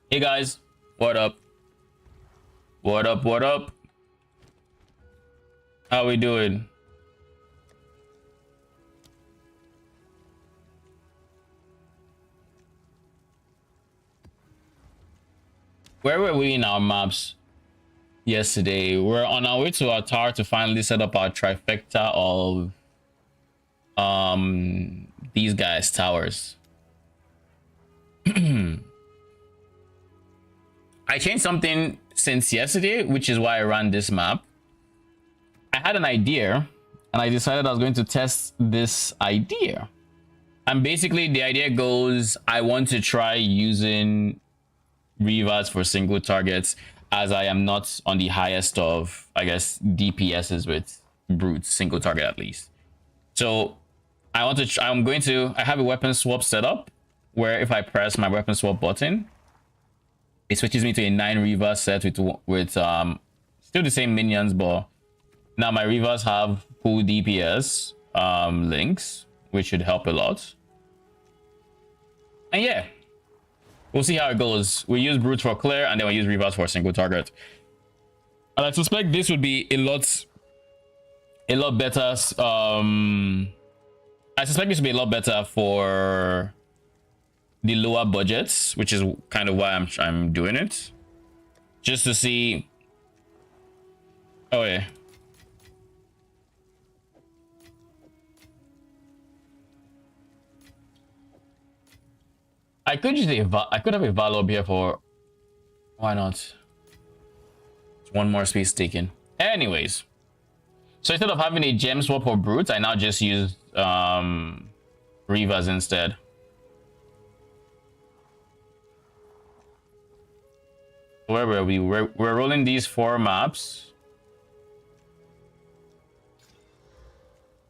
Hey guys, what up? What up? What up? How we doing? Where were we in our maps yesterday? We're on our way to our tower to finally set up our trifecta of these guys' towers. I changed something since yesterday, which is why I ran this map. I had an idea and I decided I was going to test this idea. And basically the idea goes, I want to try using Reavers for single targets, as I am not on the highest of, I guess, DPSs with brutes, single target at least. So I have a weapon swap set up where if I press my weapon swap button, it switches me to a 9 Reaver set with still the same minions, but now my Reavers have full DPS links, which should help a lot. And yeah, we'll see how it goes. We use brutes for clear, and then we use Reavers for a single target. And I suspect this would be a lot better. I suspect this would be a lot better for the lower budgets, which is kind of why I'm doing it, just to see. Oh yeah. I could have a Valo up here for, why not? It's one more space taken. Anyways, so instead of having a gem swap for brutes, I now just use Reavers instead. Where were we? We're rolling these 4 maps.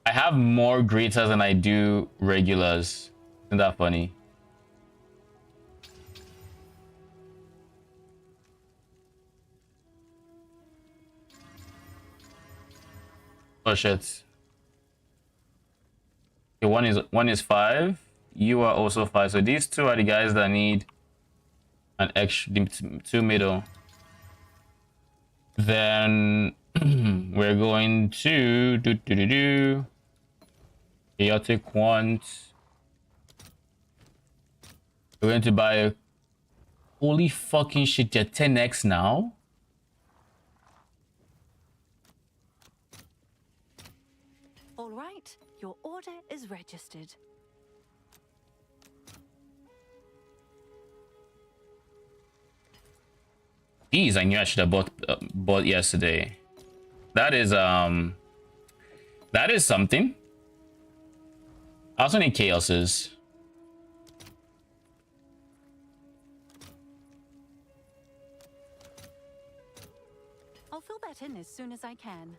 I have more greaters than I do regulars. Isn't that funny? Oh shit. Okay, one is 5. You are also 5. So these 2 are the guys that need an extra 2 middle. Then we're going to do chaotic quant. We're going to buy, holy fucking shit, they're 10x now. All right, your order is registered. Jeez, I knew I should have bought yesterday. That is something. I also need chaoses. I'll fill that in as soon as I can.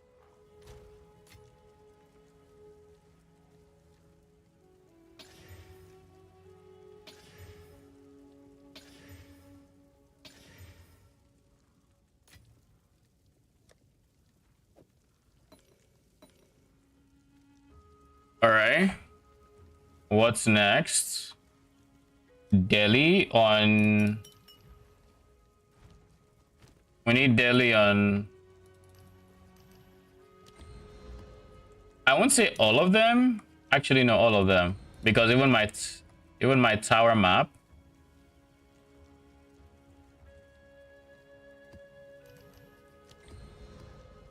All right. What's next? Delhi on. We need Delhi on. I won't say all of them. Actually, no, all of them, because even my tower map.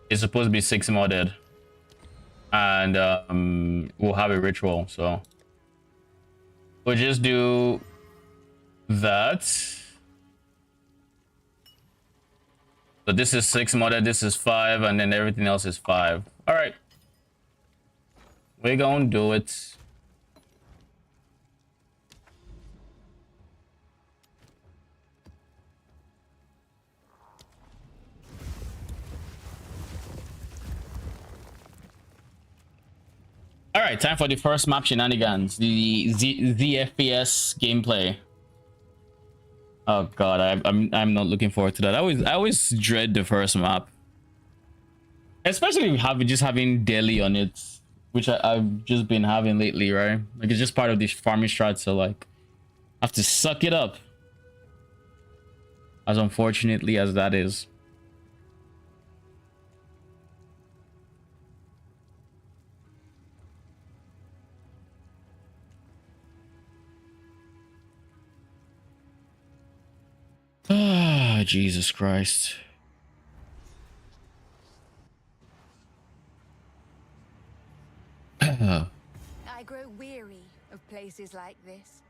Is supposed to be 6 modded. And we'll have a ritual, so we'll just do that. So this is 6 modded, this is 5, and then everything else is 5. All right, we're gonna do it. All right, time for the first map shenanigans, the ZFPS gameplay. Oh god, I'm not looking forward to that. I always dread the first map, especially having Delhi on it, which I've just been having lately, right? Like, it's just part of this farming strat, so like I have to suck it up. as unfortunately as that is. Ah, Jesus Christ. I grow weary of places like this.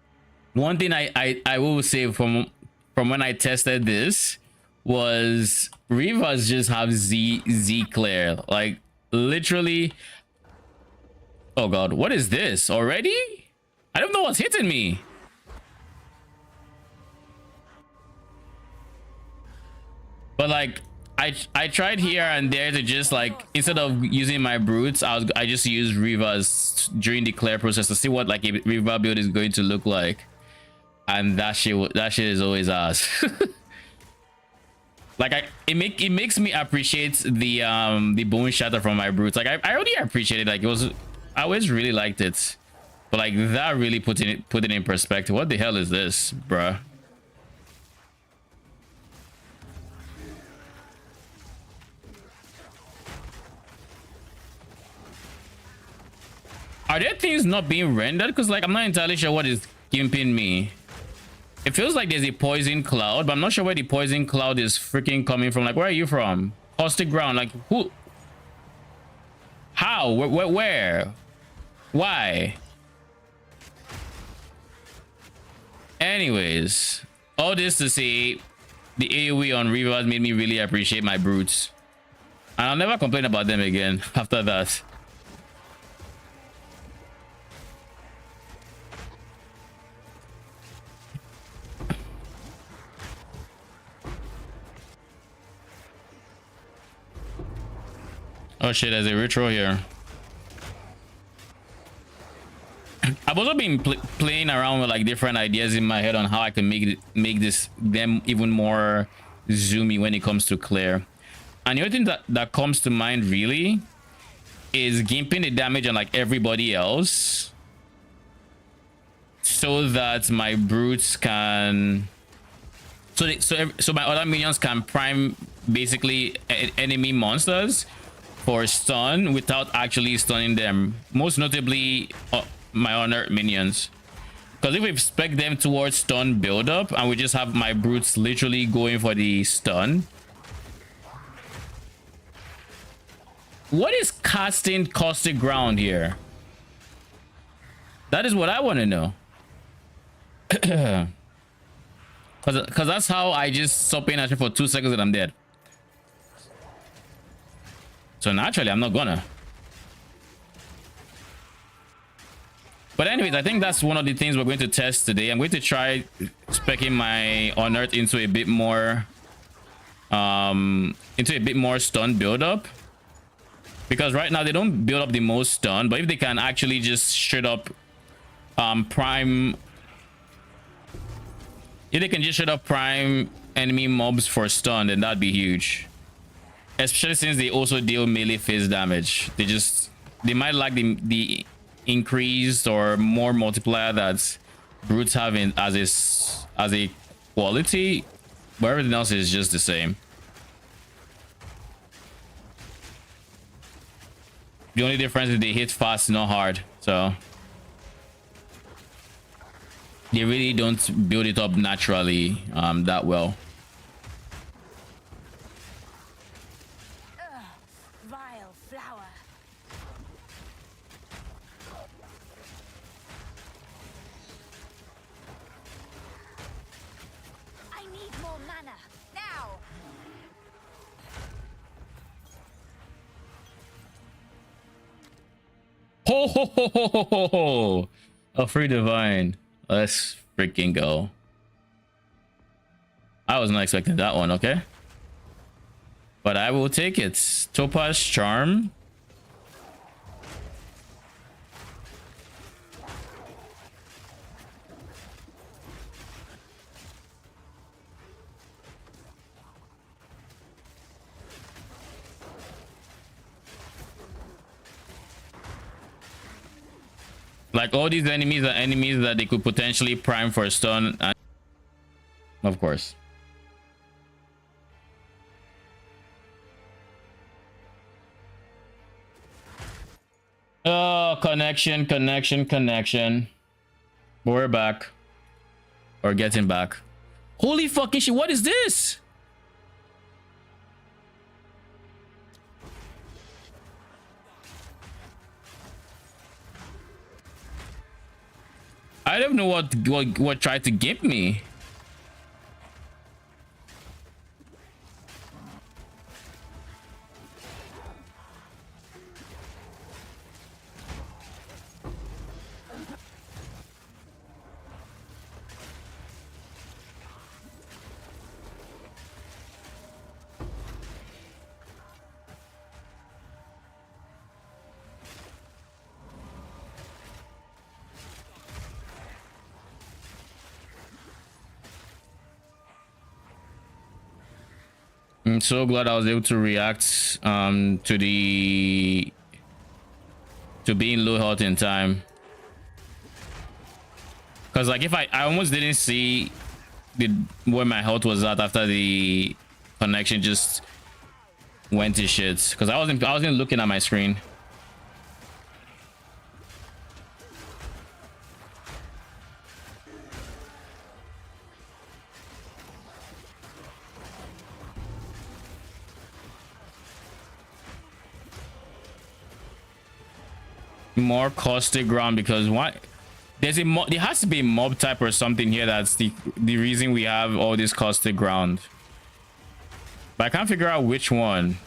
One thing I will say from when I tested this was Rivas just have Z clear, like literally. Oh god, what is this already? I don't know what's hitting me. But like I tried here and there to just like, instead of using my brutes, I just use Rivas during the clear process to see what like a Riva build is going to look like. And that shit is always ass. Like it makes me appreciate the bone shatter from my brutes. Like I already appreciated, like I always really liked it, but like that really put it in perspective. What the hell is this, bruh? Are there things not being rendered? Because like I'm not entirely sure what is gimping me. It feels like there's a poison cloud, but I'm not sure where the poison cloud is freaking coming from. Like, where are you from? Caustic ground. Like, who? How? Where? Why? Anyways, all this to say, the AoE on Rivas made me really appreciate my brutes. And I'll never complain about them again after that. Oh shit, there's a ritual here. I've also been playing around with like different ideas in my head on how I can make them even more zoomy when it comes to clear. And the other thing that comes to mind really is gimping the damage on like everybody else, so that my brutes can so my other minions can prime basically enemy monsters for stun without actually stunning them. Most notably my honor minions, because if we spec them towards stun build up and we just have my brutes literally going for the stun. What is casting caustic ground here? That is what I want to know. Because that's how I just stop paying attention for 2 seconds and I'm dead. So naturally, I'm not gonna. But anyways, I think that's one of the things we're going to test today. I'm going to try speccing my Unearth into a bit more stun build up. Because right now they don't build up the most stun, but if they can actually just straight up prime, if they can just straight up prime enemy mobs for stun, then that'd be huge. Especially since they also deal melee phase damage. They might lack the increased or more multiplier that brutes have as a quality, but everything else is just the same. The only difference is they hit fast, not hard. So they really don't build it up naturally that well. Vile flower. I need more mana now. Ho ho ho ho ho ho ho! A free divine. Let's freaking go. I was not expecting that one, okay? But I will take it. Topaz Charm. Like all these enemies are enemies that they could potentially prime for stun. And of course. Connection. But we're back. Or getting back. Holy fucking shit, what is this? I don't know what tried to gimp me. I'm so glad I was able to react to being low health in time, because like if I almost didn't see where my health was at after the connection just went to shit, because I wasn't looking at my screen. More caustic ground, because what there has to be a mob type or something here that's the reason we have all this caustic ground, but I can't figure out which one.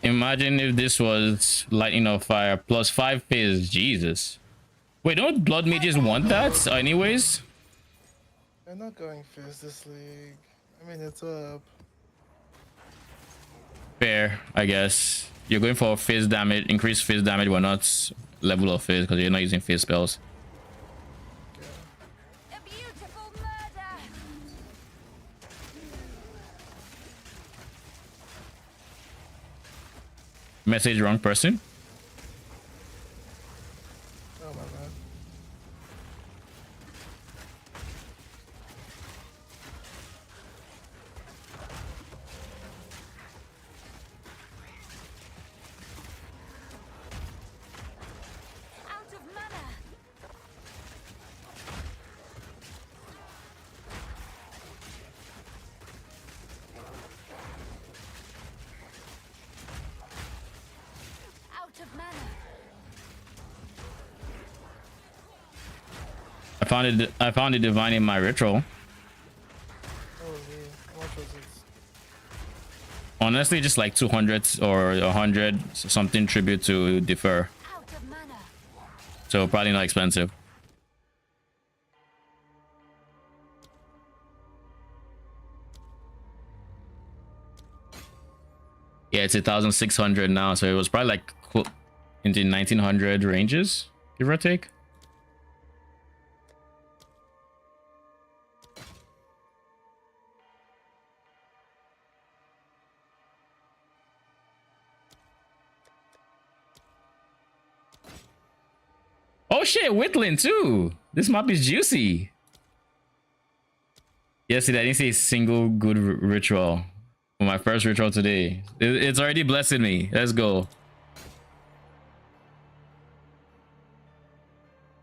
Imagine if this was lightning of fire plus 5 pace. Jesus. Wait, don't blood mages want that anyways? I'm not going fizz this league. I mean, it's up. Fair, I guess. You're going for fizz damage, increased fizz damage, but not level of fizz, because you're not using fizz spells. A beautiful murder. Message wrong person. Oh my bad. Out of mana. Out of mana. I found a divine in my ritual. Oh yeah. How much was it? Honestly, just like 200 or 100 something tribute to defer. Out of mana. So probably not expensive. Yeah, it's 1,600 now, so it was probably like into 1,900 ranges, give or take. Oh shit, Whitland too. This map is juicy. Yes, I didn't see a single good ritual for my first ritual today. It's already blessing me. Let's go.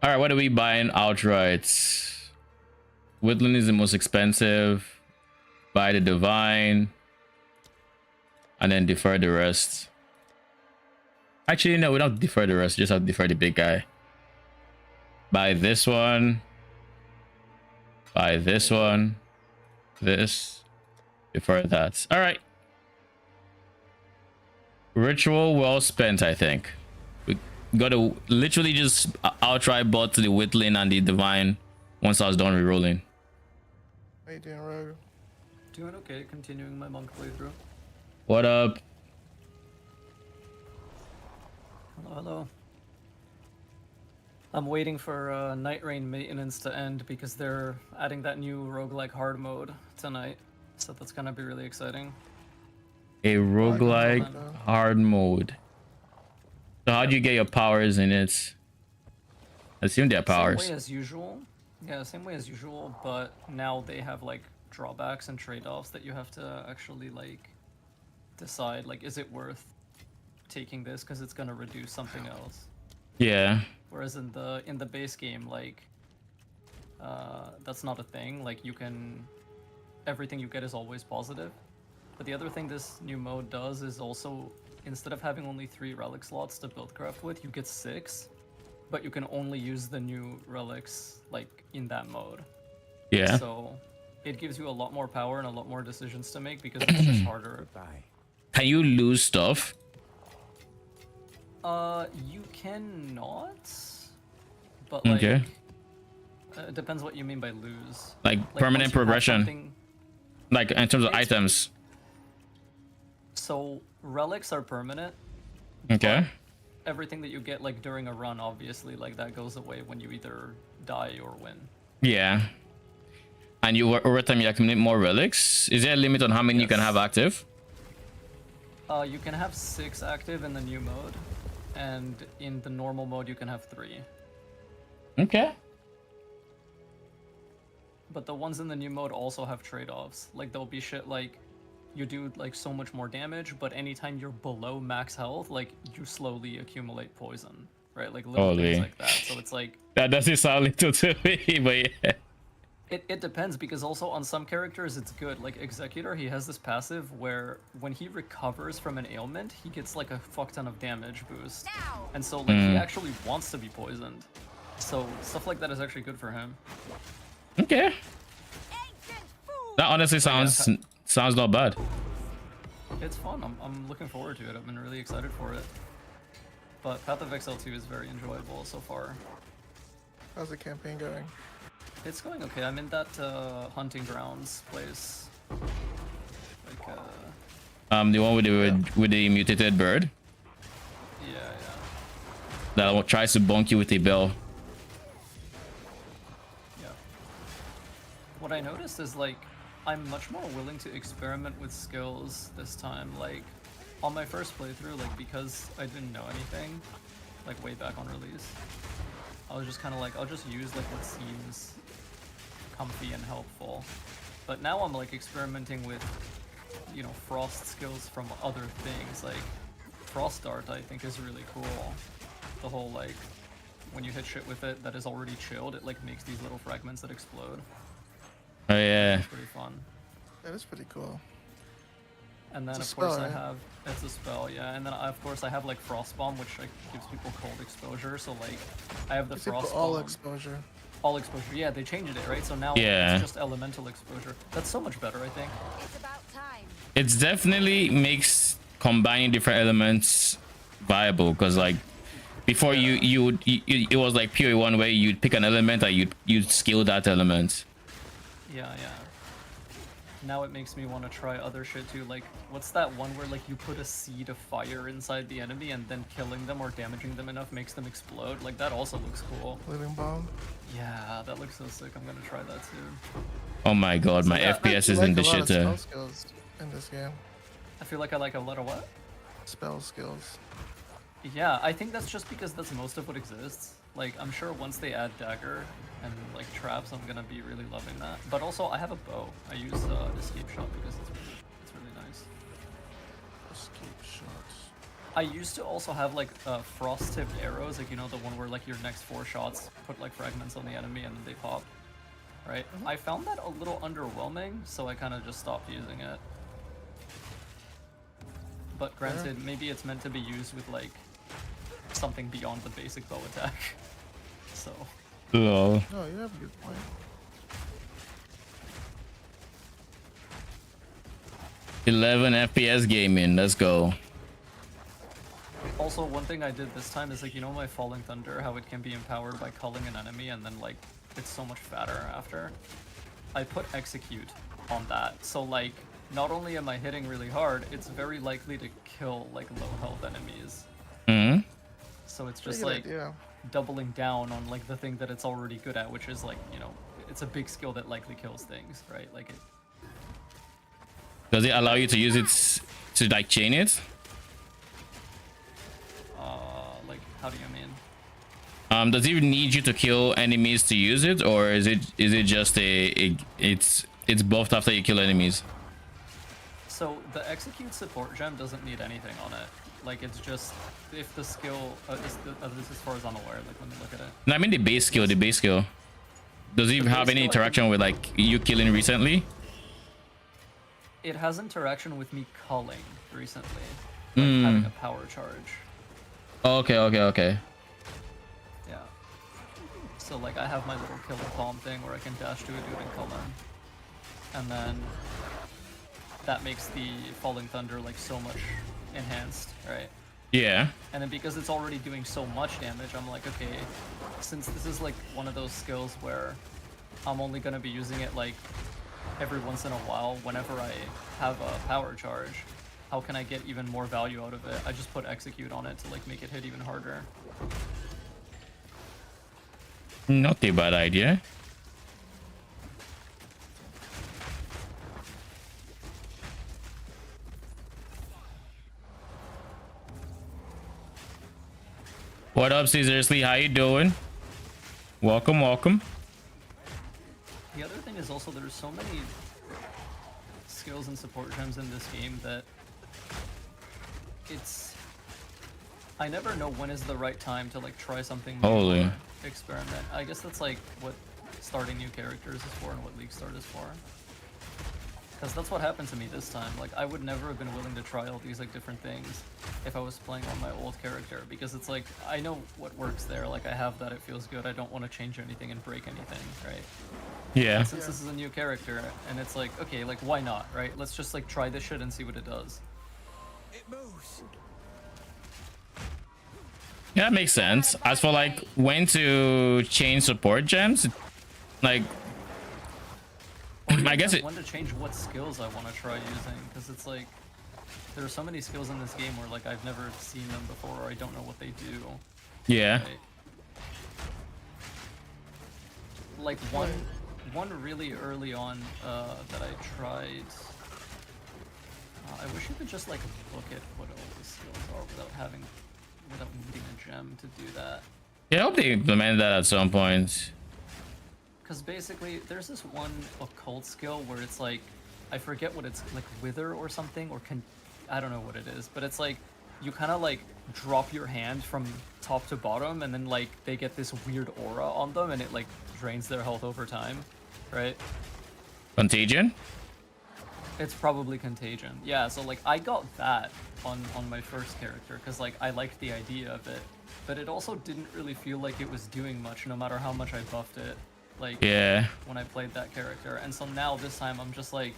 All right, what are we buying outright? Whitland is the most expensive. Buy the divine, and then defer the rest. Actually, no, we don't defer the rest. Just have to defer the big guy. Buy this one. Buy this one. This. before that. All right. Ritual well spent, I think. We gotta literally just outright bot to the Whittling and the Divine once I was done rerolling. How you doing, Rogue? Doing okay, continuing my monk playthrough. What up? Hello, hello. I'm waiting for Night Rain maintenance to end because they're adding that new roguelike hard mode tonight. So that's gonna be really exciting. A roguelike hard mode. So how do you get your powers in it? I assume they're powers. Same way as usual. Yeah, same way as usual, but now they have like drawbacks and trade-offs that you have to actually like decide, like, is it worth taking this because it's gonna reduce something else. Yeah. Whereas in the base game, like, that's not a thing. Like, you can, everything you get is always positive. But the other thing this new mode does is also, instead of having only 3 relic slots to build craft with, you get 6. But you can only use the new relics, like, in that mode. Yeah. So it gives you a lot more power and a lot more decisions to make because it's just harder. Can you lose stuff? You cannot. But like, Okay. It depends what you mean by lose. Like permanent once you have progression. something- Like in terms of items. So relics are permanent. Okay. Everything that you get like during a run, obviously, like that goes away when you either die or win. Yeah. And you over time you accumulate more relics. Is there a limit on how many you can Yes. have active? You can have 6 active in the new mode, and in the normal mode you can have 3. Okay. But the ones in the new mode also have trade-offs. Like there'll be shit like you do like so much more damage, but anytime you're below max health, like you slowly accumulate poison, right? Like little Holy. things like that. So it's like That doesn't sound little to me, but yeah. it depends because also on some characters it's good. Like Executor, he has this passive where when he recovers from an ailment, he gets like a fuck ton of damage boost. And so like he actually wants to be poisoned. So stuff like that is actually good for him. Okay. That honestly sounds not bad. It's fun. I'm looking forward to it. I've been really excited for it. But Path of Exile 2 is very enjoyable so far. How's the campaign going? It's going okay. I'm in that hunting grounds place. Like The one with the mutated bird yeah. that tries to bonk you with a bell. Yeah. What I noticed is like I'm much more willing to experiment with skills this time. Like on my first playthrough, like because I didn't know anything, like way back on release, I was just kind of like, I'll just use like what seems comfy and helpful. But now I'm like experimenting with, you know, frost skills from other things. Like frost dart I think is really cool. The whole like when you hit shit with it that is already chilled, it like makes these little fragments that explode. Oh yeah. It's pretty fun. That is pretty cool. And then It's a of course spell, I right? have, it's a spell, yeah. And then of course I have like frost bomb, which like gives people cold exposure. So like I have the Except frost for all bomb. exposure. All exposure. Yeah, they changed it, right? So now Yeah. it's just elemental exposure. That's so much better, I think. It's about time. It's definitely makes combining different elements viable because like before you it was like pure one way you'd pick an element and you'd skill that element. Yeah. Now it makes me want to try other shit too. Like, what's that one where like you put a seed of fire inside the enemy and then killing them or damaging them enough makes them explode? Like that also looks cool. Living bomb. Yeah, that looks so sick. I'm gonna try that too. Oh my god, my yeah, FPS You is like in a the lot of shitter. spell skills in this game. I feel like I like a lot of what? Spell skills. Yeah, I think that's just because that's most of what exists. Like, I'm sure once they add dagger and like traps, I'm gonna be really loving that. But also, I have a bow. I use escape shot because it's really nice. Escape shots. I used to also have like frost tipped arrows, like you know the one where like your next 4 shots put like fragments on the enemy and then they pop. Right? I found that a little underwhelming, so I kind of just stopped using it. But granted, maybe it's meant to be used with like something beyond the basic bow attack. So. Lol. No, you have a good point. 11 FPS gaming. Let's go. Also, one thing I did this time is like, you know, my Falling Thunder, how it can be empowered by culling an enemy and then like it's so much fatter after. I put execute on that, so like not only am I hitting really hard, it's very likely to kill like low health enemies. Hmm. So it's just Pretty like good idea. doubling down on like the thing that it's already good at, which is like, you know, it's a big skill that likely kills things, right? Like it. Does it allow you to use it to like chain it? Like how do you mean? Does it need you to kill enemies to use it, or is it just it's buffed after you kill enemies? So the execute support gem doesn't need anything on it. Like it's just if the skill at least as far as I'm aware. Like let me look at it. No, I mean the base skill. The base skill. Does it have any interaction with like you killing recently? It has interaction with me culling recently, like having a power charge. Okay. Yeah. So like I have my little killer palm thing where I can dash to a dude and cull them, and then that makes the Falling Thunder like so much enhanced, right? Yeah. And then because it's already doing so much damage, I'm like, okay, since this is like one of those skills where I'm only gonna be using it like every once in a while whenever I have a power charge, how can I get even more value out of it? I just put execute on it to like make it hit even harder. Not a bad idea. What up, Seriously? How you doing? Welcome. The other thing is also there's so many skills and support gems in this game that it's I never know when is the right time to like try something new Holy. or experiment. I guess that's like what starting new characters is for and what League Start is for. Because that's what happened to me this time. Like I would never have been willing to try all these like different things if I was playing on my old character, because it's like I know what works there. Like I have that, it feels good. I don't want to change anything and break anything, right? Yeah. Since this is a new character and it's like, okay, like why not, right? Let's just like try this shit and see what it does. It moves. Yeah, that makes sense. As for like when to change support gems, like I guess it. When to change what skills I want to try using, because it's like there are so many skills in this game where like I've never seen them before or I don't know what they do. Yeah. Right? Like one really early on that I tried. I wish you could just like look at what all the skills are without needing a gem to do that. Yeah, I hope they implement that at some point. Because basically, there's this one occult skill where it's like, I forget what it's like, wither or something, or I don't know what it is, but it's like, you kind of like drop your hand from top to bottom, and then like they get this weird aura on them, and it like drains their health over time, right? Contagion? It's probably contagion. Yeah, so like I got that on my first character because like I liked the idea of it, but it also didn't really feel like it was doing much no matter how much I buffed it. Like Yeah. when I played that character, and so now this time I'm just like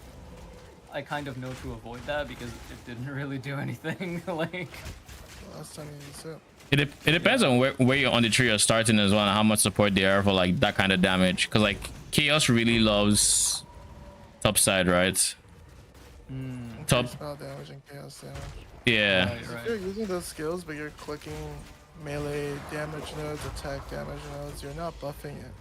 I kind of know to avoid that because it didn't really do anything. Like Last time you used it. It depends on where you're on the tree you're starting as well, and how much support they are for like that kind of damage. Because like Chaos really loves top side, right? Top. Spell damage and chaos damage. Yeah. right, If right. you're using those skills but you're clicking melee damage nodes, attack damage nodes, you're not buffing it.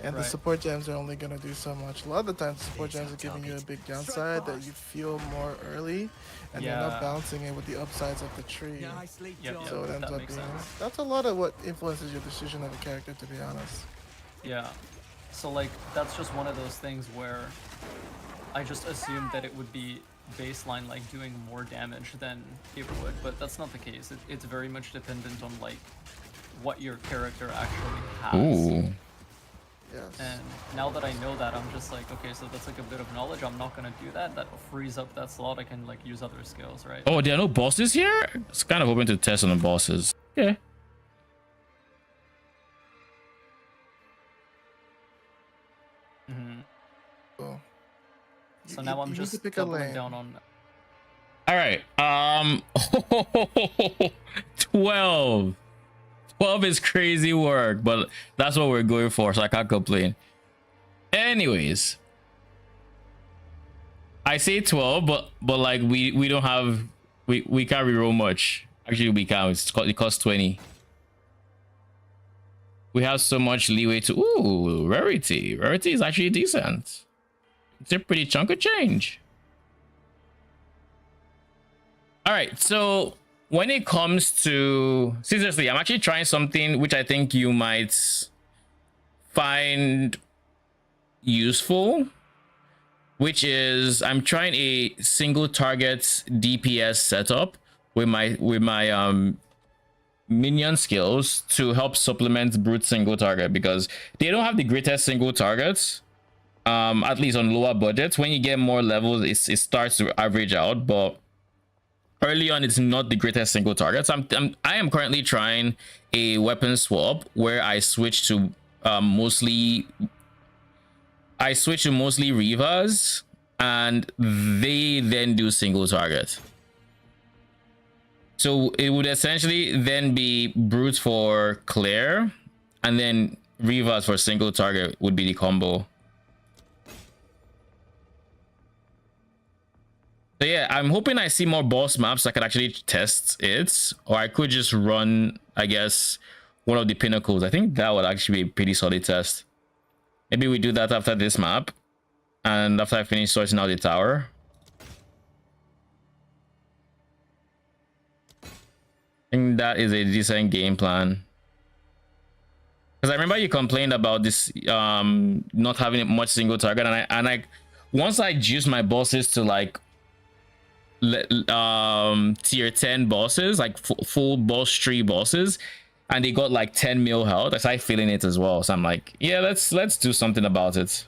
And the Right. support gems are only gonna do so much. A lot of the times, the support gems are giving you a big downside that you feel more early, and you're not Yeah. balancing it with the upsides of the tree. Nicely Yep, done. yep. So it ends that up makes being. sense. That's a lot of what influences your decision of a character, to be honest. Yeah. So like that's just one of those things where I just assumed that it would be baseline like doing more damage than it would, but that's not the case. It's very much dependent on like what your character actually has. Ooh. Yes. And now that I know that, I'm just like, okay, so that's like a bit of knowledge. I'm not gonna do that. That frees up that slot. I can like use other skills, right? Oh, there are no bosses here? I was kind of hoping to test on the bosses. Yeah. hmm Cool. So now I'm you need just to pick a doubling lane. down on. All right. 12. 12 is crazy work, but that's what we're going for, so I can't complain. Anyways, I say 12, but like we don't have we can't reroll much. Actually, we can. It costs 20. We have so much leeway to rarity. Rarity is actually decent. It's a pretty chunk of change. All right, so when it comes to seriously, I'm actually trying something which I think you might find useful, which is I'm trying a single target DPS setup with my minion skills to help supplement brute single target, because they don't have the greatest single targets, at least on lower budgets. When you get more levels, it starts to average out, but early on it's not the greatest single targets. I am currently trying a weapon swap where I switch to mostly Rivas, and they then do single target. So it would essentially then be brute for Claire, and then Rivas for single target would be the combo. So yeah, I'm hoping I see more boss maps so I could actually test it, or I could just run, I guess, one of the pinnacles. I think that would actually be a pretty solid test. Maybe we do that after this map, and after I finish sorting out the tower. I think that is a decent game plan. Because I remember you complained about this not having much single target, and I once I juice my bosses to like tier 10 bosses, like full boss tree bosses, and they got like 10 mil health, I started feeling it as well. So I'm like, yeah, let's do something about it.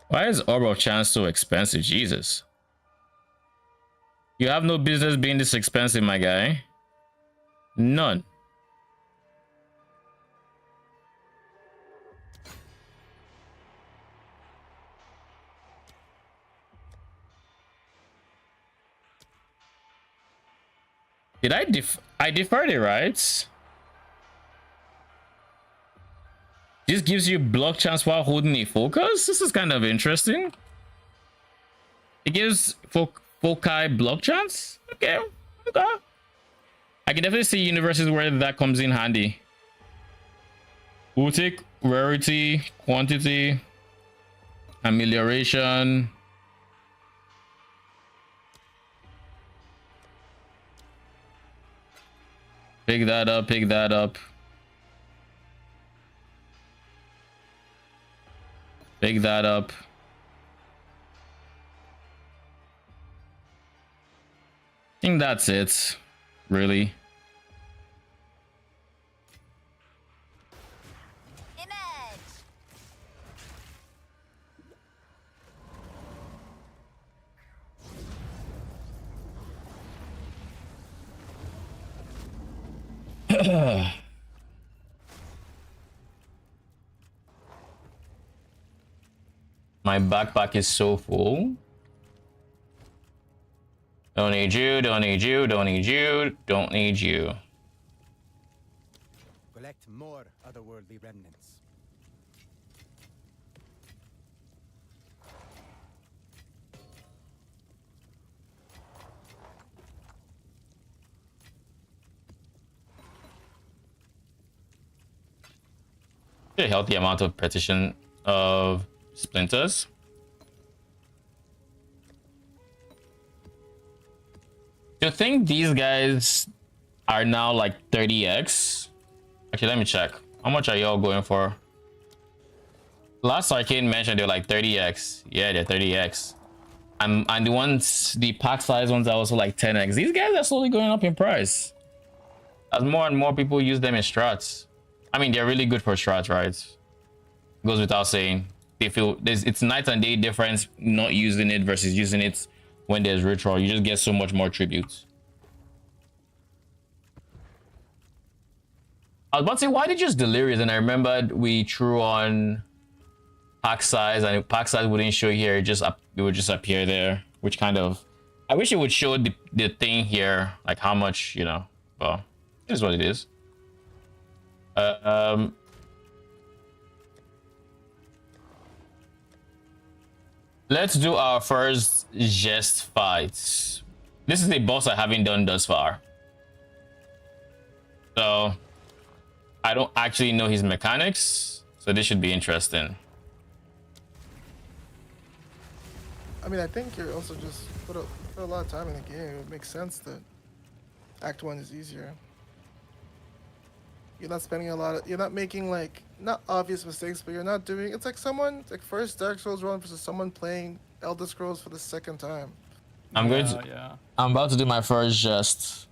Why is Orb of Chance so expensive? Jesus. You have no business being this expensive, my guy. None. Did I deferred it, right? This gives you block chance while holding a focus. This is kind of interesting. It gives foci block chance. Okay. I can definitely see universes where that comes in handy. Boutique, rarity, quantity, amelioration. Pick that up, pick that up. Pick that up. I think that's it, really. My backpack is so full. Don't need you, don't need you, don't need you, don't need you. Collect more otherworldly remnants. A healthy amount of petition of splinters. You think these guys are now like 30x? Actually, let me check. How much are y'all going for? Last Arcane mentioned they're like 30x. Yeah, they're 30x. And the pack size ones are also like 10x. These guys are slowly going up in price. As more and more people use them in strats. I mean, they're really good for strats, right? Goes without saying. They feel it's night and day difference not using it versus using it when there's ritual. You just get so much more tributes. I was about to say, why did you use Delirious? And I remembered we threw on pack size, and pack size wouldn't show here. It would just appear there, which kind of, I wish it would show the thing here, like how much, you know. Well, it is what it is. Let's do our first Jest fight. This is the boss I haven't done thus far. So, I don't actually know his mechanics, so this should be interesting. I mean, I think you're also just put a lot of time in the game. It makes sense that Act 1 is easier. You're not spending a lot of, you're not making like, not obvious mistakes, but you're not doing, it's like someone, like first Dark Souls run versus someone playing Elder Scrolls for the second time. I'm about to do my first Jest.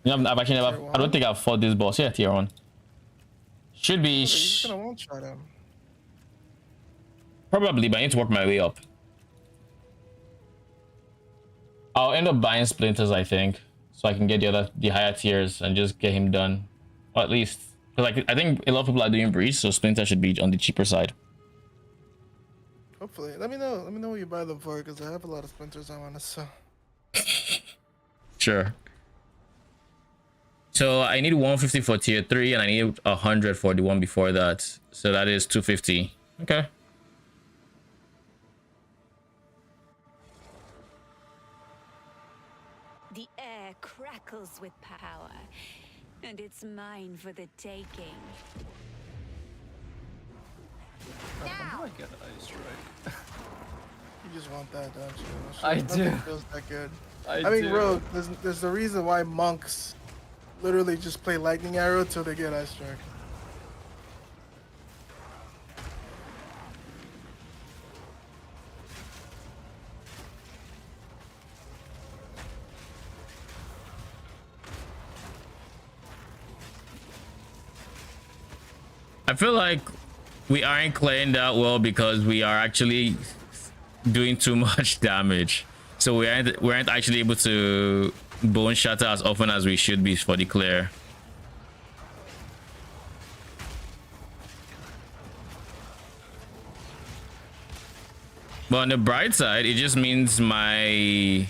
You know, I've actually never, I don't think I've fought this boss. Yeah, tier 1. Should be. You're just gonna one-shot him. Probably, but I need to work my way up. I'll end up buying splinters, I think, so I can get the higher tiers and just get him done. Or at least, because like, I think a lot of people are doing breeze, so splinter should be on the cheaper side. Hopefully. Let me know what you buy them for, because I have a lot of splinters I want to sell. Sure. So I need 150 for tier 3, and I need 100 for the one before that. So that is 250. Okay. The air crackles with power, and it's mine for the taking. How do I get Ice Strike? You just want that, don't you? I Nothing do. feels that good. I mean, do. Rogue, there's the reason why monks literally just play lightning arrow till they get Ice Strike. I feel like we aren't clearing that well because we are actually doing too much damage. So we aren't actually able to bone shatter as often as we should be for the clear. But on the bright side, it just means my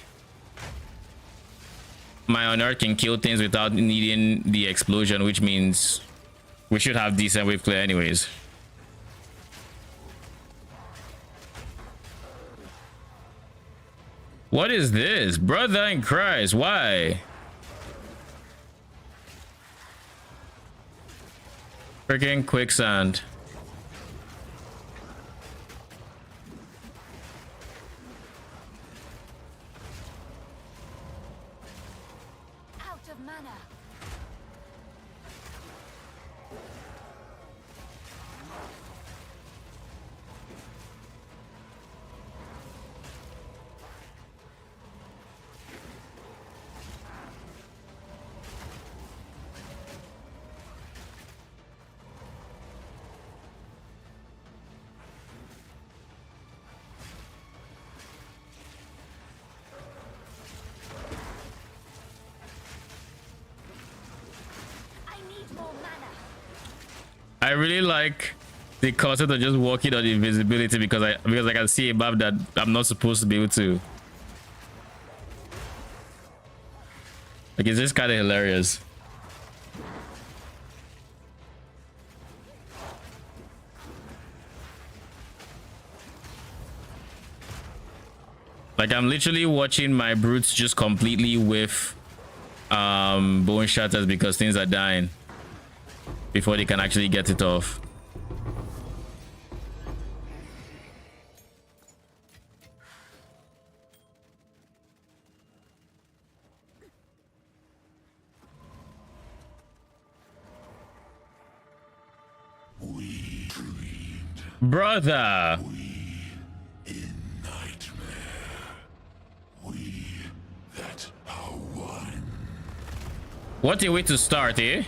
Unearth can kill things without needing the explosion, which means we should have decent wave clear anyways. What is this? Brother in Christ, why? Freaking quicksand. Out of mana. I really like the concept of just walking on invisibility because I can see a map that I'm not supposed to be able to. Like, it's just kind of hilarious. Like, I'm literally watching my brutes just completely whiff bone shatters because things are dying before they can actually get it off. We dreamed. Brother! In nightmare. We that are one. What a way to start, eh?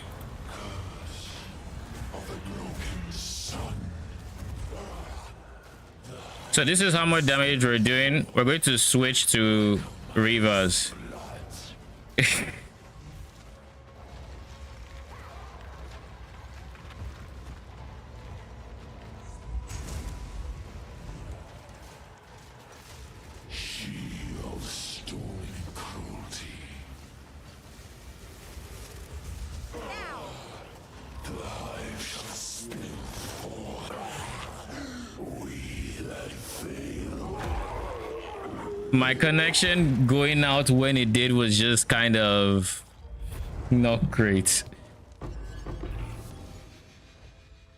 So this is how much damage we're doing. We're going to switch to Reavers. My connection going out when it did was just kind of not great.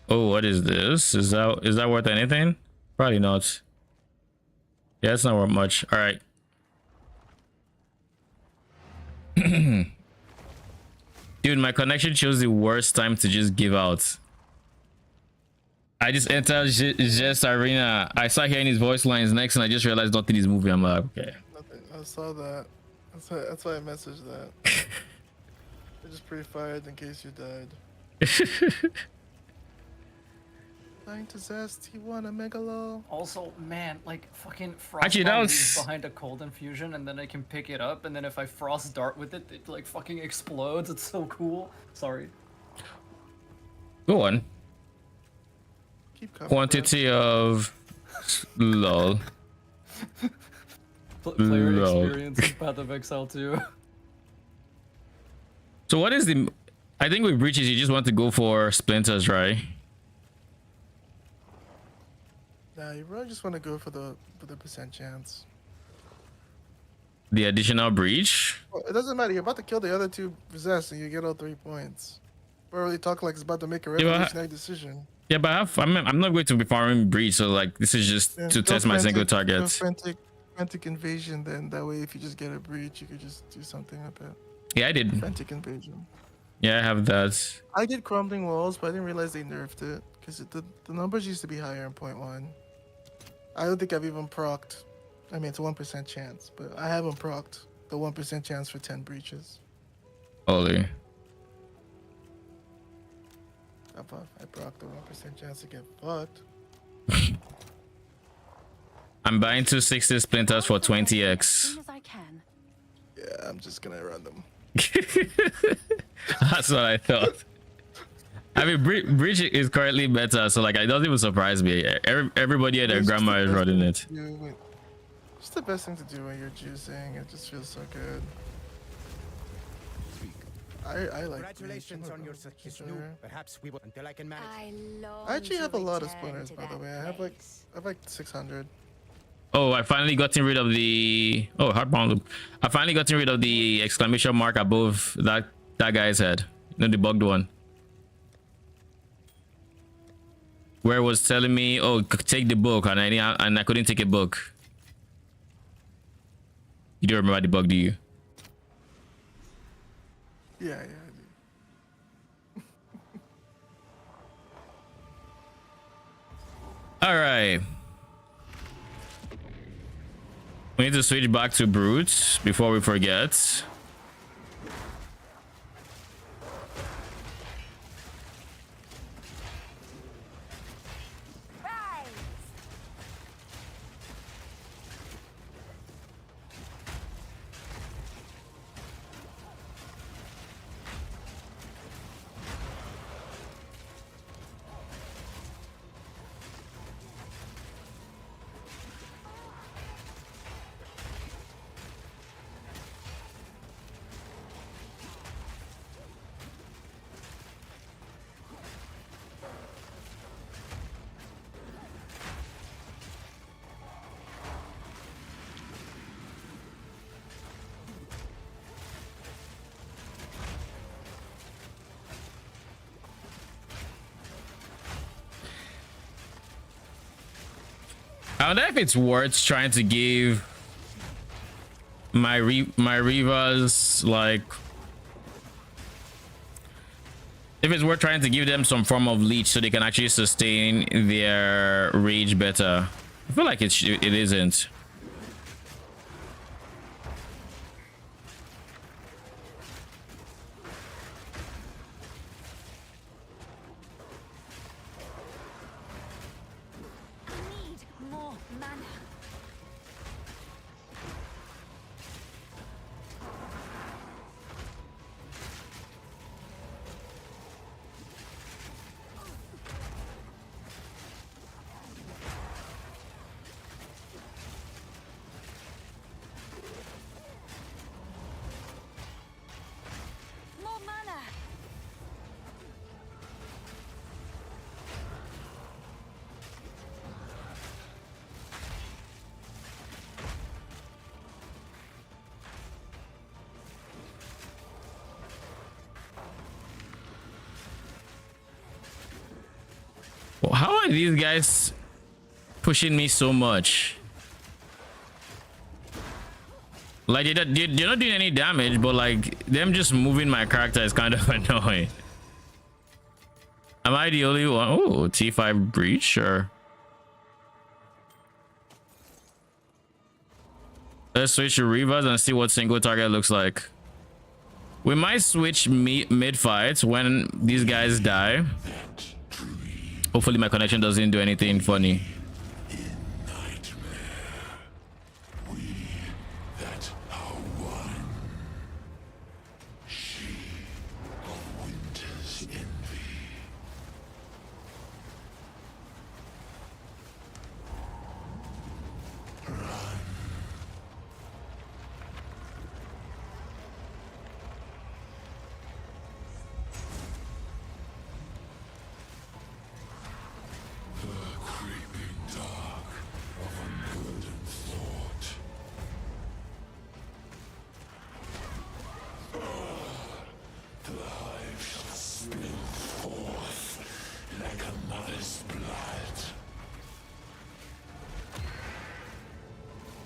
Oh, what is this? Is that worth anything? Probably not. Yeah, it's not worth much. All right. Dude, my connection chose the worst time to just give out. I just entered Jess Arena. I start hearing his voice lines next, and I just realized nothing is moving. I'm like, okay. Nothing. I saw that. That's why I messaged that. I just pre-fired in case you died. Dying to Zest, T1, a Megalo. Also, man, like fucking frost Actually, that bomb was- leaves behind a cold infusion, and then I can pick it up, and then if I frost dart with it, it like fucking explodes. It's so cool. Sorry. Go on. Keep coming. Quantity of lol. Player Lol. experience in Path of Exile 2. So what is the? I think with breaches you just want to go for splinters, right? Nah, you really just want to go for the percent chance. The additional breach. Well, it doesn't matter. You're about to kill the other two possessed, and you get all 3 points. We're really talking like it's about to make a but- revolutionary decision. Yeah, but I'm not going to be farming breach, so like this is just Then to go test my single frantic- go target. Frantic invasion. Then that way, if you just get a breach, you could just do something with it. Yeah, I did. Frantic invasion. Yeah, I have that. I did crumbling walls, but I didn't realize they nerfed it because the numbers used to be higher in 0.1. I don't think I've even procced. I mean, it's a 1% chance, but I haven't procced the 1% chance for 10 breaches. Holy. I procced the 1% chance to get fucked. I'm buying 260 splinters for 20x. As soon as I can. Yeah, I'm just gonna run them. That's what I thought. I mean, breach is currently better, so like it doesn't even surprise me. Everybody and their It's just grandma the is best running thing it. to do when- It's the best thing to do when you're juicing. It just feels so good. I like Congratulations breach. I'm on a your breach success. user. Perhaps we will until I can manage. I long I actually to have a lot of return splinters, to by the that way. I have place. 600. Oh, I finally gotten rid of the heartbound loop. I finally gotten rid of the exclamation mark above that guy's head. You know, the bugged one. Where it was telling me, oh, take the book, and I couldn't take a book. You don't remember the bug, do you? Yeah, I do. All right. We need to switch back to brutes before we forget. Rise! I wonder if it's worth trying to give my Rivas, like, if it's worth trying to give them some form of leech so they can actually sustain their rage better. I feel like it isn't. How are these guys pushing me so much? Like they're not doing any damage, but like them just moving my character is kind of annoying. Am I the only one? Oh, T5 breach, or let's switch to Rivas and see what single target looks like. We might switch mid fights when these guys die. Hopefully my connection doesn't do anything funny.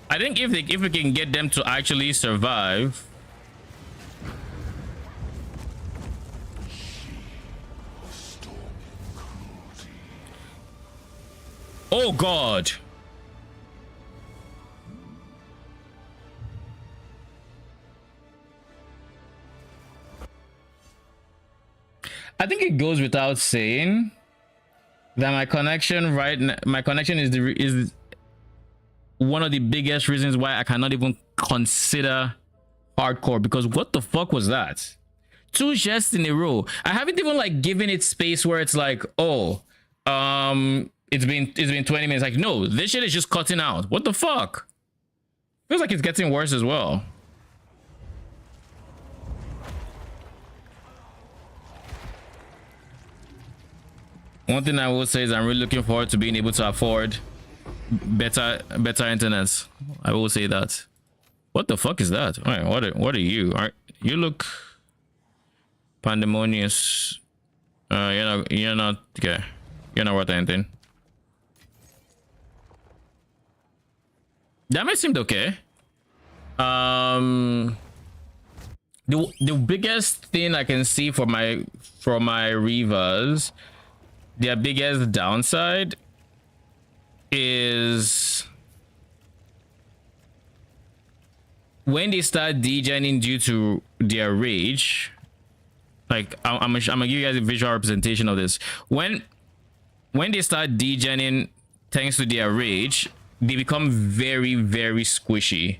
I think if we can get them to actually survive. Oh God. I think it goes without saying that my connection is one of the biggest reasons why I cannot even consider hardcore, because what the fuck was that? 2 chests in a row. I haven't even like given it space where it's like, oh, it's been 20 minutes. Like, no, this shit is just cutting out. What the fuck? Feels like it's getting worse as well. One thing I will say is I'm really looking forward to being able to afford better internet. I will say that. What the fuck is that? All right, what are you? You look pandemonious. You're not okay. You're not worth anything. Damage seemed okay. The biggest thing I can see for my Rivas, their biggest downside is when they start degening due to their rage. Like I'm gonna give you guys a visual representation of this. When they start degening thanks to their rage, they become very, very squishy.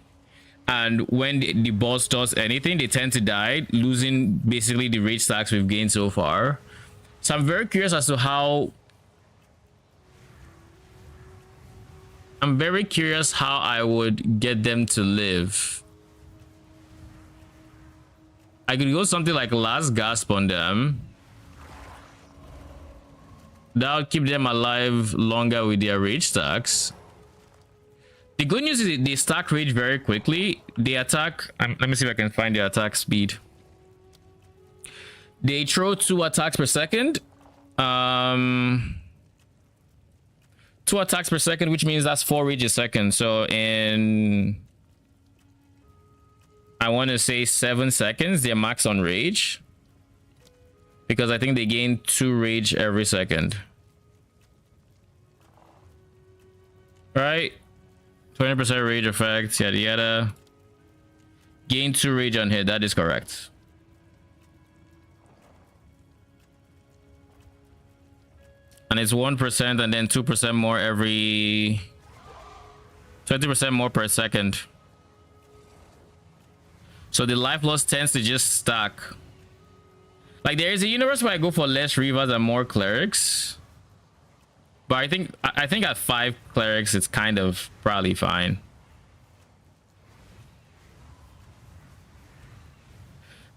And when the boss does anything, they tend to die, losing basically the rage stacks we've gained so far. So I'm very curious as to how I would get them to live. I could go something like Last Gasp on them. That'll keep them alive longer with their rage stacks. The good news is they stack rage very quickly. They attack. Let me see if I can find their attack speed. They throw 2 attacks per second. 2 attacks per second, which means that's 4 rage a second. So in, I want to say 7 seconds, they're max on rage. Because I think they gain 2 rage every second. Right? 20% rage effect, yada yada. Gain 2 rage on hit, that is correct. And it's 1% and then 2% more every 20% more per second. So the life loss tends to just stack. Like there is a universe where I go for less Rivas and more clerics. But I think at 5 clerics it's kind of probably fine.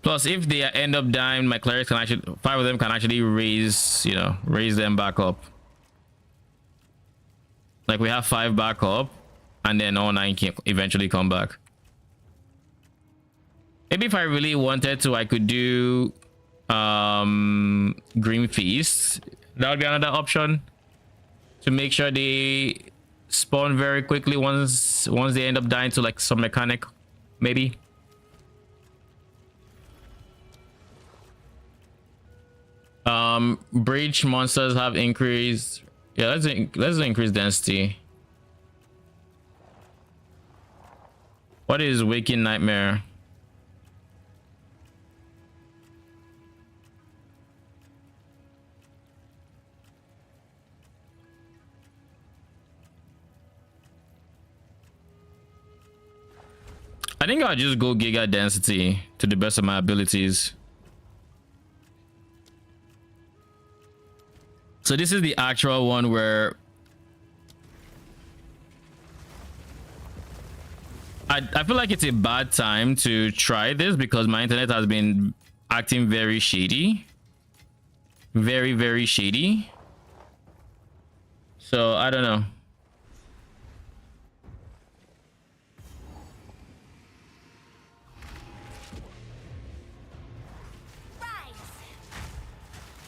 Plus, if they end up dying, my clerics can actually 5 of them can actually raise them back up. Like we have 5 back up, and then all 9 can eventually come back. Maybe if I really wanted to, I could do Grim Feast. That would be another option. to make sure they spawn very quickly once they end up dying to like some mechanic, maybe. Breach monsters have increased. Yeah, let's increase density. What is Waking Nightmare? I think I'll just go Giga Density to the best of my abilities. So this is the actual one where I feel like it's a bad time to try this because my internet has been acting very shady. Very, very shady. So I don't know.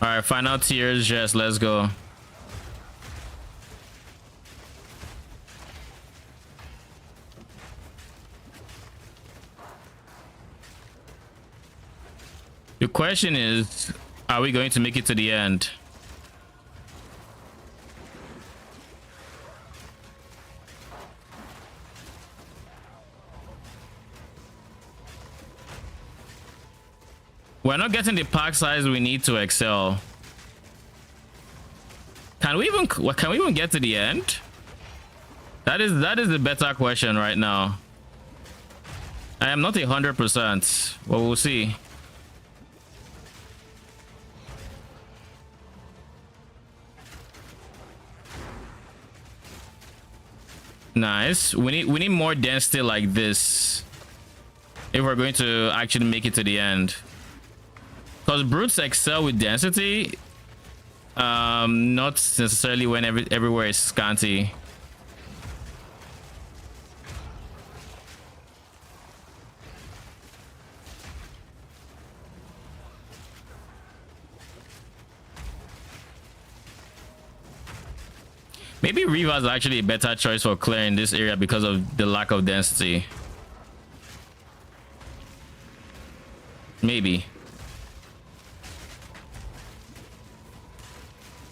All right, final tiers, Jess. Let's go. The question is, are we going to make it to the end? We're not getting the pack size we need to excel. Can we even get to the end? That is the better question right now. I am not 100%, but we'll see. Nice. We need more density like this if we're going to actually make it to the end. Because brutes excel with density, not necessarily when everywhere is scanty. Maybe Riva is actually a better choice for clearing this area because of the lack of density. Maybe.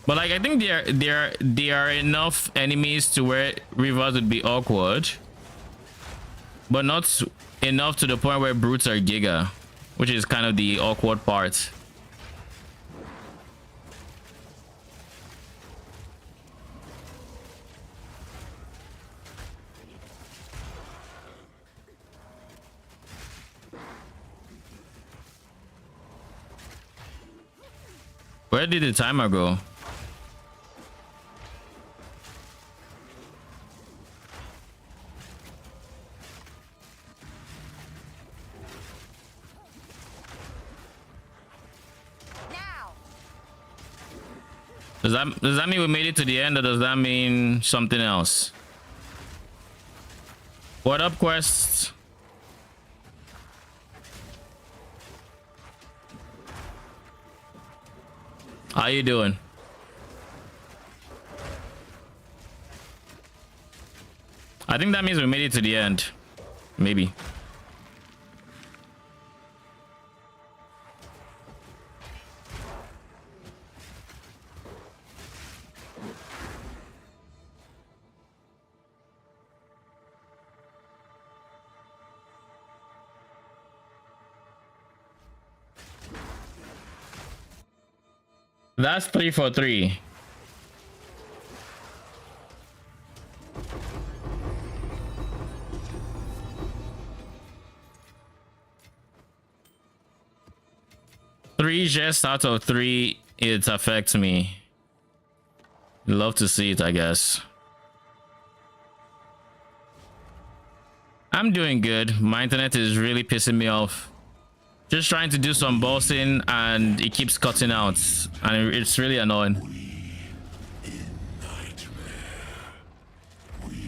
But like I think there are enough enemies to where Rivas would be awkward, but not enough to the point where brutes are giga, which is kind of the awkward part. Where did the timer go? Does that mean we made it to the end, or does that mean something else? What up, Quest? How you doing? I think that means we made it to the end. Maybe. That's 3 for 3. Three just out of 3, it affects me. Love to see it, I guess. I'm doing good. My internet is really pissing me off. Just trying to do some bossing and it keeps cutting out, and it's really annoying. We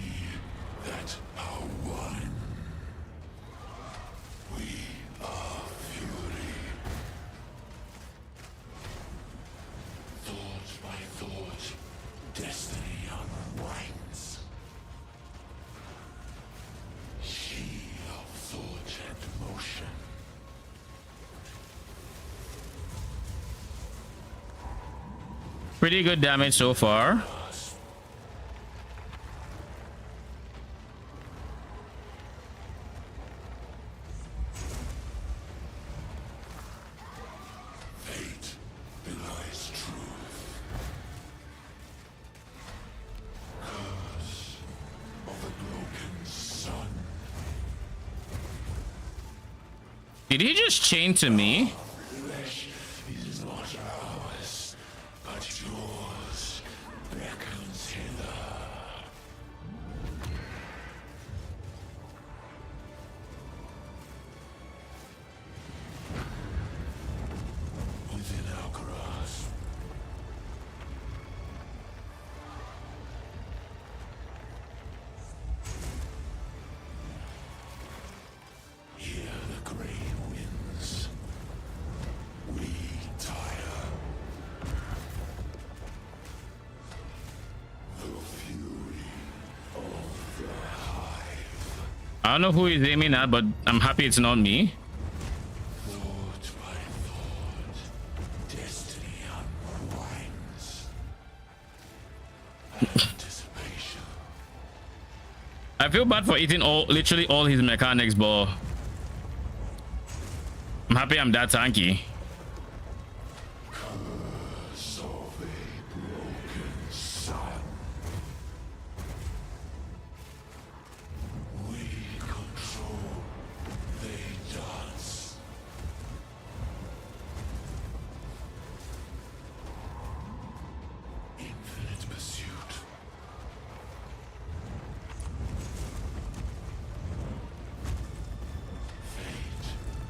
that are one. We are fury. Thought by thought, destiny Pretty good damage so far. Fate belies truth. Curse of the broken sun. Did he just chain to me? Flesh is not ours, but yours beckons hither. Within our grasp. Hear the grey winds. We tire. The fury of the hive. I don't know who he's aiming at, but I'm happy it's not me. Thought by thought, destiny unwinds. Anticipation. I feel bad for eating literally all his mechanics, but I'm happy I'm that tanky. Curse of a broken sun. We control, they dance. Infinite pursuit. Fate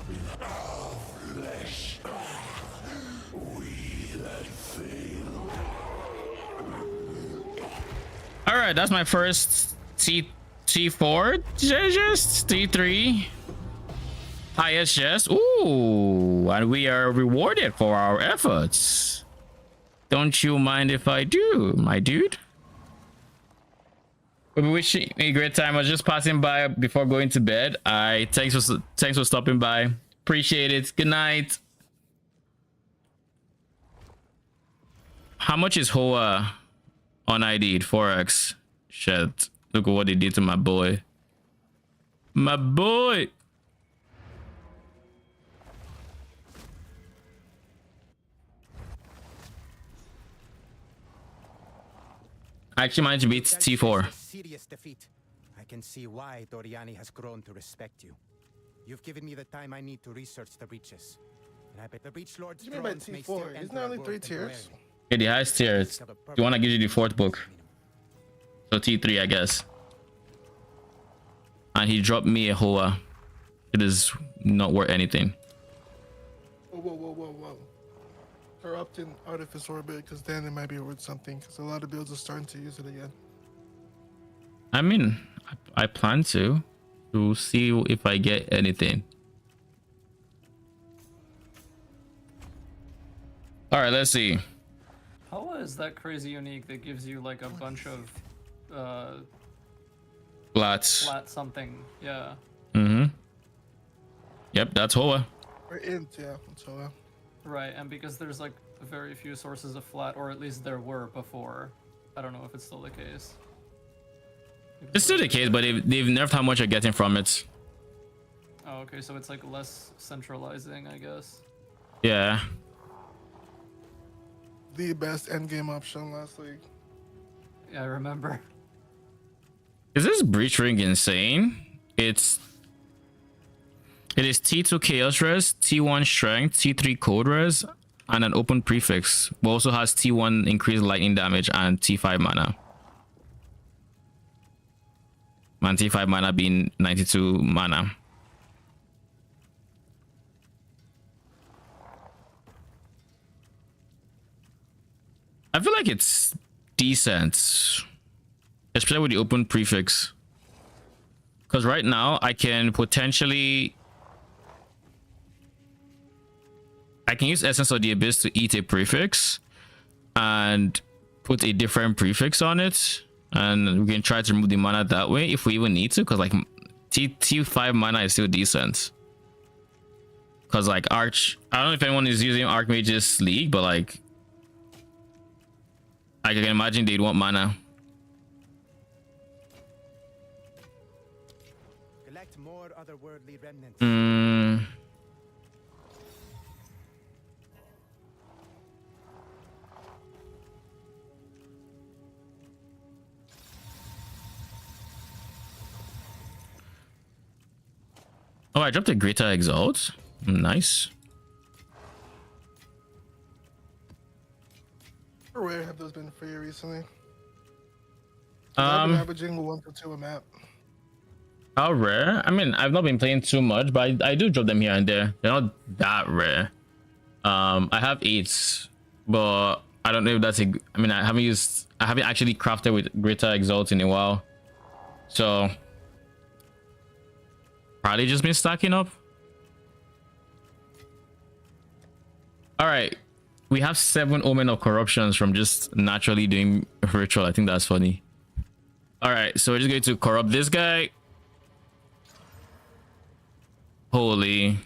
will our flesh. We that fail. All right, that's my first T4 just T3 highest chest. Ooh, and we are rewarded for our efforts. Don't you mind if I do, my dude? We wish you a great time. I was just passing by before going to bed. Thanks for stopping by. Appreciate it. Good night. How much is Hoa on ID'd? 4x. Shit. Look at what they did to my boy. My boy. I actually managed to beat T4. Serious defeat. I can see why Doriani has grown to respect you. You've given me the time I need to research the breaches. And I bet the breach lord's What do you mean by drones may still T4? Isn't enter there our only 3 world tiers? temporarily. Okay, the highest tier. You want to give you the 4th book. So T3, I guess. And he dropped me a Hoa. It is not worth anything. Whoa. Corrupting Artifice Orbit, because then it might be worth something, because a lot of builds are starting to use it again. I mean, I plan to see if I get anything. All right, let's see. How is that crazy unique that gives you like a bunch of Flats. flat something? Yeah. Mm-hmm. Yep, that's Hoa. Or int, yeah. So, Right, and because there's like very few sources of flat, or at least there were before. I don't know if it's still the case. It's still the case, but they've nerfed how much you're getting from it. Oh, okay, so it's like less centralizing, I guess. Yeah. the best endgame option last week. Yeah, I remember. Is this breach ring insane? It is T2 chaos res, T1 strength, T3 code res, and an open prefix. It also has T1 increased lightning damage and T5 mana. And T5 mana being 92 mana. I feel like it's decent, especially with the open prefix. Because right now I can potentially, I can use Essence of the Abyss to eat a prefix and put a different prefix on it, and we can try to remove the mana that way if we even need to. Because like T5 mana is still decent. Because like Arch, I don't know if anyone is using Archmage's League, but like I can imagine they'd want mana. Collect more otherworldly remnants. Mm. Oh, I dropped a Greater Exalt. Nice. How rare have those been for you recently? 'Cause I've been Um, averaging 1 to 2 a map. how rare? I mean, I've not been playing too much, but I do drop them here and there. They're not that rare. I have 8s, but I don't know if that's a. I mean, I haven't actually crafted with Greater Exalt in a while, so probably just been stacking up. All right, we have 7 Omen of Corruptions from just naturally doing ritual. I think that's funny. All right, so we're just going to corrupt this guy. Holy.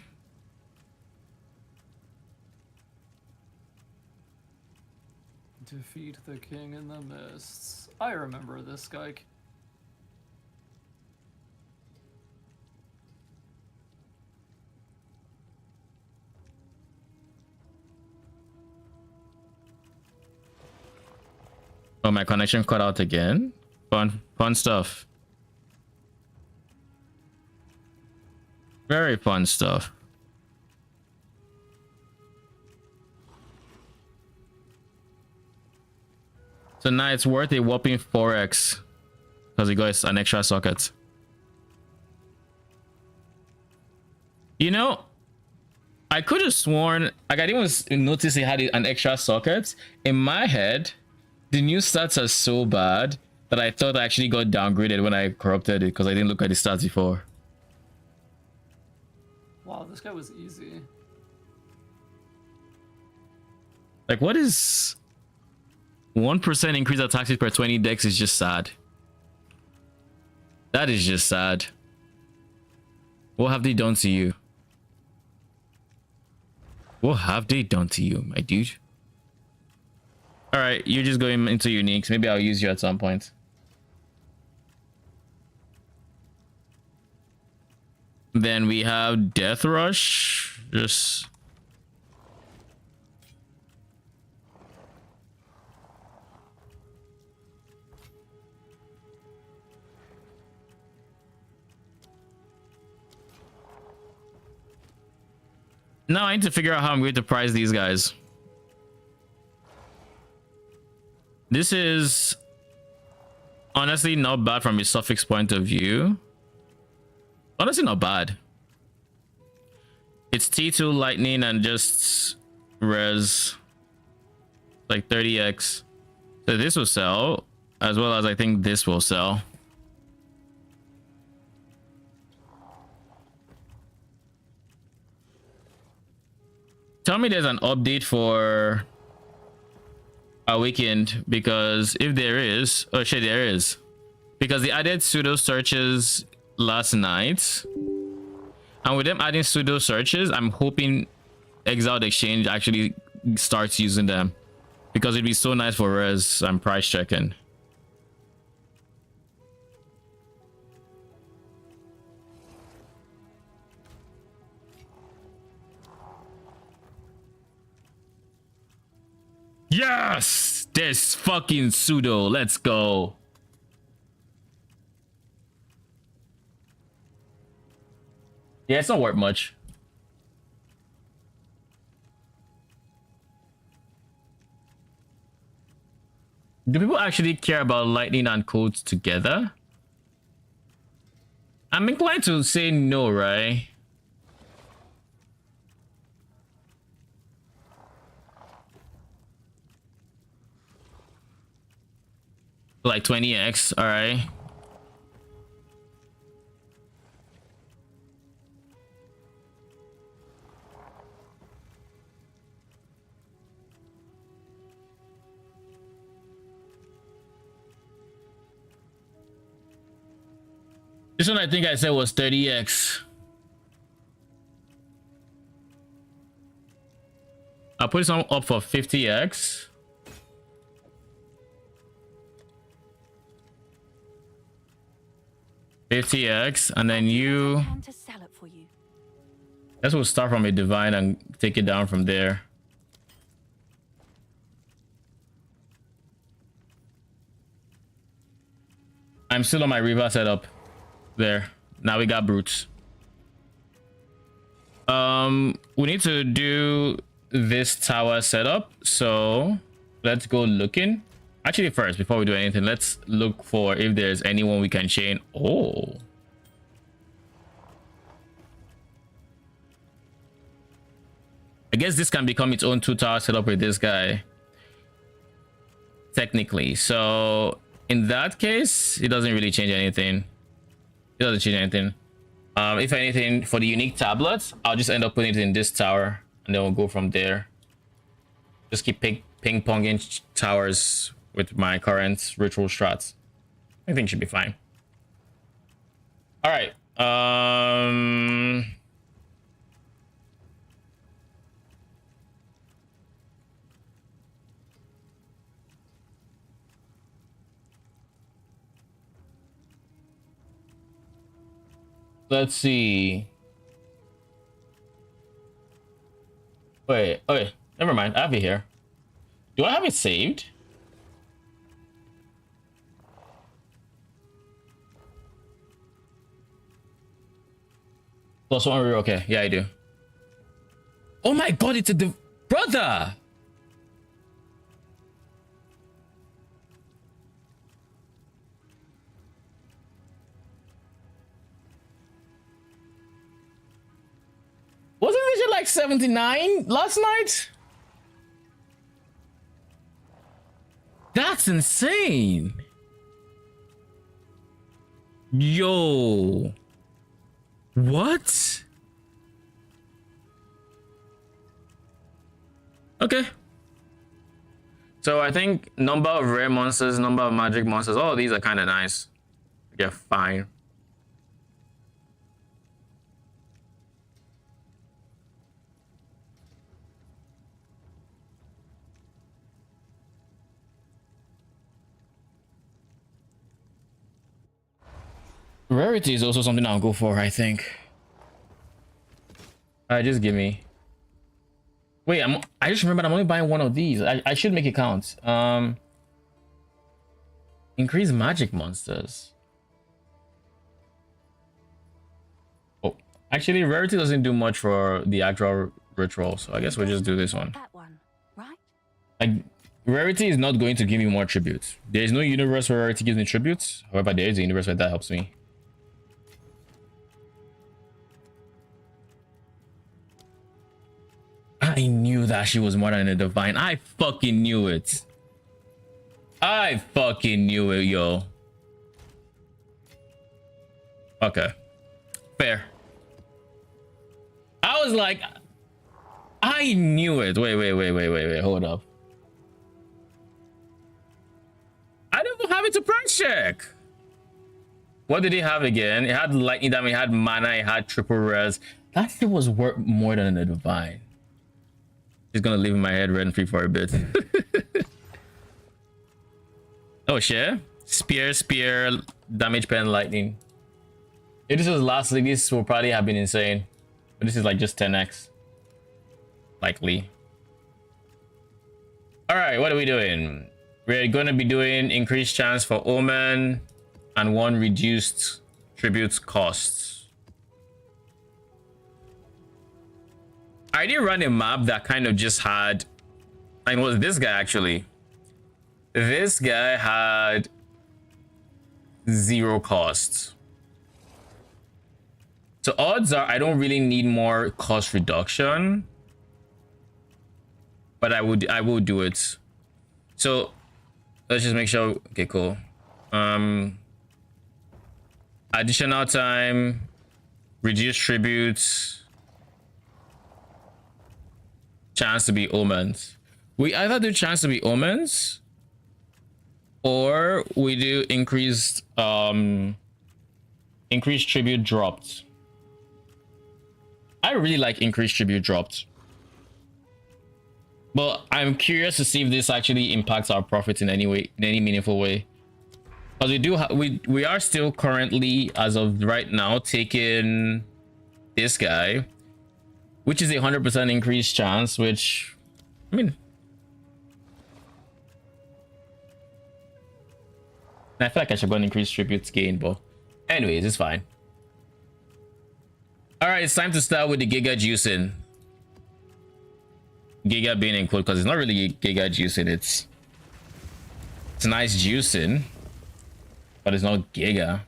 Defeat the king in the mists. I remember this guy. Oh, my connection cut out again. Fun stuff. Very fun stuff. So now it's worth a whopping 4x because it got an extra socket. You know, I could have sworn, like, I didn't even notice it had an extra socket. In my head, the new stats are so bad that I thought I actually got downgraded when I corrupted it because I didn't look at the stats before. Wow, this guy was easy. Like, what is 1% increase attack speed per 20 dex is just sad. That is just sad. What have they done to you? What have they done to you, my dude? All right, you're just going into uniques. Maybe I'll use you at some point. Then we have Death Rush. Just... now I need to figure out how I'm going to price these guys. This is honestly not bad from a suffix point of view. Honestly, not bad. It's T2 lightning and just res like 30x. So this will sell, as well as I think this will sell. Tell me there's an update for Awakened, because if there is, oh shit, there is, because they added pseudo searches last night, and with them adding pseudo searches, I'm hoping Exiled Exchange actually starts using them, because it'd be so nice for res and price checking. Yes, this fucking pseudo. Let's go. Yeah, it's not worth much. Do people actually care about lightning and codes together? I'm inclined to say no, right? Like 20x, all right. This one I think I said was 30x. I'll put this one up for 50x. 50x, and then you. Plan to sell it for you. Guess we'll start from a divine and take it down from there. I'm still on my Reaver setup. There. Now we got brutes. We need to do this tower setup. So let's go looking. Actually, first, before we do anything, let's look for if there's anyone we can chain. Oh. I guess this can become its own 2-tower setup with this guy. Technically. So in that case, it doesn't really change anything. It doesn't change anything. If anything, for the unique tablets, I'll just end up putting it in this tower, and then we'll go from there. Just keep ping-ponging towers with my current ritual strats. I think it should be fine. All right. Let's see. Wait, okay, never mind. I have it here. Do I have it saved? Plus one, okay, yeah, I do. Oh my god, it's a brother. Wasn't this shit like 79 last night? That's insane. Yo. What? Okay. So I think number of rare monsters, number of magic monsters, all of these are kind of nice. Yeah, fine. Rarity is also something I'll go for, I think. Alright, just give me. Wait, I just remembered I'm only buying one of these. I should make it count. Increase magic monsters. Oh, actually, rarity doesn't do much for the actual ritual, so I guess we'll just do this one. That one, right? Like, rarity is not going to give me more tributes. There is no universe where rarity gives me tributes. However, there is a universe where that helps me. I knew that she was more than a divine. I fucking knew it. I fucking knew it, yo. Okay. Fair. I was like, I knew it. Wait. Hold up. I don't have it to price check. What did he have again? It had lightning damage, it had mana, it had triple res. That shit was worth more than a divine. He's gonna leave in my head rent free for a bit. Oh shit. Spear, damage pen, lightning. If this was last league, this will probably have been insane. But this is like just 10x. Likely. Alright, what are we doing? We're gonna be doing increased chance for Omen and 1 reduced tribute costs. I did run a map that kind of just had, I mean, was this guy actually? This guy had 0 costs. So odds are I don't really need more cost reduction, but I will do it. So let's just make sure. Okay, cool. Additional time, reduce tributes. Chance to be omens. We either do chance to be omens or we do increased tribute dropped. I really like increased tribute dropped, but I'm curious to see if this actually impacts our profits in any way, in any meaningful way. Because we are still currently, as of right now, taking this guy, which is a 100% increased chance, which, I mean, I feel like I should go and increase tributes gain, but anyways, it's fine. All right, it's time to start with the Giga juicing. Giga being in quote because it's not really Giga juicing. It's nice juicing, but it's not Giga.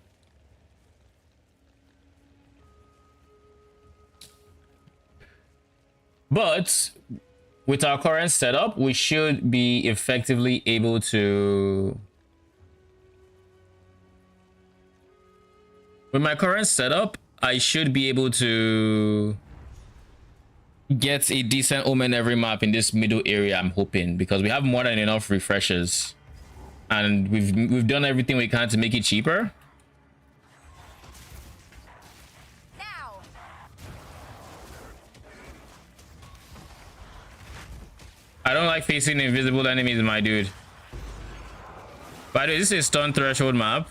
But with our current setup, we should be effectively able to. With my current setup, I should be able to get a decent omen every map in this middle area, I'm hoping, because we have more than enough refreshers. And we've done everything we can to make it cheaper. Now. I don't like facing invisible enemies, my dude. By the way, this is a stun threshold map.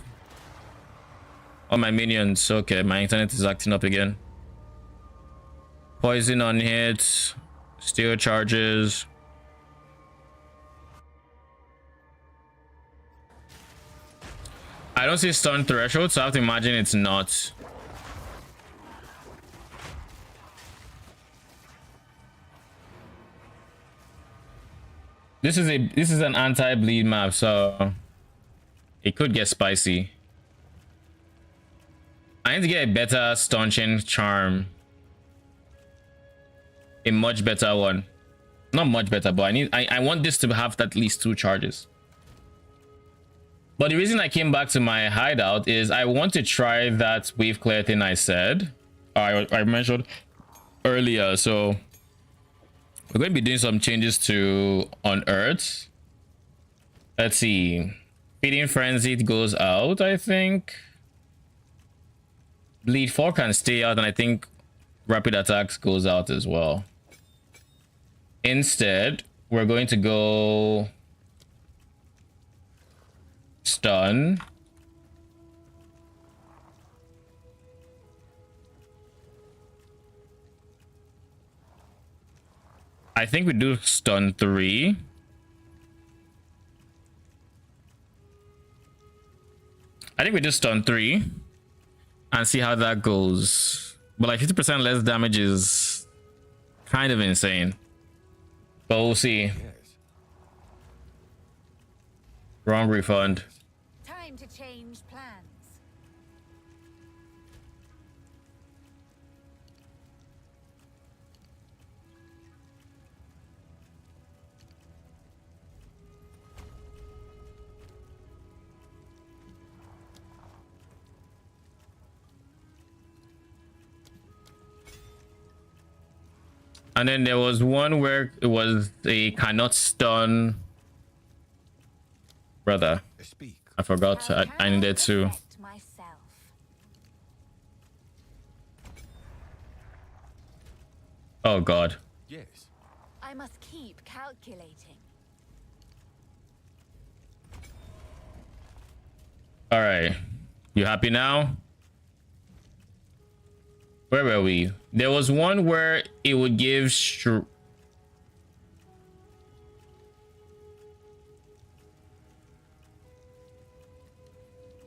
Oh, my minions. Okay, my internet is acting up again. Poison on hits. Steel charges. I don't see stun threshold, so I have to imagine it's not. This is an anti-bleed map, so it could get spicy. I need to get a better staunching charm. A much better one. Not much better, but I want this to have at least 2 charges. But the reason I came back to my hideout is I want to try that wave clear thing I said. I mentioned earlier. So we're going to be doing some changes to Unearth. Let's see. Feeding Frenzy goes out, I think. Bleed 4 can stay out, and I think Rapid Attacks goes out as well. Instead, we're going to go Stun. I think we do Stun 3. I think we do Stun 3. And see how that goes. But like 50% less damage is kind of insane. But we'll see. Yes. Wrong refund. Time to change plans. And then there was one where it was a cannot stun. Brother, Speak. I forgot. I needed to. Myself. Oh God. Yes. I must keep calculating. All right. You happy now? Where were we? There was one where it would give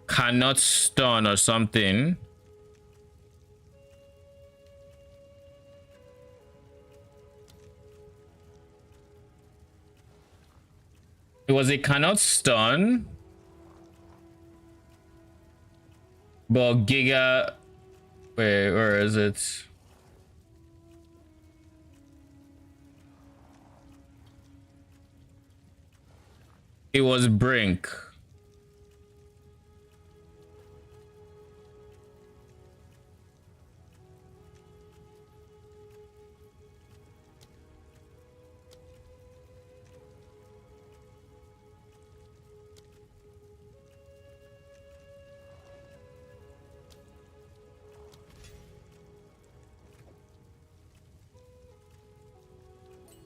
cannot stun or something. It was a cannot stun, but Giga. Wait, where is it? It was Brink.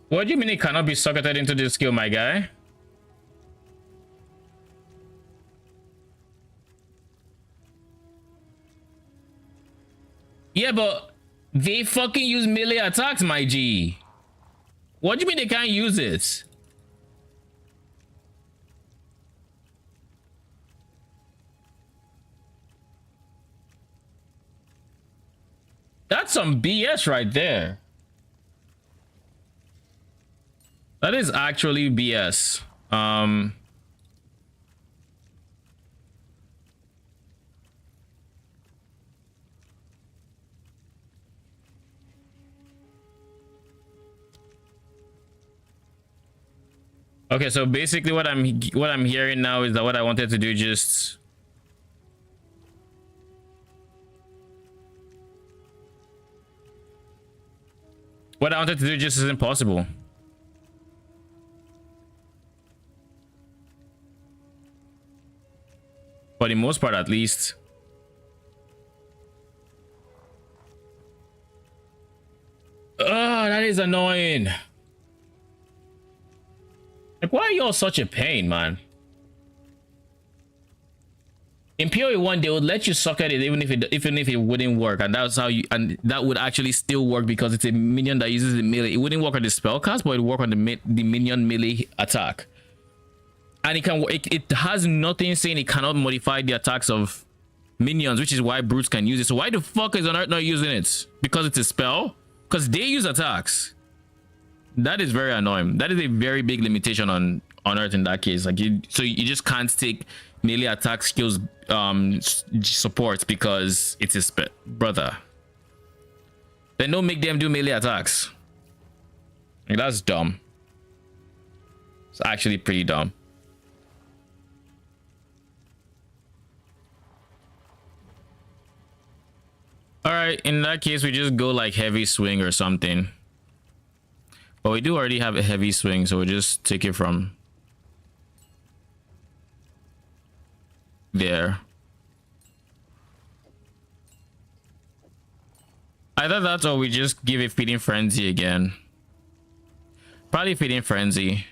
What do you mean it cannot be socketed into this skill, my guy? Yeah, but they fucking use melee attacks, my G. What do you mean they can't use it? That's some BS right there. That is actually BS. Okay, so basically what I'm hearing now is that what I wanted to do just isn't possible. For the most part, at least. Oh, that is annoying. Like, why are y'all such a pain, man? In PoE 1, they would let you suck at it even if it wouldn't work, and that's how you, and that would actually still work because it's a minion that uses the melee. It wouldn't work on the spellcast, but it would work on the minion melee attack. And it has nothing saying it cannot modify the attacks of minions, which is why brutes can use it. So why the fuck is Unearth not using it? Because it's a spell? Because they use attacks. That is very annoying. That is a very big limitation on Unearth in that case. Like, you just can't take melee attack skills support because it's a spell, brother. Then don't make them do melee attacks. Like, that's dumb. It's actually pretty dumb. All right, in that case, we just go like heavy swing or something. But we do already have a heavy swing, so we'll just take it from there. Either that or we just give it Feeding Frenzy again. Probably Feeding Frenzy.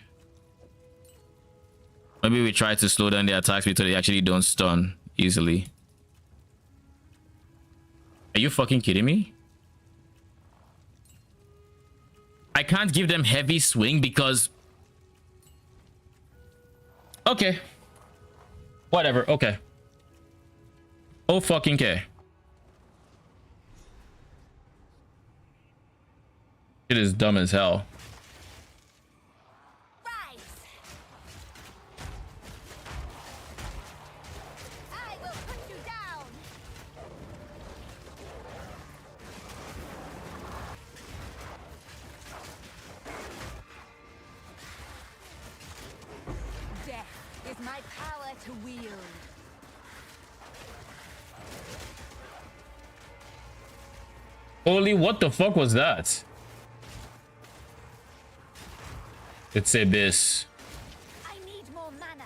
Maybe we try to slow down the attacks because they actually don't stun easily. Are you fucking kidding me? I can't give them heavy swing because... Okay. Whatever, okay. Oh fucking care. It is dumb as hell. I will put you down. Death is my power to wield. Holy, what the fuck was that? It's Abyss. I need more mana.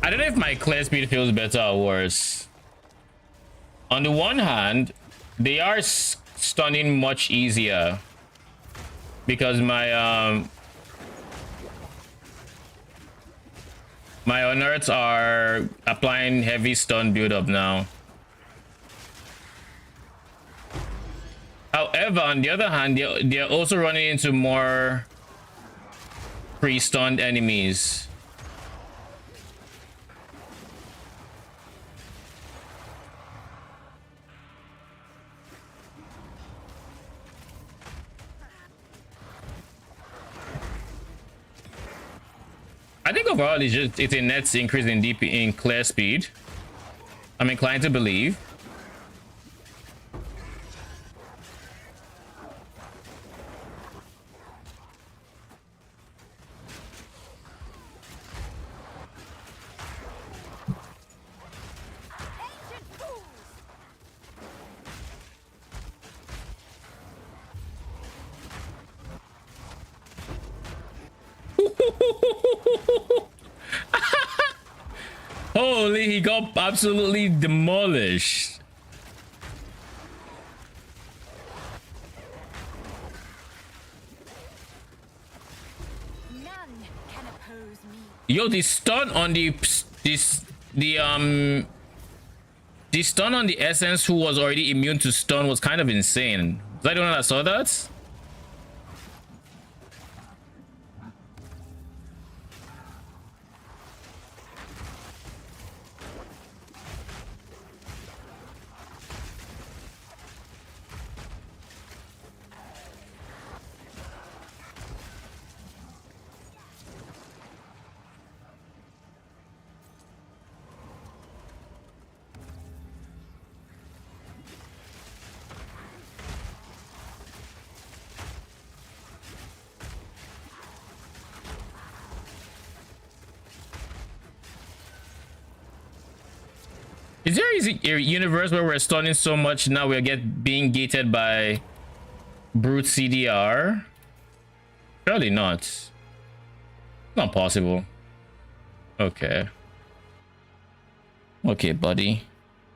I don't know if my clear speed feels better or worse. On the one hand, they are stunning much easier because my unearths are applying heavy stun build up now. However, on the other hand, they're also running into more pre-stunned enemies. I think overall it's a net increase in clear speed. I'm inclined to believe. he got absolutely demolished. None can oppose me. Yo, the stun on the stun on the essence who was already immune to stun was kind of insane. Was I the one that saw that? Is there a universe where we're stunning so much now we're being gated by brute CDR? Surely not. Not possible. Okay. Okay, buddy.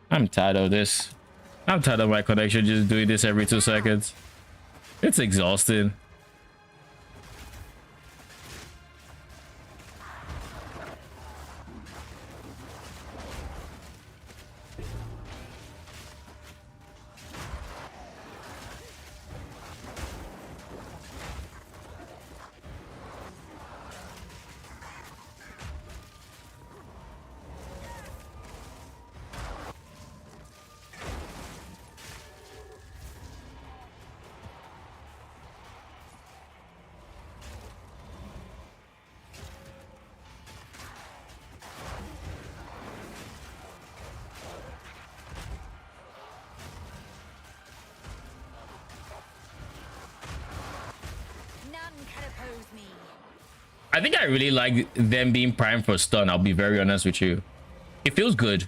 I'm tired of this. I'm tired of my connection just doing this every 2 seconds. It's exhausting. I think I really like them being primed for stun. I'll be very honest with you. It feels good.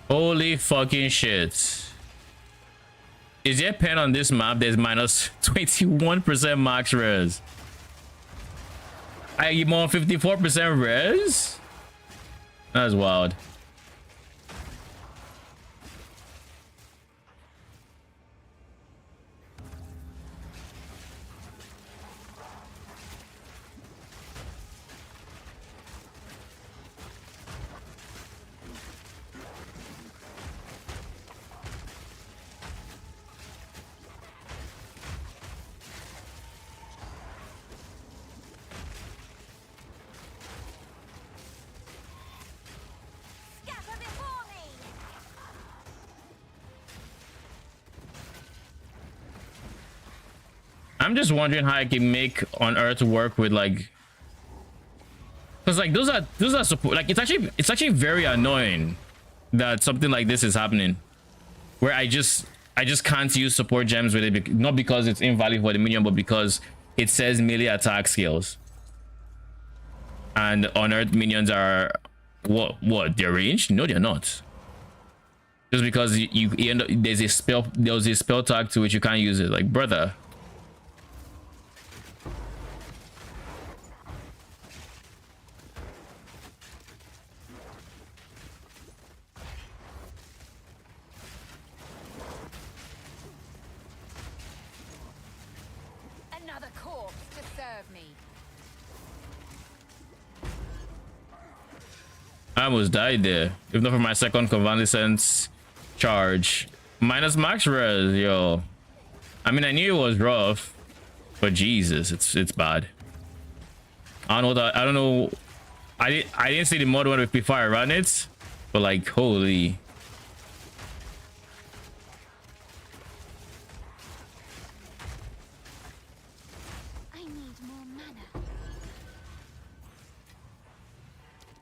Holy fucking shit. Is there a pen on this map? There's minus 21% max res. I get more 54% res? That's wild. I'm just wondering how I can make on Earth work with like, because like those are support. Like it's actually very annoying that something like this is happening, where I just can't use support gems with it, not because it's invalid for the minion, but because it says melee attack skills. And on Earth minions are what they're ranged? No, they're not. Just because you end up there's a spell tag to which you can't use it. Like, brother. I almost died there. If not for my second convalescence charge. Minus max res, yo. I mean, I knew it was rough, but Jesus, it's bad. I don't know that. I don't know. I didn't see the mod one before I ran it, but like, holy.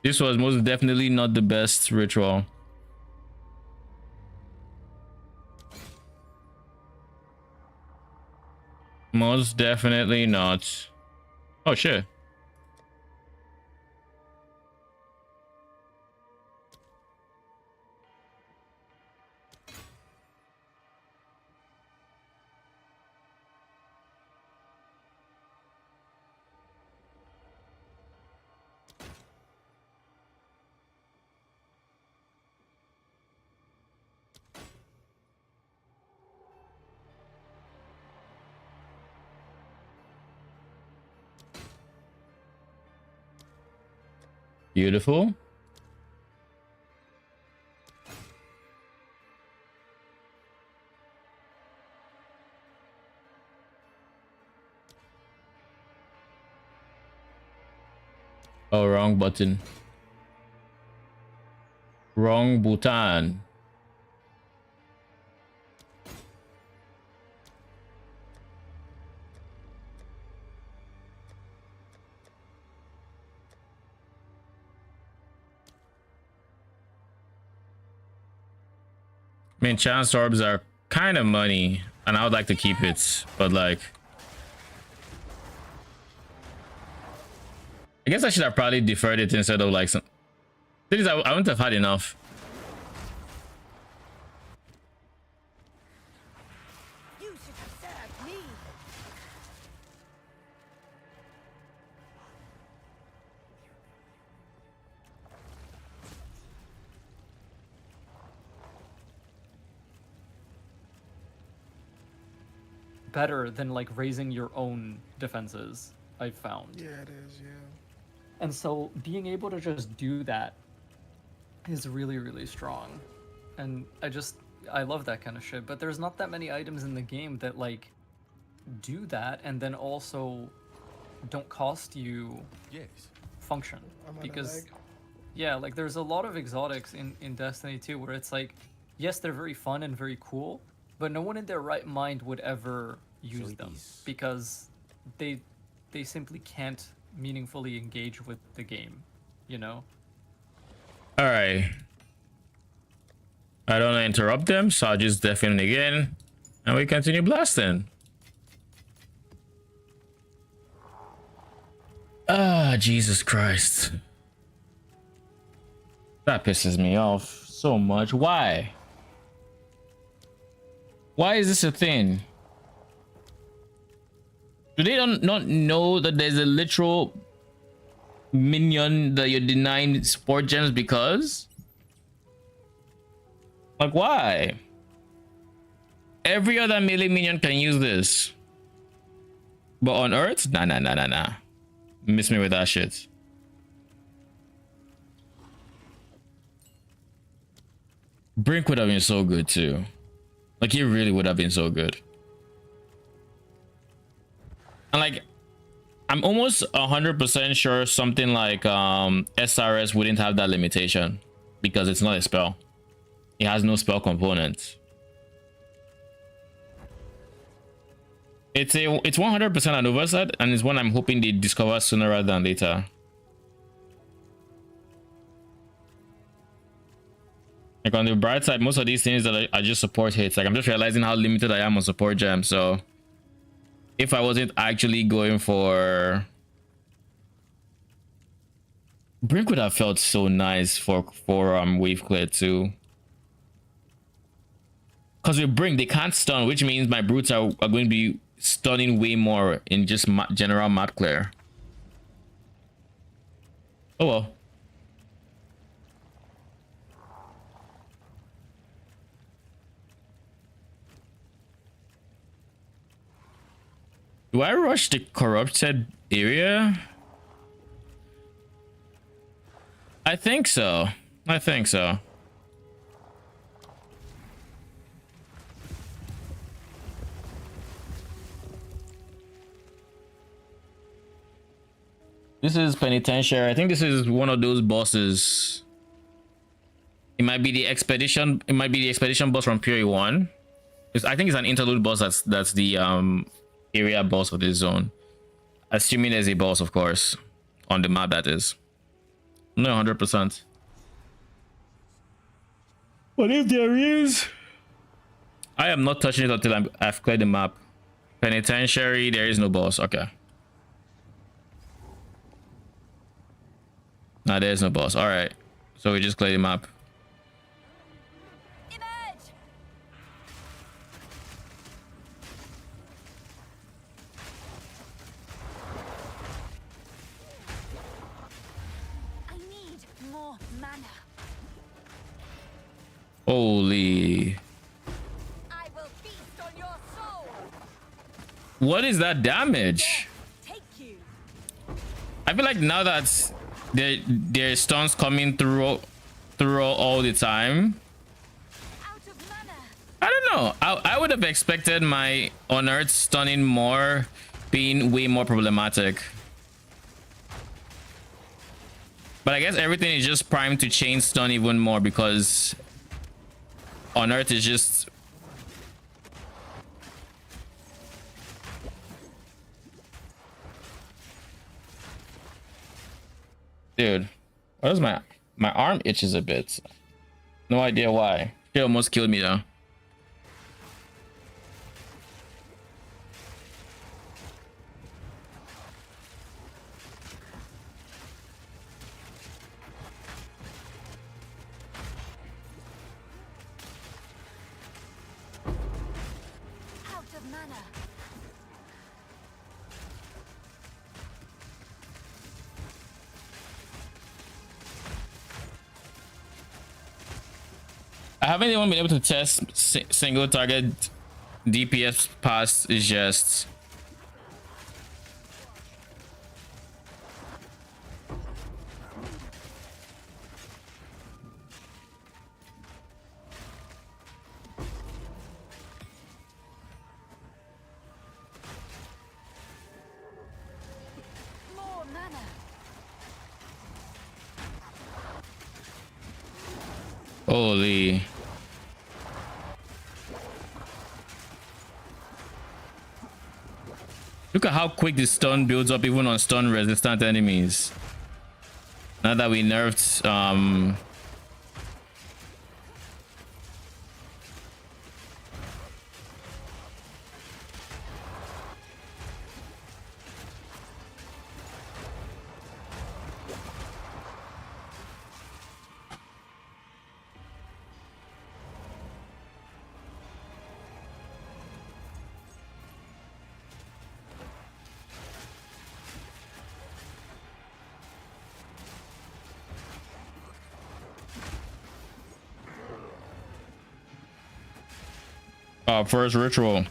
This was most definitely not the best ritual. Most definitely not. Oh shit. Beautiful. Oh, wrong button. Wrong button. I mean, chance orbs are kind of money, and I would like to keep it, but like, I guess I should have probably deferred it instead of like some. Thing is, I wouldn't have had enough. You should have served me. Better than like raising your own defenses, I've found. Yeah, it is. Yeah. And so being able to just do that is really, really strong. And I love that kind of shit. But there's not that many items in the game that like do that and then also don't cost you function. I'm on a Because leg. yeah, like there's a lot of exotics in Destiny 2 where it's like, yes, they're very fun and very cool, but no one in their right mind would ever use them because they simply can't meaningfully engage with the game, you know? All right. I don't want to interrupt them, so I'll just deafen again, and we continue blasting. Ah, Jesus Christ. That pisses me off so much. Why? Why is this a thing? Do they not know that there's a literal minion that you're denying support gems because? Like, why? Every other melee minion can use this. But on Earth? Nah. Miss me with that shit. Brink would have been so good too. Like, he really would have been so good. And like, I'm almost 100% sure something like SRS wouldn't have that limitation because it's not a spell. It has no spell component. It's 100% an oversight, and it's one I'm hoping they discover sooner rather than later. Like, on the bright side, most of these things that I just support hits. Like, I'm just realizing how limited I am on support gems. So if I wasn't actually going for Brink, would have felt so nice for wave clear too. Because with Brink, they can't stun, which means my brutes are going to be stunning way more in just general map clear. Oh well. Do I rush the corrupted area? I think so. This is penitentiary. I think this is one of those bosses. It might be the expedition. It might be the expedition boss from Fury 1. I think it's an interlude boss. That's the area boss of this zone. Assuming there's a boss, of course, on the map. That is. No, 100%. But if there is, I am not touching it until I've cleared the map. Penitentiary. There is no boss. Okay. Nah, there's no boss. All right, so we just clear the map. Emerge! I need more mana. Holy! I will feast on your soul. What is that damage? Take you. I feel like now that their stuns coming through all the time. Out of mana. I don't know. I would have expected my Unearthed stunning more being way more problematic. But I guess everything is just primed to chain stun even more because Unearthed is just... Dude, what is my arm itches a bit. No idea why. She almost killed me though. Out of mana. I haven't even been able to test single target DPS past just... More mana. Holy. Look at how quick the stun builds up even on stun resistant enemies. Now that we nerfed first ritual.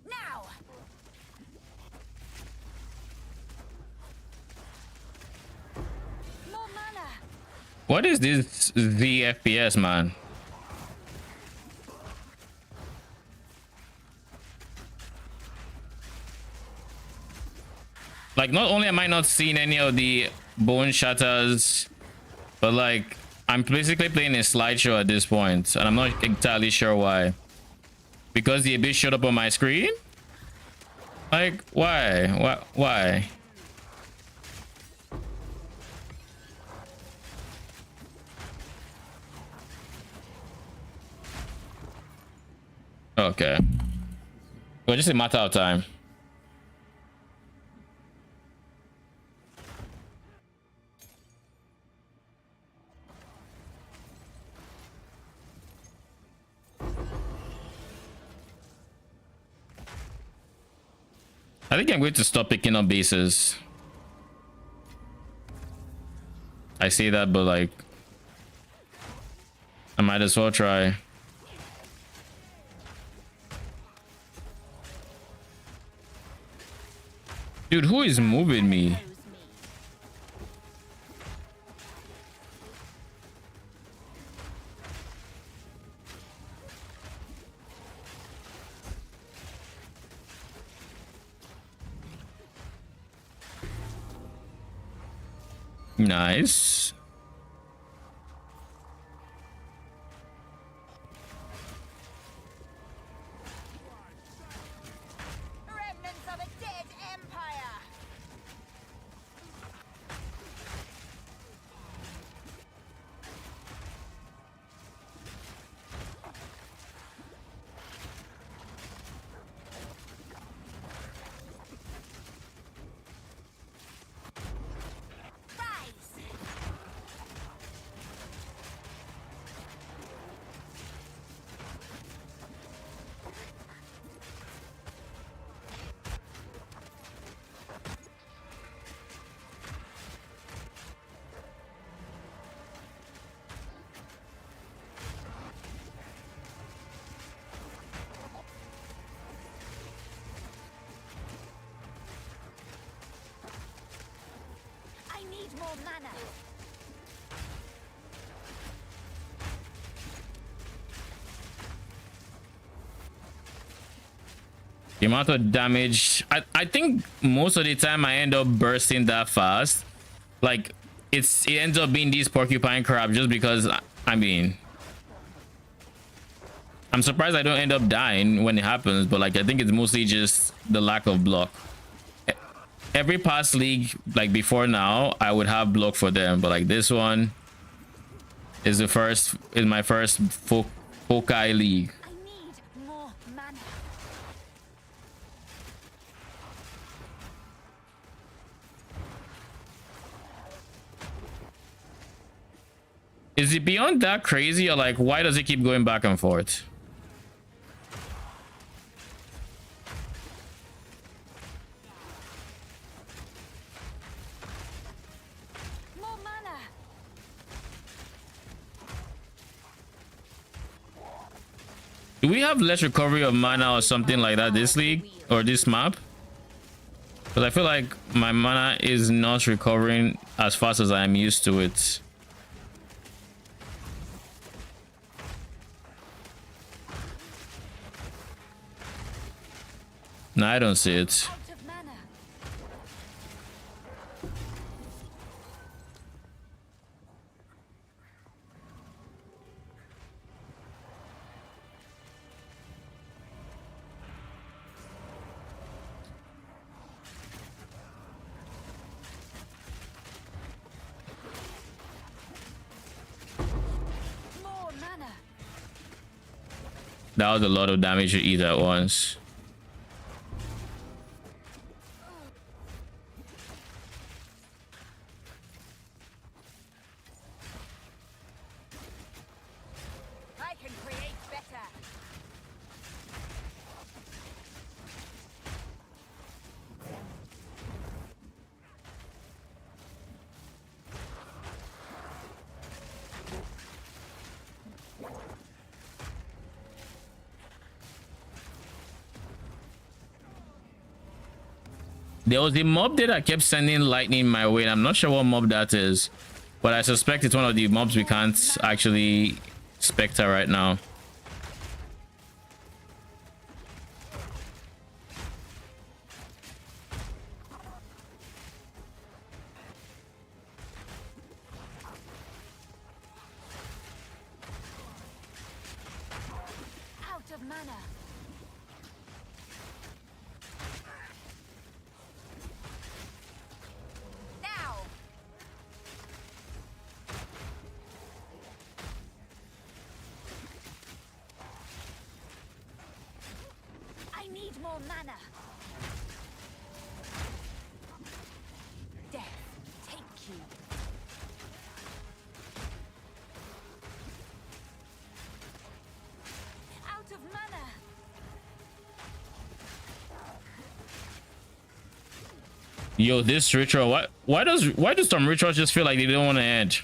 Now. More mana. What is this FPS, man? Like, not only am I not seeing any of the bone shatters, but like I'm basically playing a slideshow at this point, and I'm not entirely sure why. Because the abyss showed up on my screen? Like, why? Why? Okay. Well, just a matter of time. I think I'm going to stop picking up bases. I see that, but like, I might as well try. Dude, who is moving me? Nice. Remnants of a dead empire. Rise. more mana. The amount of damage, I think most of the time I end up bursting that fast. Like it ends up being these porcupine crabs just because I mean I'm surprised I don't end up dying when it happens, but like I think it's mostly just the lack of block. Every past league like before now I would have block for them, but like this one is my first Fokai league. I need more mana. Is it beyond that crazy, or like why does it keep going back and forth? More mana. Do we have less recovery of mana or something like that this league or this map? Because I feel like my mana is not recovering as fast as I'm used to it. No, I don't see it. Out of mana. More mana. That was a lot of damage to eat at once. I can create better. There was a mob there that kept sending lightning my way, and I'm not sure what mob that is, but I suspect it's one of the mobs we can't actually specter right now. Out of mana. Now. I need more mana. Death, take you. Out of mana. Yo, this ritual, why do some rituals just feel like they don't want to end?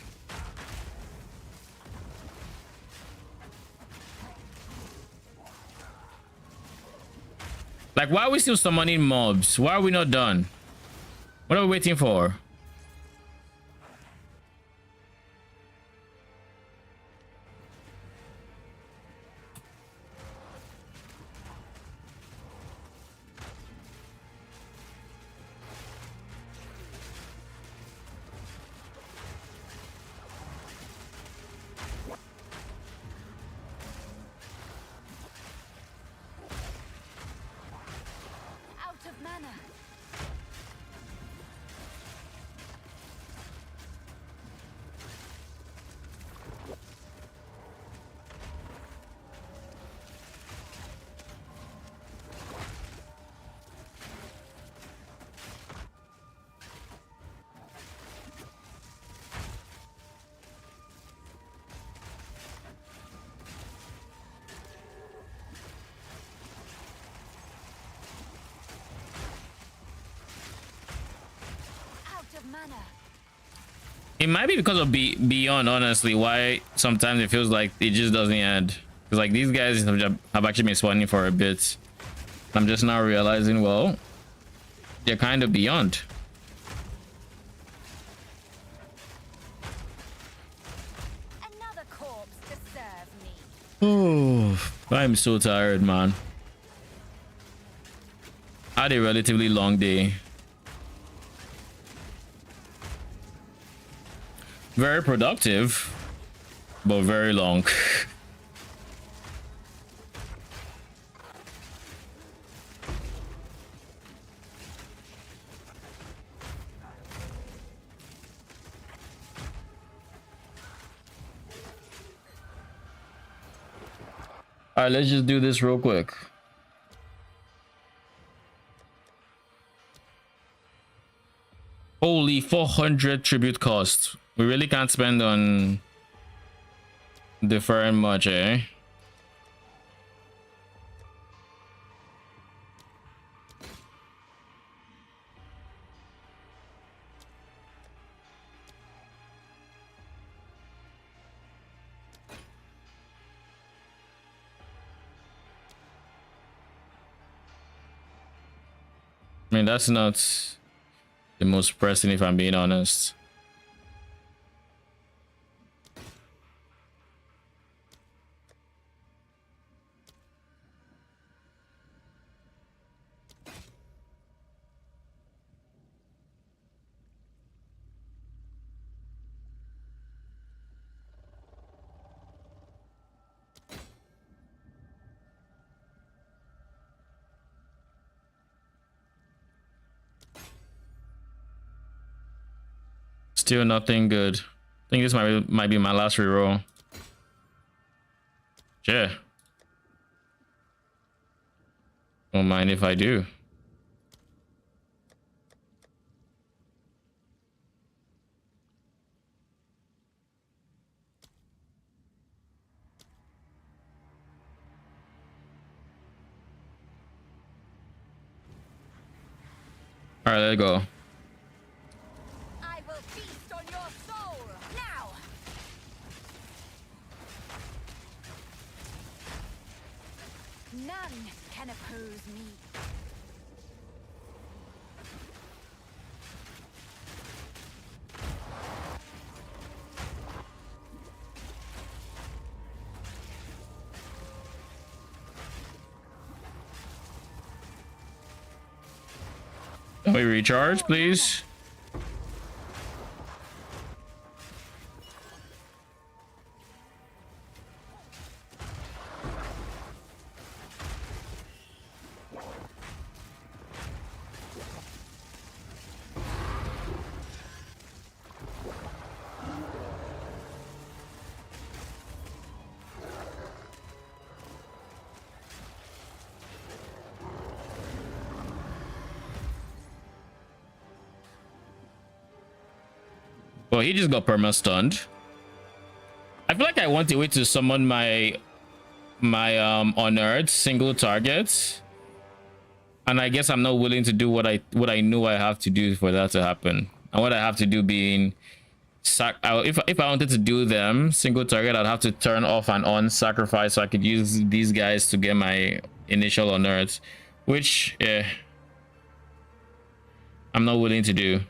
Like, why are we still summoning mobs? Why are we not done? What are we waiting for? Out of mana. Out of mana. It might be because of Beyond, honestly, why sometimes it feels like it just doesn't end. Because like these guys have actually been spawning for a bit. I'm just now realizing, well, they're kind of Beyond. Oh, I'm so tired, man. I had a relatively long day. Very productive, but very long. All right, let's just do this real quick. Holy 400 tribute cost. We really can't spend on deferring much, eh? I mean, that's not the most pressing, if I'm being honest. Still nothing good. I think this might be my last reroll. Yeah. Don't mind if I do. All right, let's go. I will feast on your soul now. None can oppose me. Can we recharge, please? Well, he just got perma stunned. I feel like I want a way to summon my unearthed single targets, and I guess I'm not willing to do what I know I have to do for that to happen. And what I have to do being if I wanted to do them single target, I'd have to turn off and on sacrifice so I could use these guys to get my initial unearths, which I'm not willing to do.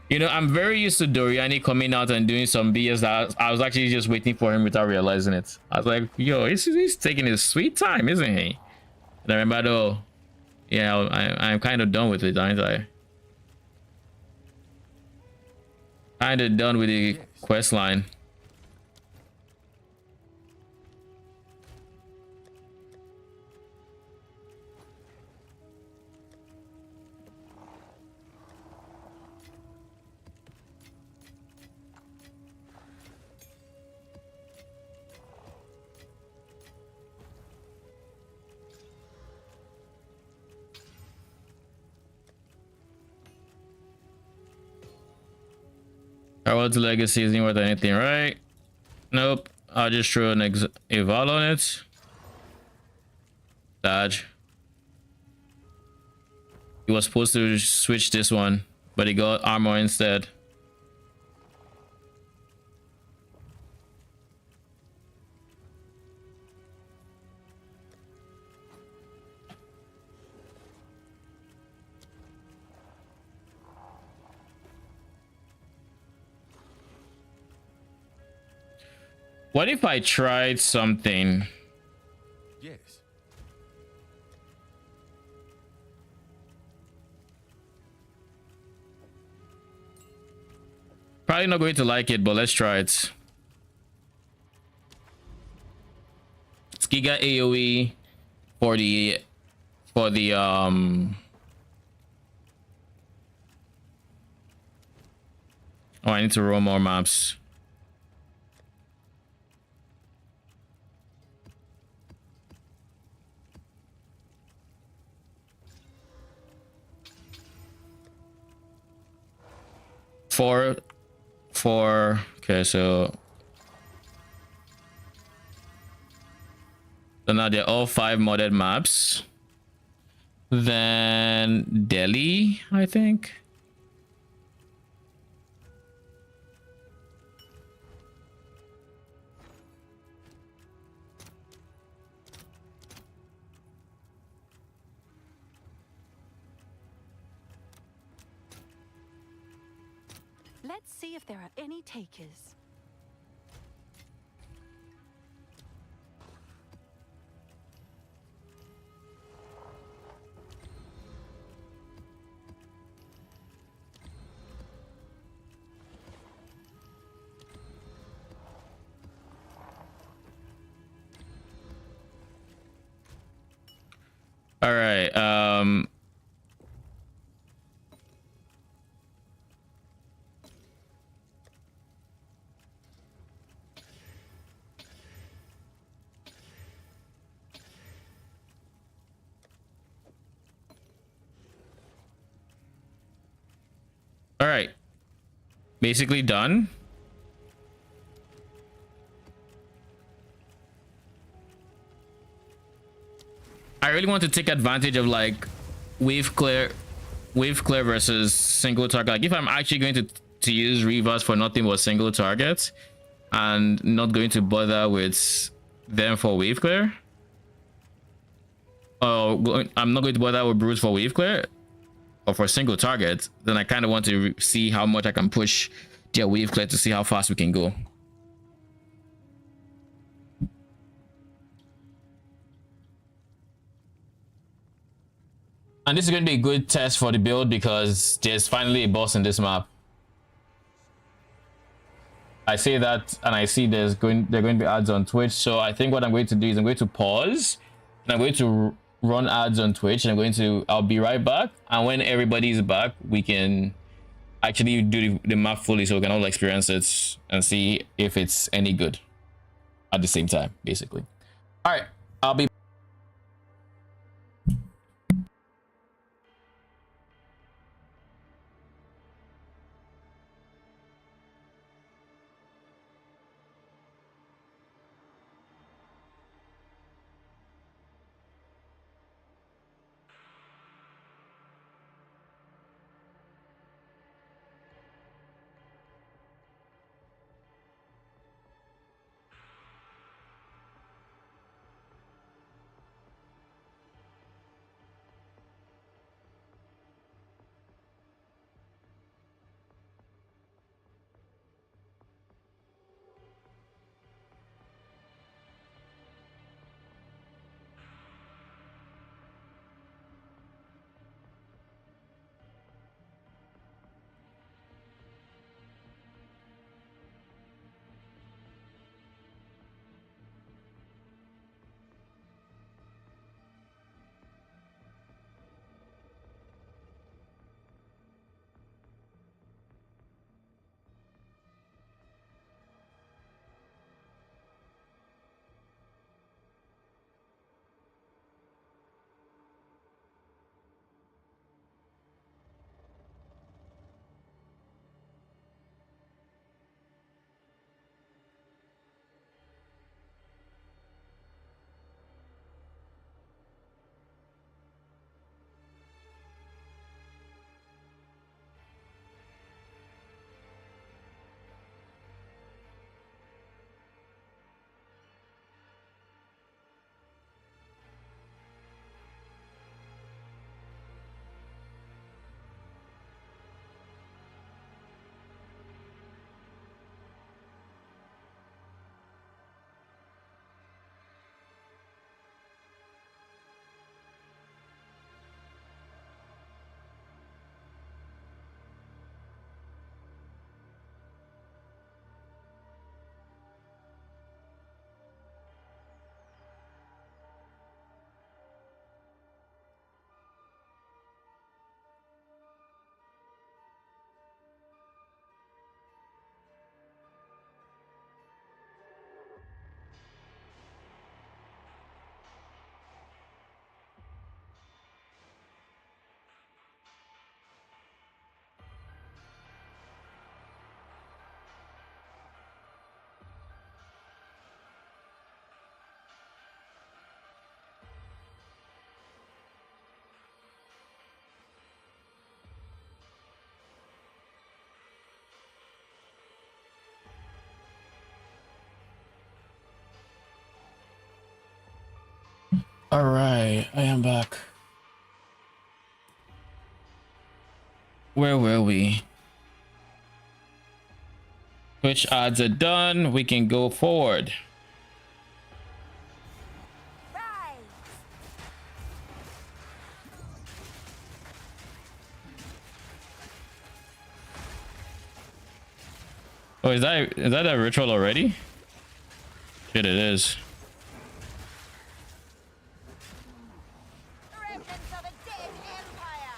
You know, I'm very used to Doriani coming out and doing some BS that I was actually just waiting for him without realizing it. I was like, yo, he's taking his sweet time, isn't he? And I remember, oh, yeah, I'm kind of done with it, aren't I? Kind of done with the quest line. Harold's legacy isn't worth anything, right? Nope. I'll just throw an eval on it. Dodge. He was supposed to switch this one, but he got armor instead. What if I tried something? Yes. Probably not going to like it, but let's try it. It's Giga AoE for the oh, I need to roll more maps. Four. Okay, so now they're all 5 modded maps. Then Delhi, I think. Let's see if there are any takers. All right. All right. Basically done. I really want to take advantage of like wave clear versus single target. Like if I'm actually going to use Reavers for nothing but single targets and not going to bother with them for wave clear. Oh, I'm not going to bother with Bruce for wave clear or for single target. Then I kind of want to see how much I can push their wave clear to see how fast we can go. And this is going to be a good test for the build because there's finally a boss in this map. I say that and I see they're going to be ads on Twitch. So I think what I'm going to do is I'm going to pause and I'm going to run ads on Twitch and I'll be right back. And when everybody's back, we can actually do the map fully so we can all experience it and see if it's any good at the same time, basically. All right, I'll be All right, I am back. Where were we? Which odds are done? We can go forward. Rise! Oh, is that a ritual already? Shit, it is. Remnants of a dead empire!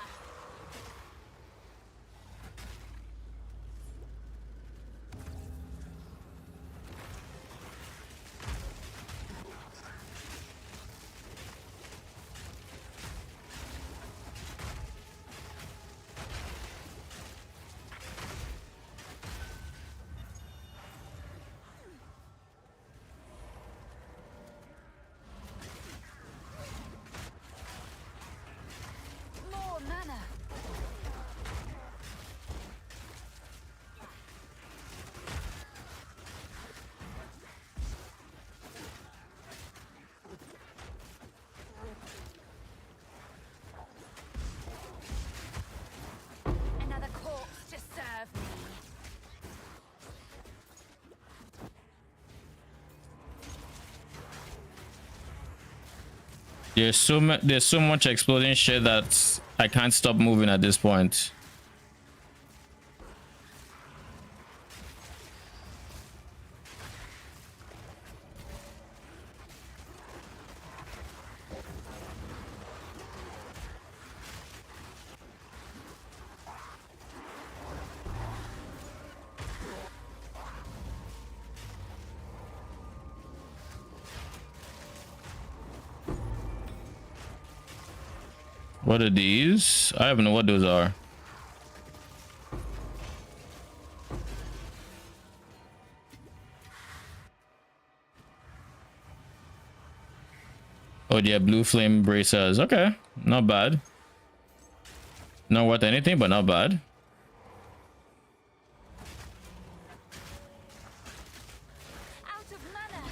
More mana! Another corpse to serve me. There's so much exploding shit that I can't stop moving at this point. What are these? I don't know what those are. Oh, yeah, blue flame bracers. Okay, not bad. Not worth anything, but not bad. Out of mana!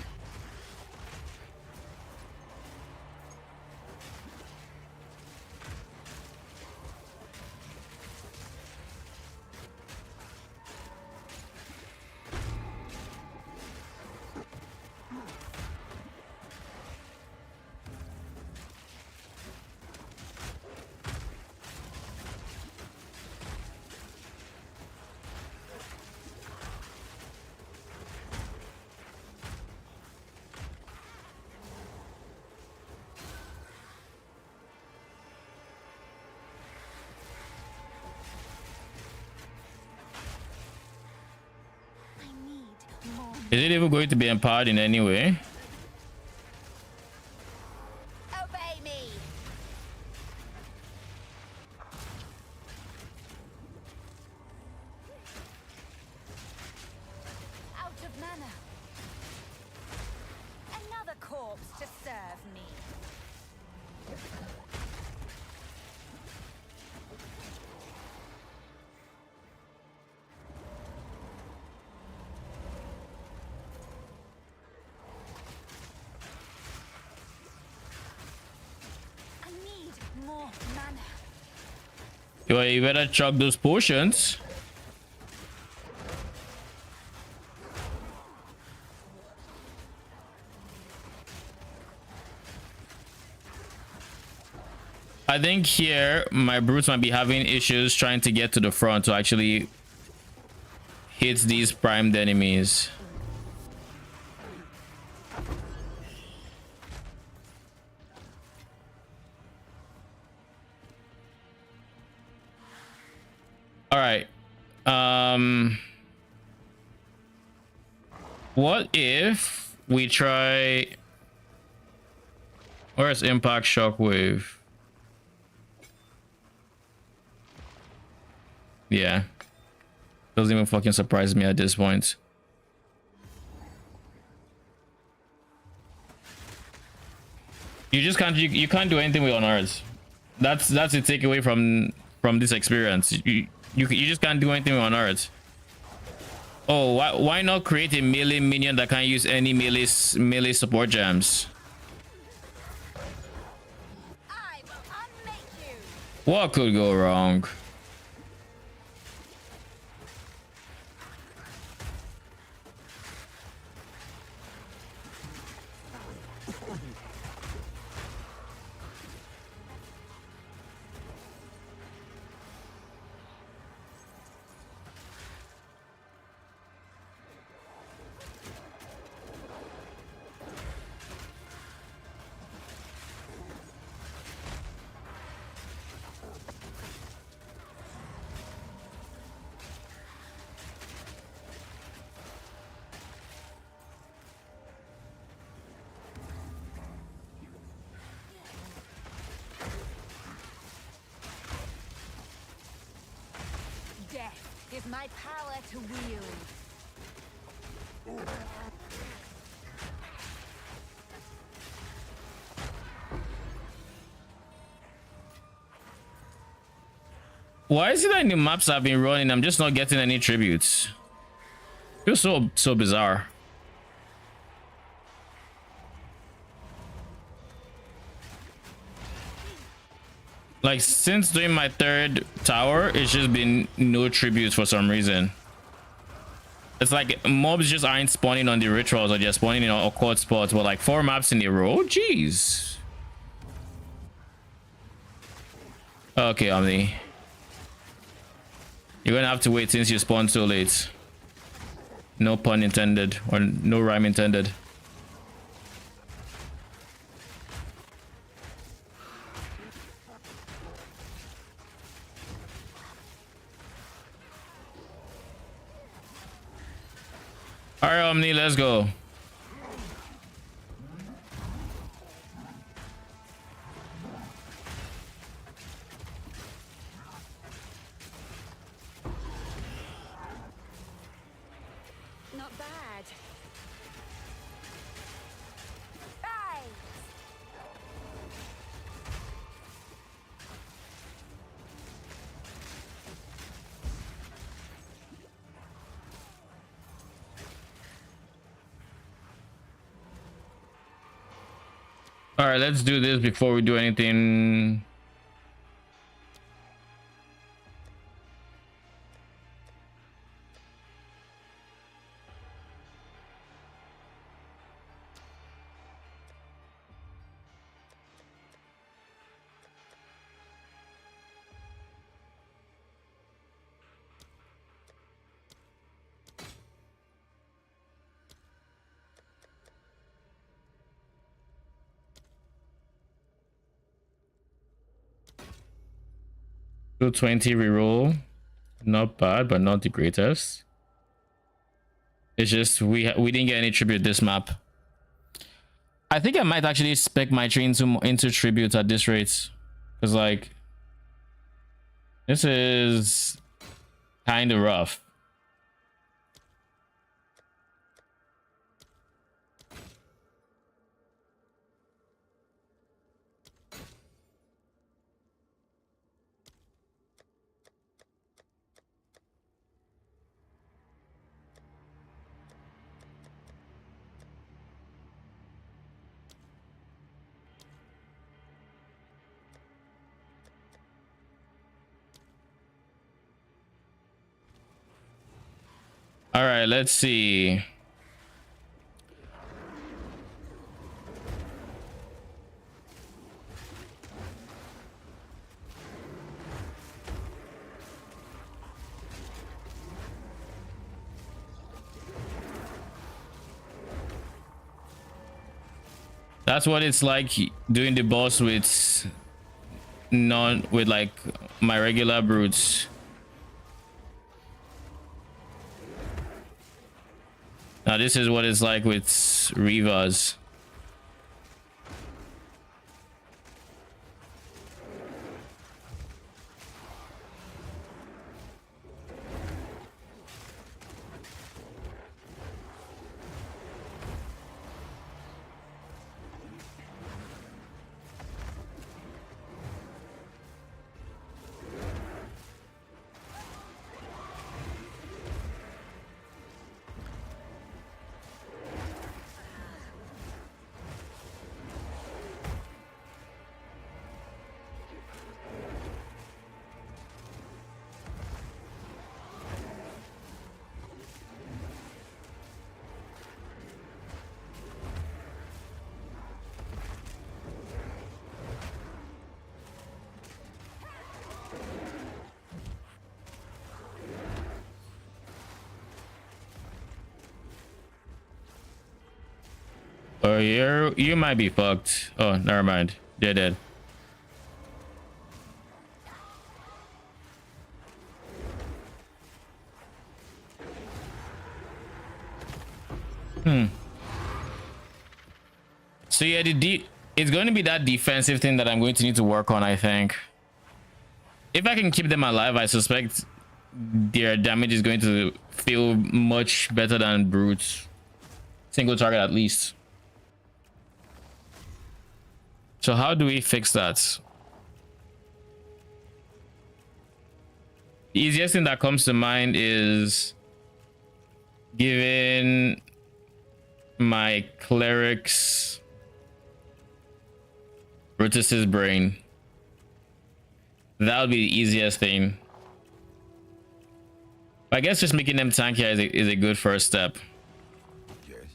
I need more. Is it even going to be empowered in any way? Obey me! Out of mana. Another corpse to serve me. I need more mana. You better chug those potions. I think here my brutes might be having issues trying to get to the front to actually hit these primed enemies. All right. What if we try? Where's impact shockwave? Yeah. Doesn't even fucking surprise me at this point. You just can't you can't do anything with unearths. That's the takeaway from this experience. You just can't do anything with unearths. Oh, why not create a melee minion that can use any melee support gems? What could go wrong? Death is my power to wield. Why is it that in the maps I've been running, I'm just not getting any tributes? Feels so bizarre. Like, since doing my third tower, it's just been no tributes for some reason. It's like mobs just aren't spawning on the rituals, or just spawning in occult spots, but like 4 maps in a row. Jeez. Okay, Omni. You're gonna have to wait since you spawned so late. No pun intended, or no rhyme intended. All right, Omni, let's go. Not bad. Hey! All right, let's do this before we do anything. Do 20 reroll, not bad, but not the greatest. It's just we didn't get any tribute this map. I think I might actually spec my tree into tribute at this rate, because like this is kind of rough. All right, let's see. That's what it's like doing the boss with like my regular brutes. Now this is what it's like with Rivas. Oh, you might be fucked. Oh, never mind. They're dead. So yeah, it's going to be that defensive thing that I'm going to need to work on, I think. If I can keep them alive, I suspect their damage is going to feel much better than Brute's. Single target at least. So how do we fix that? The easiest thing that comes to mind is giving my clerics Brutus's brain. That would be the easiest thing. I guess just making them tankier is a good first step. Yes.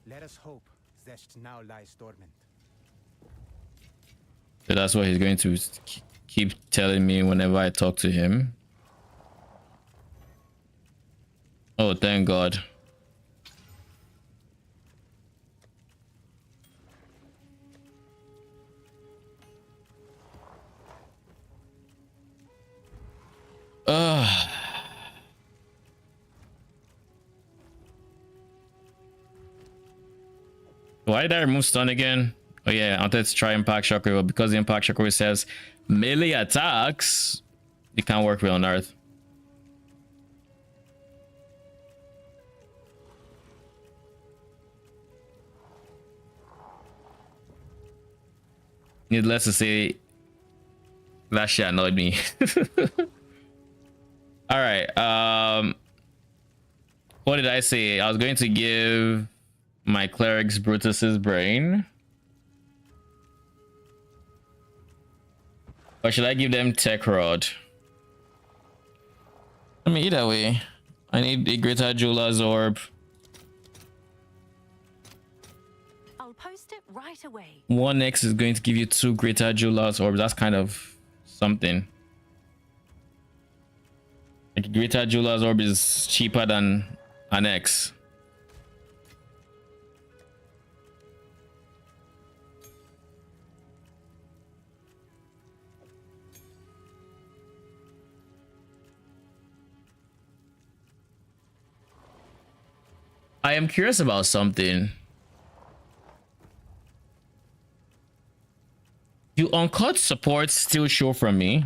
Let us hope Zesht now lies dormant. So that's what he's going to keep telling me whenever I talk to him. Oh, thank God. Why did I remove stun again? Oh yeah, I wanted to try impact shockwave, but because the impact shockwave says melee attacks, it can't work well on Earth. Needless to say, that shit annoyed me. All right. What did I say? I was going to give my clerics Brutus's brain. Or should I give them Tech Rod? I mean, either way, I need a Greater Jeweler's Orb. I'll post it right away. 1x is going to give you 2 Greater Jeweler's Orbs. That's kind of something. Like a Greater Jeweler's Orb is cheaper than an X. I am curious about something. Do uncut supports still show from me?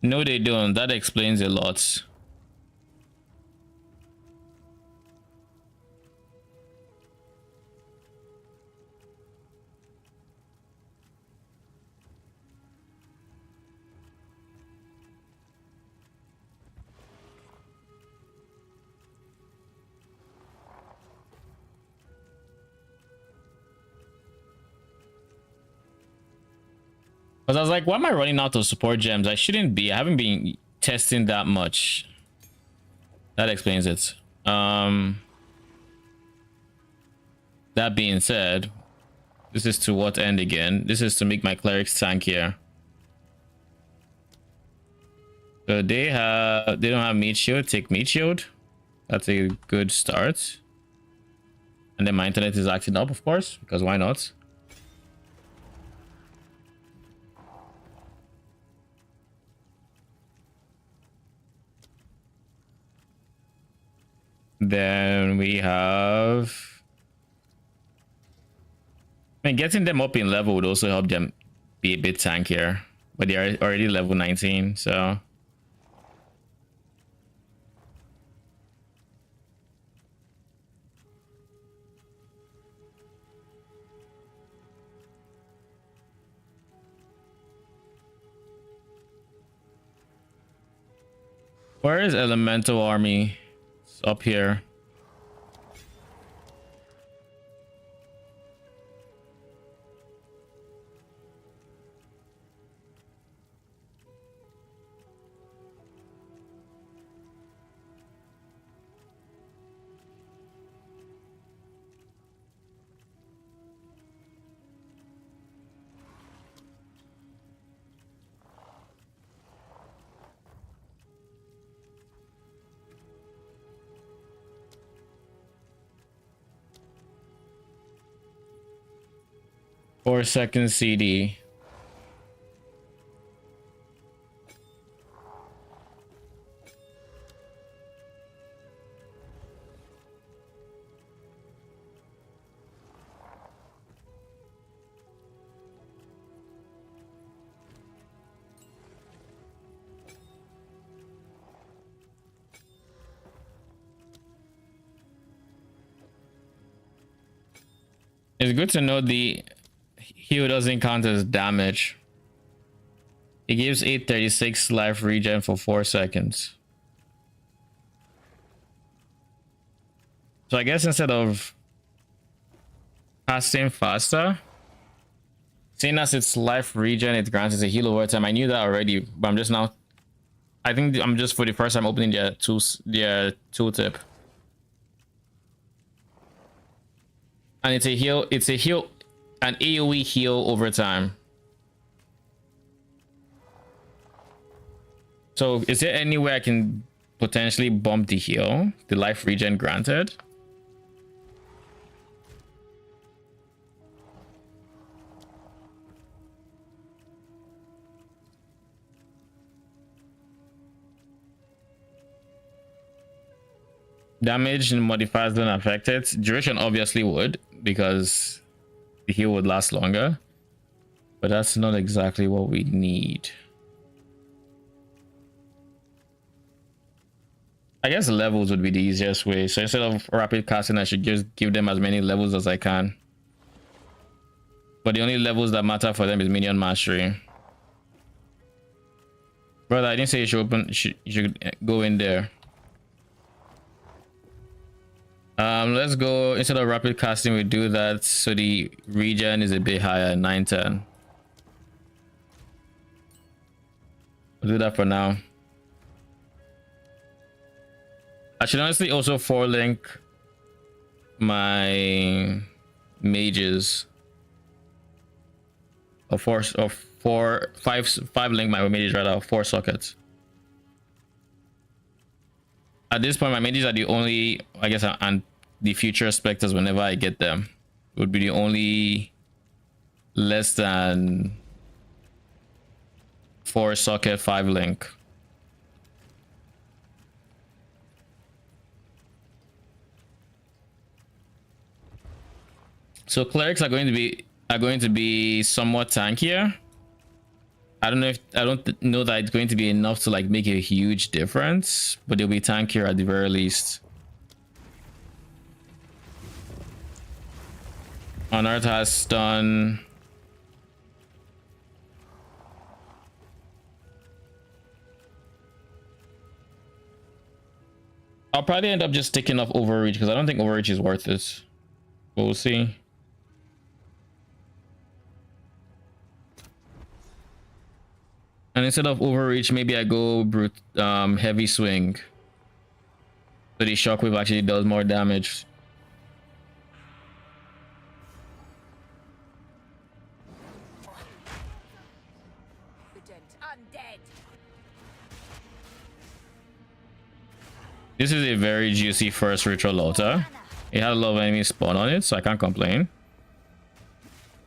No, they don't. That explains a lot. Because I was like, why am I running out of support gems? I shouldn't be. I haven't been testing that much. That explains it. That being said, this is to what end again? This is to make my clerics tankier. So they don't have meat shield. Take meat shield. That's a good start. And then my internet is acting up, of course, because why not? Then we have, I mean, getting them up in level would also help them be a bit tankier, but they are already level 19, so where is Elemental Army? It's up here. 4-second CD. It's good to know the heal doesn't count as damage. It gives 836 life regen for 4 seconds. So I guess instead of casting faster, seeing as it's life regen, it grants a heal over time. I knew that already, but I'm just now. I think I'm just for the first time opening their tooltip. And it's a heal, an AoE heal over time. So is there any way I can potentially bump the heal, the life regen granted? Damage and modifiers don't affect it. Duration obviously would, because the heal would last longer, but that's not exactly what we need. I guess levels would be the easiest way. So instead of rapid casting, I should just give them as many levels as I can. But the only levels that matter for them is minion mastery. Brother, I didn't say you should open. You should go in there. Let's go, instead of rapid casting, we do that so the regen is a bit higher, 910. We'll do that for now. I should honestly also 4-link my mages, or 5-link my mages rather, 4 sockets. At this point, my mages are the only, I guess, and the future specters, whenever I get them, would be the only less than 4 socket 5-link. So clerics are going to be somewhat tankier. I don't know that it's going to be enough to like make a huge difference, but they'll be tankier at the very least. Unearth has stun. I'll probably end up just taking off overreach because I don't think overreach is worth it. We'll see. And instead of overreach, maybe I go heavy swing. So the shockwave actually does more damage. This is a very juicy first ritual altar. It had a lot of enemies spawn on it, so I can't complain.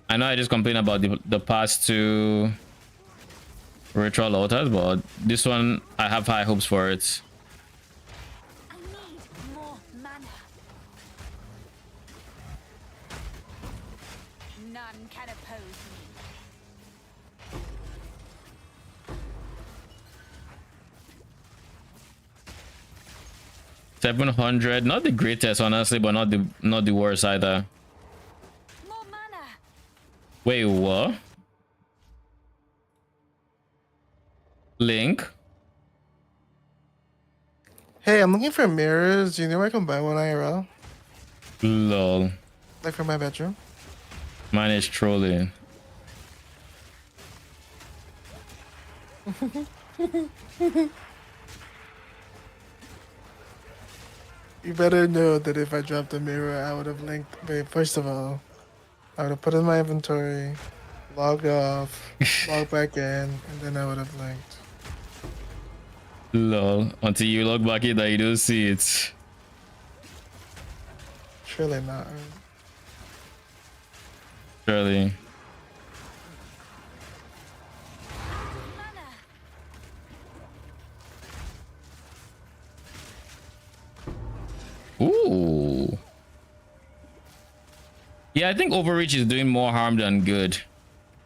I know I just complained about the past 2 ritual altars, but this one I have high hopes for it. I need more mana. None can oppose me. 700, not the greatest honestly, but not the worst either. More mana. Wait, what? Link? Hey, I'm looking for mirrors. Do you know where I can buy one IRL? Lol. Like for my bedroom? Mine is trolling. You better know that if I dropped a mirror, I would have linked. Wait, first of all, I would have put it in my inventory, logged off, logged back in, and then I would have linked. Lol. Until you log back in that you don't see it. Surely not. Surely. Ooh. Yeah, I think overreach is doing more harm than good,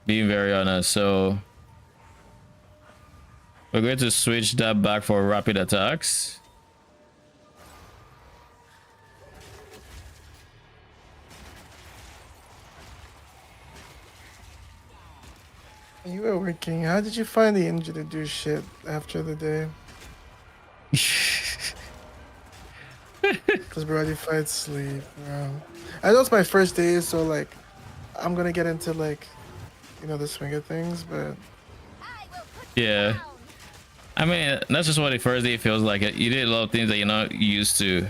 being very honest. So we're going to switch that back for rapid attacks. You were working. How did you find the energy to do shit after the day? Because bro, you fight sleep, bro. I know it's my first day, so like, I'm gonna get into like, you know, the swing of things, but Yeah. I mean, that's just what the first day feels like. You did a lot of things that you're not used to.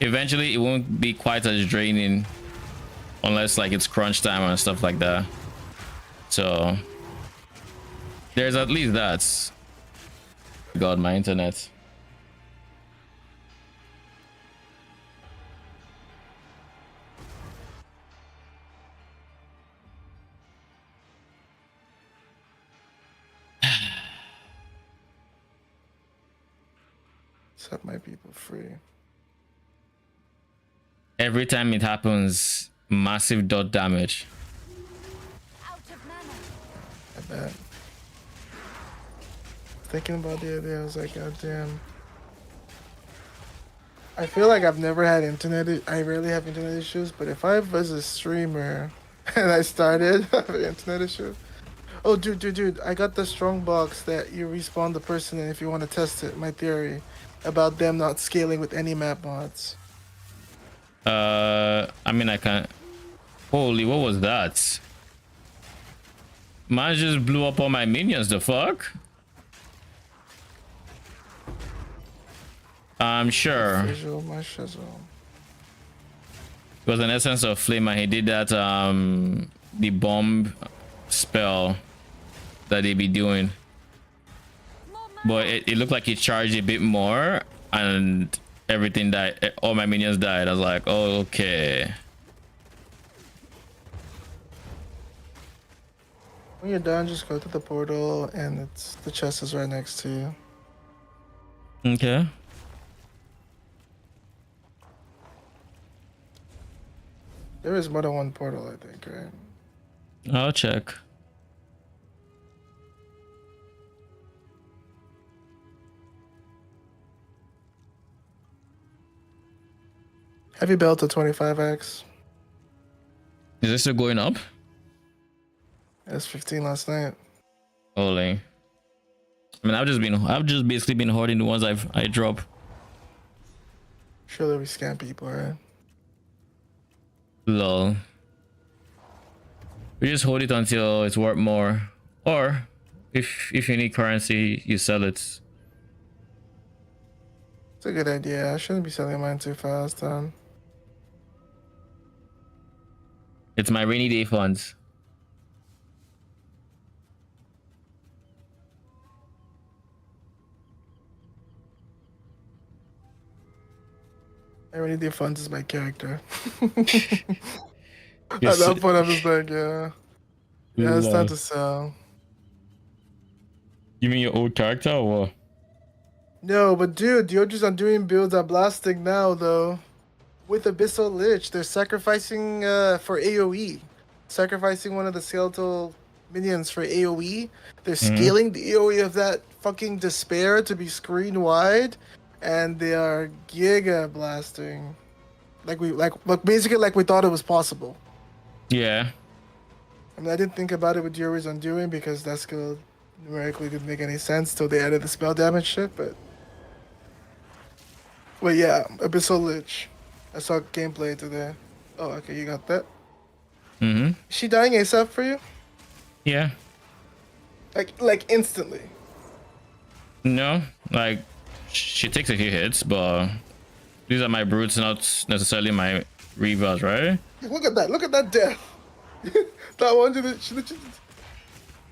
Eventually, it won't be quite as draining unless like it's crunch time and stuff like that. So there's at least that. God, my internet. set my people free. Every time it happens, massive dot damage. I bet. Thinking about the other day, I was like, God damn. I feel like I've never had internet. I rarely have internet issues, but if I was a streamer and I started having internet issue, oh dude, I got the strong box that you respawn the person in if you want to test it. My theory about them not scaling with any map mods. I mean, I can't. Holy, what was that? Man just blew up all my minions. The fuck? I'm sure. Visual, my shizzle. It was an essence of flame, and he did that the bomb spell that they be doing. But it looked like he charged a bit more, and everything died. All my minions died. I was like, oh, okay. When you're done, just go to the portal, and the chest is right next to you. Okay. There is more than one portal, I think, right? I'll check. Heavy belt to 25x. Is this still going up? That's 15 last night. Holy. I mean, I've just basically been hoarding the ones I drop. Surely we scam people, right? Lol. We just hold it until it's worth more, or if you need currency, you sell it. It's a good idea. I shouldn't be selling mine too fast, It's my rainy day funds. I already do funds as my character. Yes. At that point, I'm just like, yeah. Yeah, it's time to sell. You mean your old character or what? No, but dude, the OGs are doing builds are blasting now, though. With Abyssal Lich, they're sacrificing for AoE. Sacrificing one of the skeletal minions for AoE. They're scaling the AoE of that fucking despair to be screen wide. And they are giga blasting. Like basically like we thought it was possible. Yeah. I mean, I didn't think about it with Yuri's Undoing because that skill numerically didn't make any sense till they added the spell damage shit, but yeah, Abyssal Lich. I saw gameplay today. Oh, okay, you got that? Mm-hmm. Is she dying ASAP for you? Yeah. Like instantly? No, like she takes a few hits, but these are my brutes, not necessarily my reavers, right? Look at that! Look at that death! That one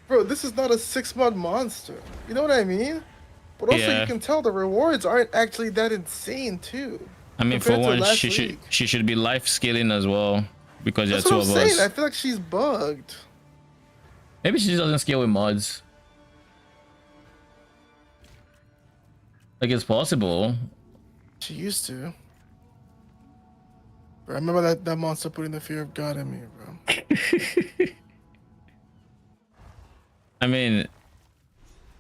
bro, this is not a 6-month monster. You know what I mean? But also, Yeah. you can tell the rewards aren't actually that insane too. I mean, for compared to one, last she week. should be life scaling as well, because there are That's two what I'm of saying. us. I feel like she's bugged. Maybe she just doesn't scale with mods. Like, it's possible. She used to. Bro, I remember that monster putting the fear of God in me, bro. I mean,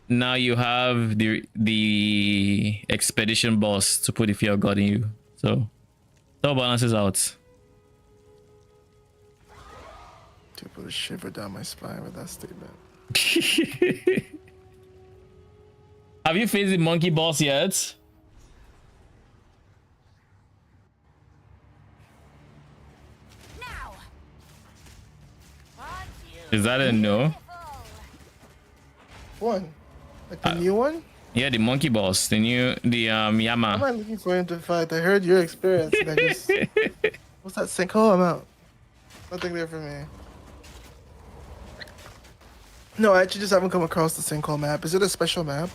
now you have the expedition boss to put the fear of God in you, so it all balances out. To put a shiver down my spine with that statement. Have you faced the monkey boss yet? Now. Is that a no? One, like the new one. Yeah, the monkey boss, the I'm Yama. not looking for him to fight. I heard your experience. And I just, what's that sinkhole? I'm out. Nothing there for me. No, I actually just haven't come across the sinkhole map. Is it a special map?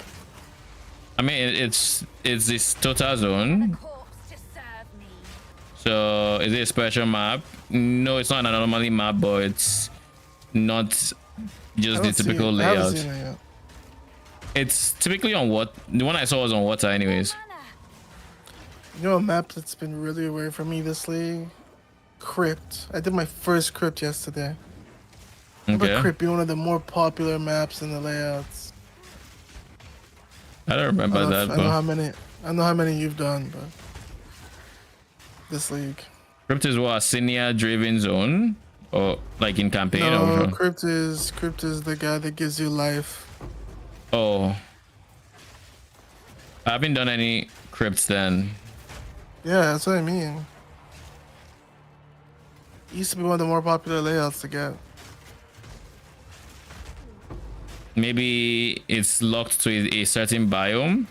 I mean, it's this total zone. Corpse to serve me. So is it a special map? No, it's not an anomaly map, but it's not just I the don't see typical it. I haven't layout. seen it yet. It's typically on what the one I saw was on water, anyways. Mana. You know a map that's been really away from me this league? Crypt. I did my first crypt yesterday. Remember Okay, Crypt being one of the more popular maps in the layouts. I don't remember that, I know but how many you've done, but this league. Crypt is what, a senior driven zone, or like in campaign? No, or which one? Crypt is the guy that gives you life. Oh, I haven't done any crypts then. Yeah, that's what I mean. It used to be one of the more popular layouts to get. Maybe it's locked to a certain biome.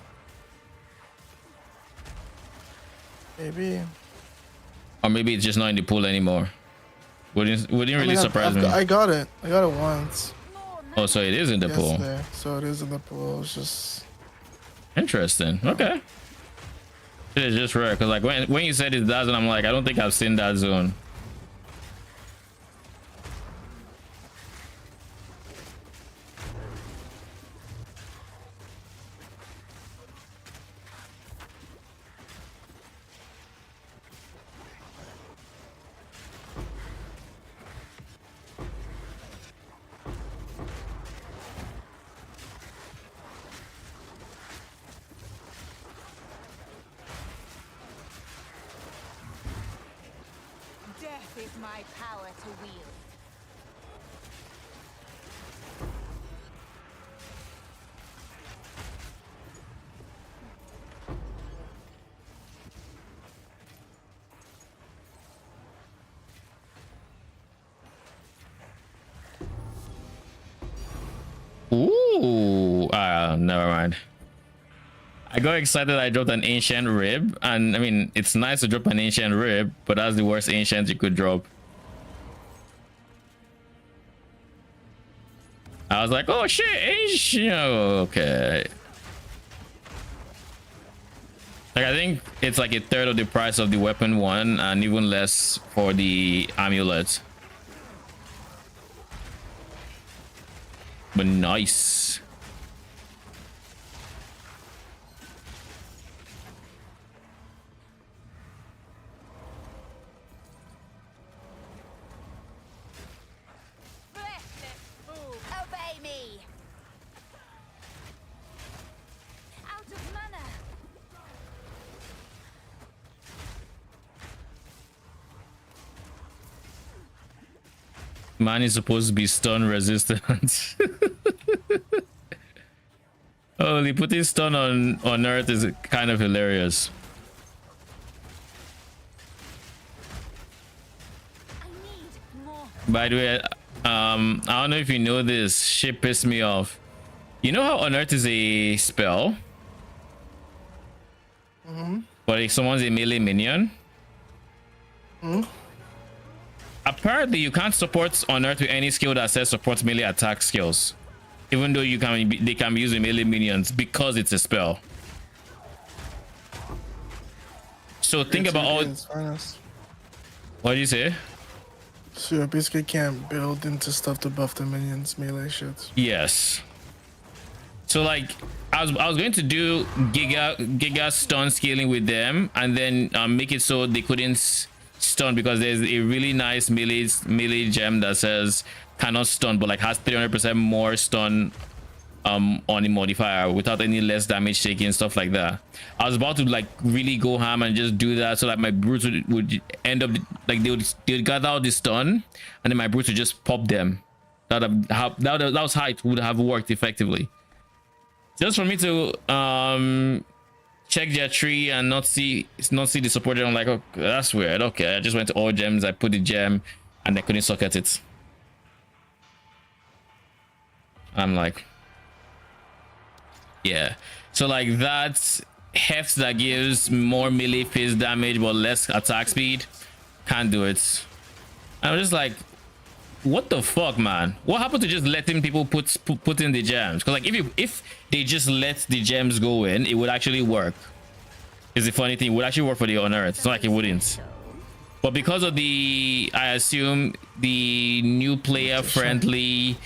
Maybe. Or maybe it's just not in the pool anymore. Wouldn't really surprise me. I got it. I got it once. Oh, so it is in the pool. Yesterday. So it is in the pool. It's just. Interesting. Okay. It's just rare because like when you said it's that zone, I'm like, I don't think I've seen that zone. Death is my power to wield. Ooh, never mind. I got excited. I dropped an ancient rib, and I mean, it's nice to drop an ancient rib, but that's the worst ancient you could drop. I was like, oh shit, ancient. Okay. Like, I think it's like a third of the price of the weapon one, and even less for the amulet. But nice. Bless this fool. Obey me. Out of mana. Man is supposed to be stun resistant. Holy, putting stun on Earth is kind of hilarious. I need more. By the way, I don't know if you know this. Shit pissed me off. You know how Unearth is a spell? But if someone's a melee minion? Apparently, you can't support Unearth with any skill that says supports melee attack skills. Even though they can be used with melee minions because it's a spell. So think about all. What do you say? So you basically can't build into stuff to buff the minions melee shit. Yes. So like I was going to do giga stun scaling with them and then make it so they couldn't stun, because there's a really nice melee gem that says cannot stun, but like has 300% more stun on the modifier without any less damage taken, stuff like that. I was about to like really go ham and just do that so that my brutes would end up like they would gather out the stun and then my brutes would just pop them. That was how it would have worked effectively. Just for me to check their tree and not see the support gem. I'm like, oh, that's weird. Okay, I just went to all gems, I put the gem and I couldn't socket it. I'm like, yeah, so like that heft that gives more melee phase damage but less attack speed, can't do it. I'm just like, what the fuck, man? What happened to just letting people put in the gems? Because like if they just let the gems go in, it would actually work. Is the funny thing, it would actually work for the Unearthed. It's not like it wouldn't. But because of the, I assume, the new player friendly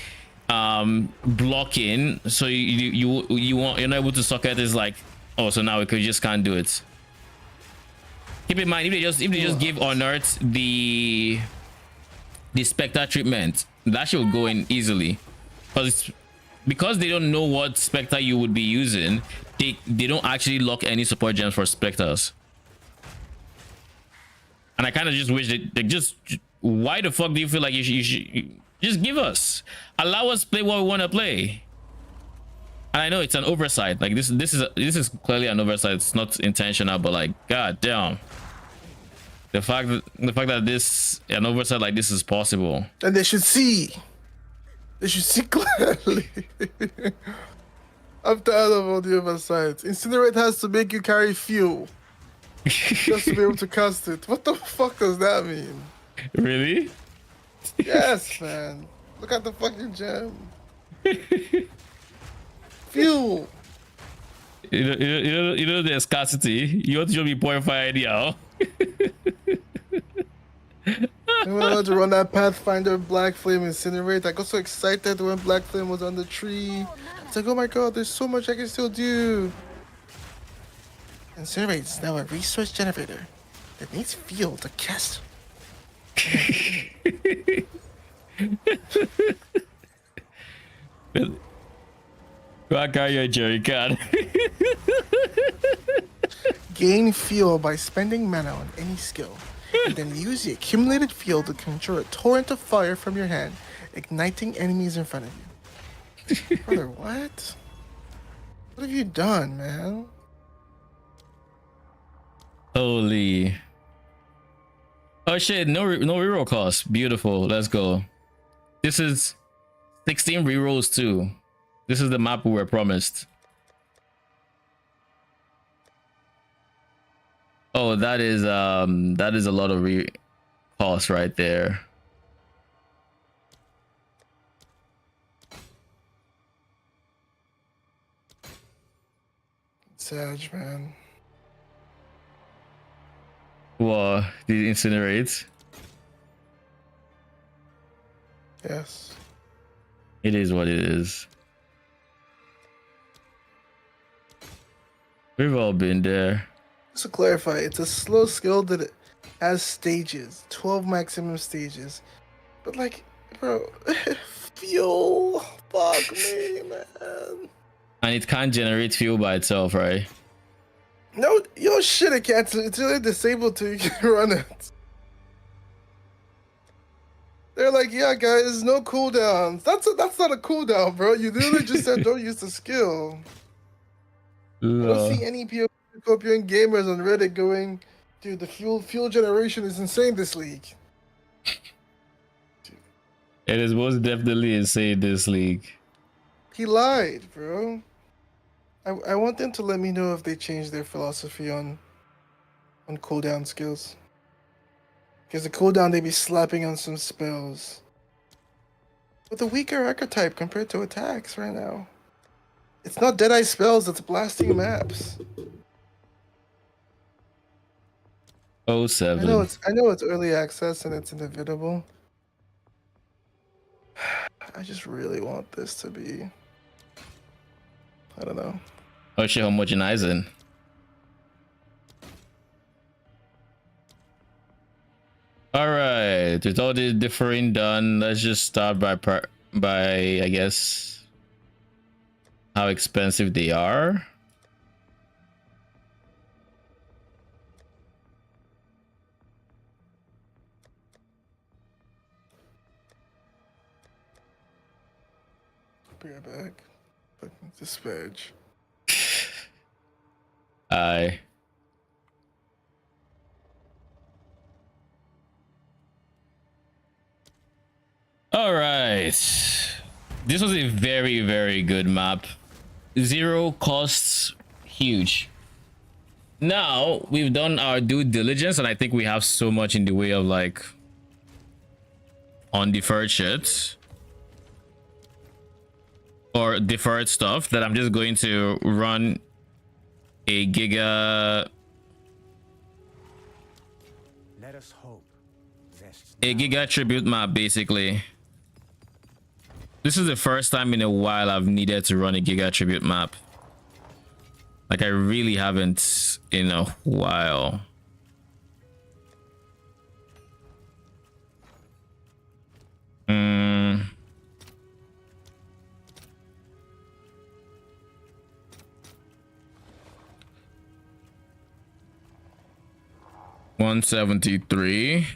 blocking, so you're not able to socket, is like, oh, so now we could just can't do it. Keep in mind, if they just give Unearthed the Spectre treatment, that should go in easily, because they don't know what Spectre you would be using. They don't actually lock any support gems for Spectres, and I kind of just wish that they just, why the fuck do you feel like you should just allow us play what we want to play? And I know it's an oversight, like this is clearly an oversight, it's not intentional, but like, god damn, the fact that this, an oversight like this is possible. And they should see clearly. I'm tired of all the oversights. Incinerate has to make you carry fuel just to be able to cast it. What the fuck does that mean? Really? Yes, man. Look at the fucking gem. Fuel. You know the scarcity. You want to show me 0.5 anyhow. I wanted to run that Pathfinder Black Flame Incinerate. I got so excited when Black Flame was on the tree. It's like, oh my god, there's so much I can still do. Incinerate is now a resource generator that needs fuel to cast. Why can't you, Jerry can? Gain fuel by spending mana on any skill, and then use the accumulated fuel to conjure a torrent of fire from your hand, igniting enemies in front of you. Brother, what? What have you done, man? Holy. Oh shit, no reroll cost. Beautiful. Let's go. This is 16 rerolls too. This is the map we were promised. Oh, that is a lot of cost right there. Sag, man. What? The incinerate? Yes. It is what it is. We've all been there. Just to clarify, it's a slow skill that it has stages, 12 maximum stages. But like, bro, fuel, fuck me, man. And it can't generate fuel by itself, right? No, yo, shit, it can't. It's really disabled till you can run it. They're like, yeah, guys, no cooldowns. That's not a cooldown, bro. You literally just said don't use the skill. I don't see any Copian gamers on Reddit going, dude, the fuel generation is insane this league. It is most definitely insane this league. He lied, bro. I want them to let me know if they changed their philosophy on cooldown skills. Because the cooldown they be slapping on some spells with a weaker archetype compared to attacks right now. It's not Deadeye spells, it's blasting maps. 07. I know it's early access and it's inevitable. I just really want this to be, I don't know. Oh shit, homogenizing. All right, with all the differing done, let's just start by I guess how expensive they are. Be right back. Fucking disparage. I All right. This was a very, very good map. Zero costs, huge. Now we've done our due diligence, and I think we have so much in the way of like undeferred shit or deferred stuff that I'm just going to run a Let us hope. giga tribute map. Basically, this is the first time in a while I've needed to run a giga tribute map. Like I really haven't in a while. Hmm. 173.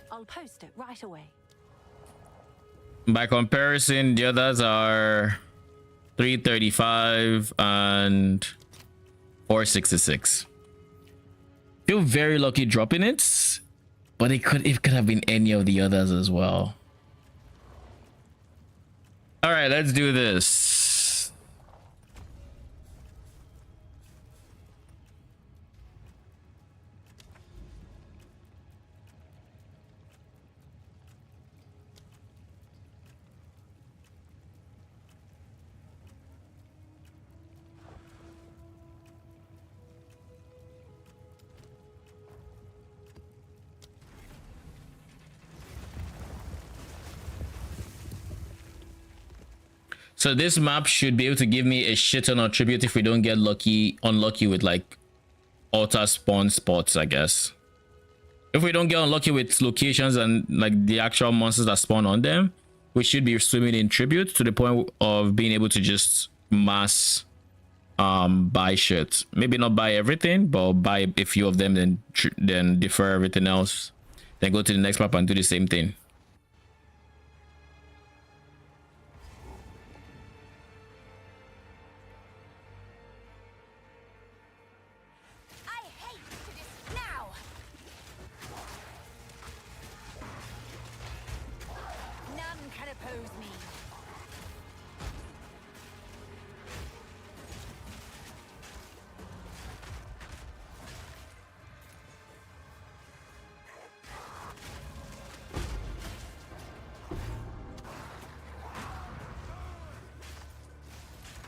I'll post it right away. By comparison, the others are 335 and 466. Feel very lucky dropping it, but it could have been any of the others as well. All right, let's do this. So this map should be able to give me a shit ton of tribute if we don't get unlucky with like altar spawn spots, I guess. If we don't get unlucky with locations and like the actual monsters that spawn on them, we should be swimming in tribute to the point of being able to just mass buy shit. Maybe not buy everything, but buy a few of them, then defer everything else, then go to the next map and do the same thing.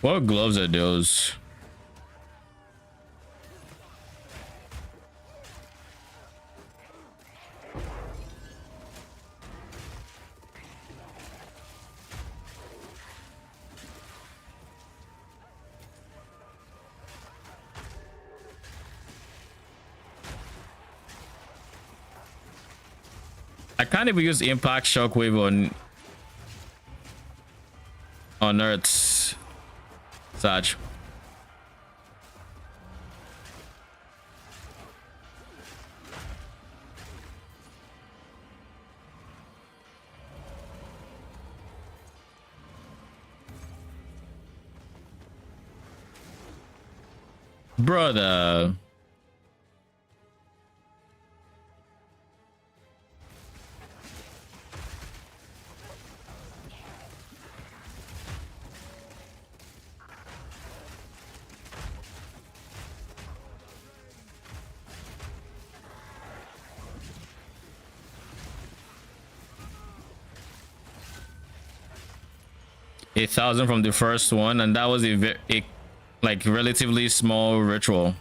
What gloves are those? I can't even use impact shockwave on Earth's Sag. Brother. A 1,000 from the first one, and that was a like relatively small ritual.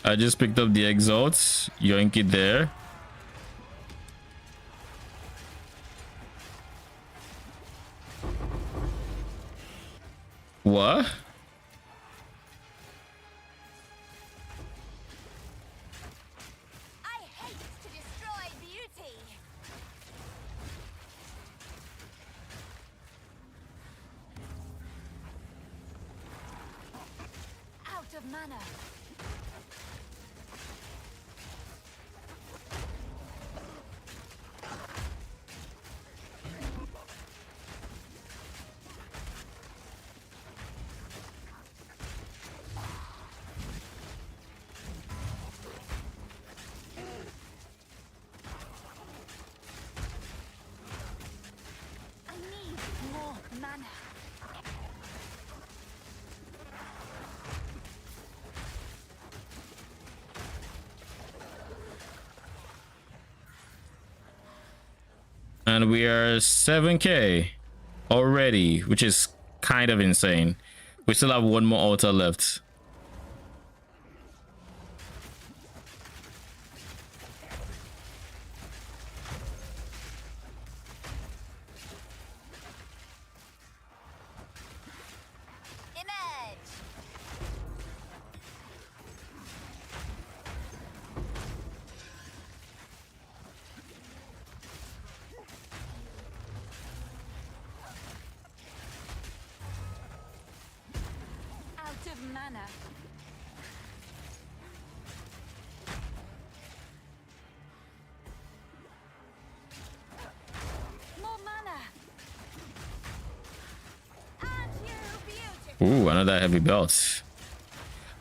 I just picked up the exalts. Yoink it there. What? I hate to destroy beauty. Out of mana. I need more mana. And we are 7k already, which is kind of insane. We still have one more altar left. Emerge. Out of mana. More mana. Aren't you beautiful? Ooh, another heavy belt.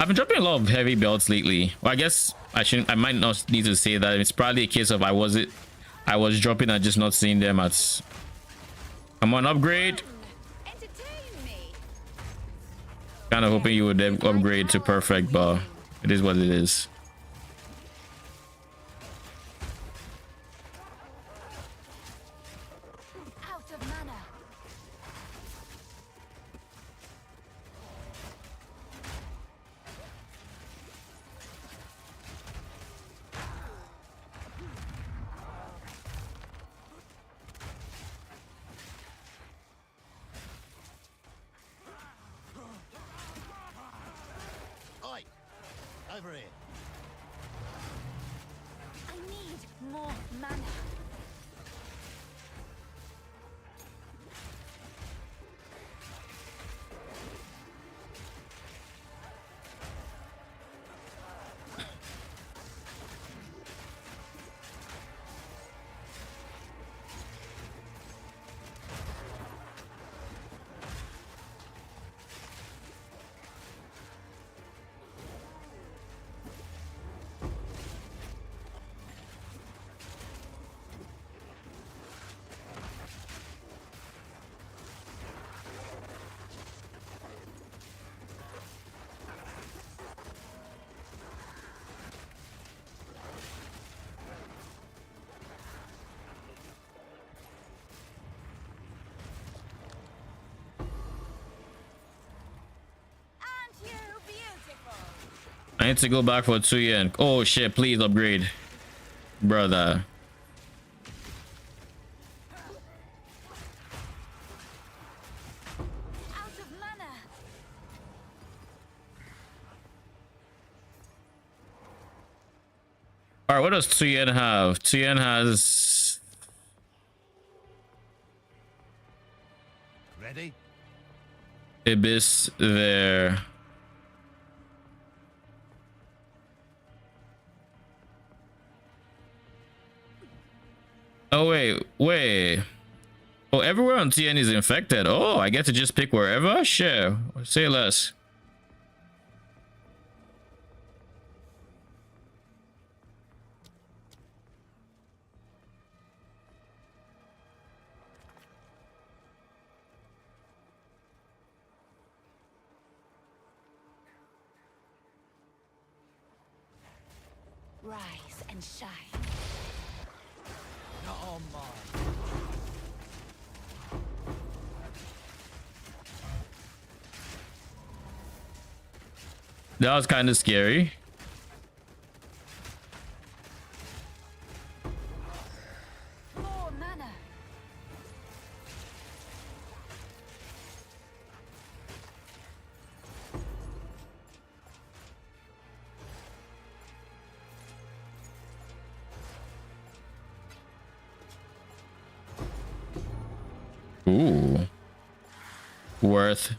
I've been dropping a lot of heavy belts lately. Well, I guess I might not need to say that. It's probably a case of I was dropping and just not seeing them at. Come on, upgrade. Entertain me. Kind of hoping you would upgrade to perfect, but it is what it is. Out of mana. Oi! Over here. I need more mana. Aren't you beautiful? I need to go back for 2 yen. Oh shit, please upgrade. Brother. Out of mana. Alright, what does 2 yen have? 2 yen has Ready? Abyss there. Oh wait. Oh, everywhere on TN is infected. Oh, I get to just pick wherever? Sure. Say less. Rise and shine. Not on mine. That was kind of scary. Ooh. Worth.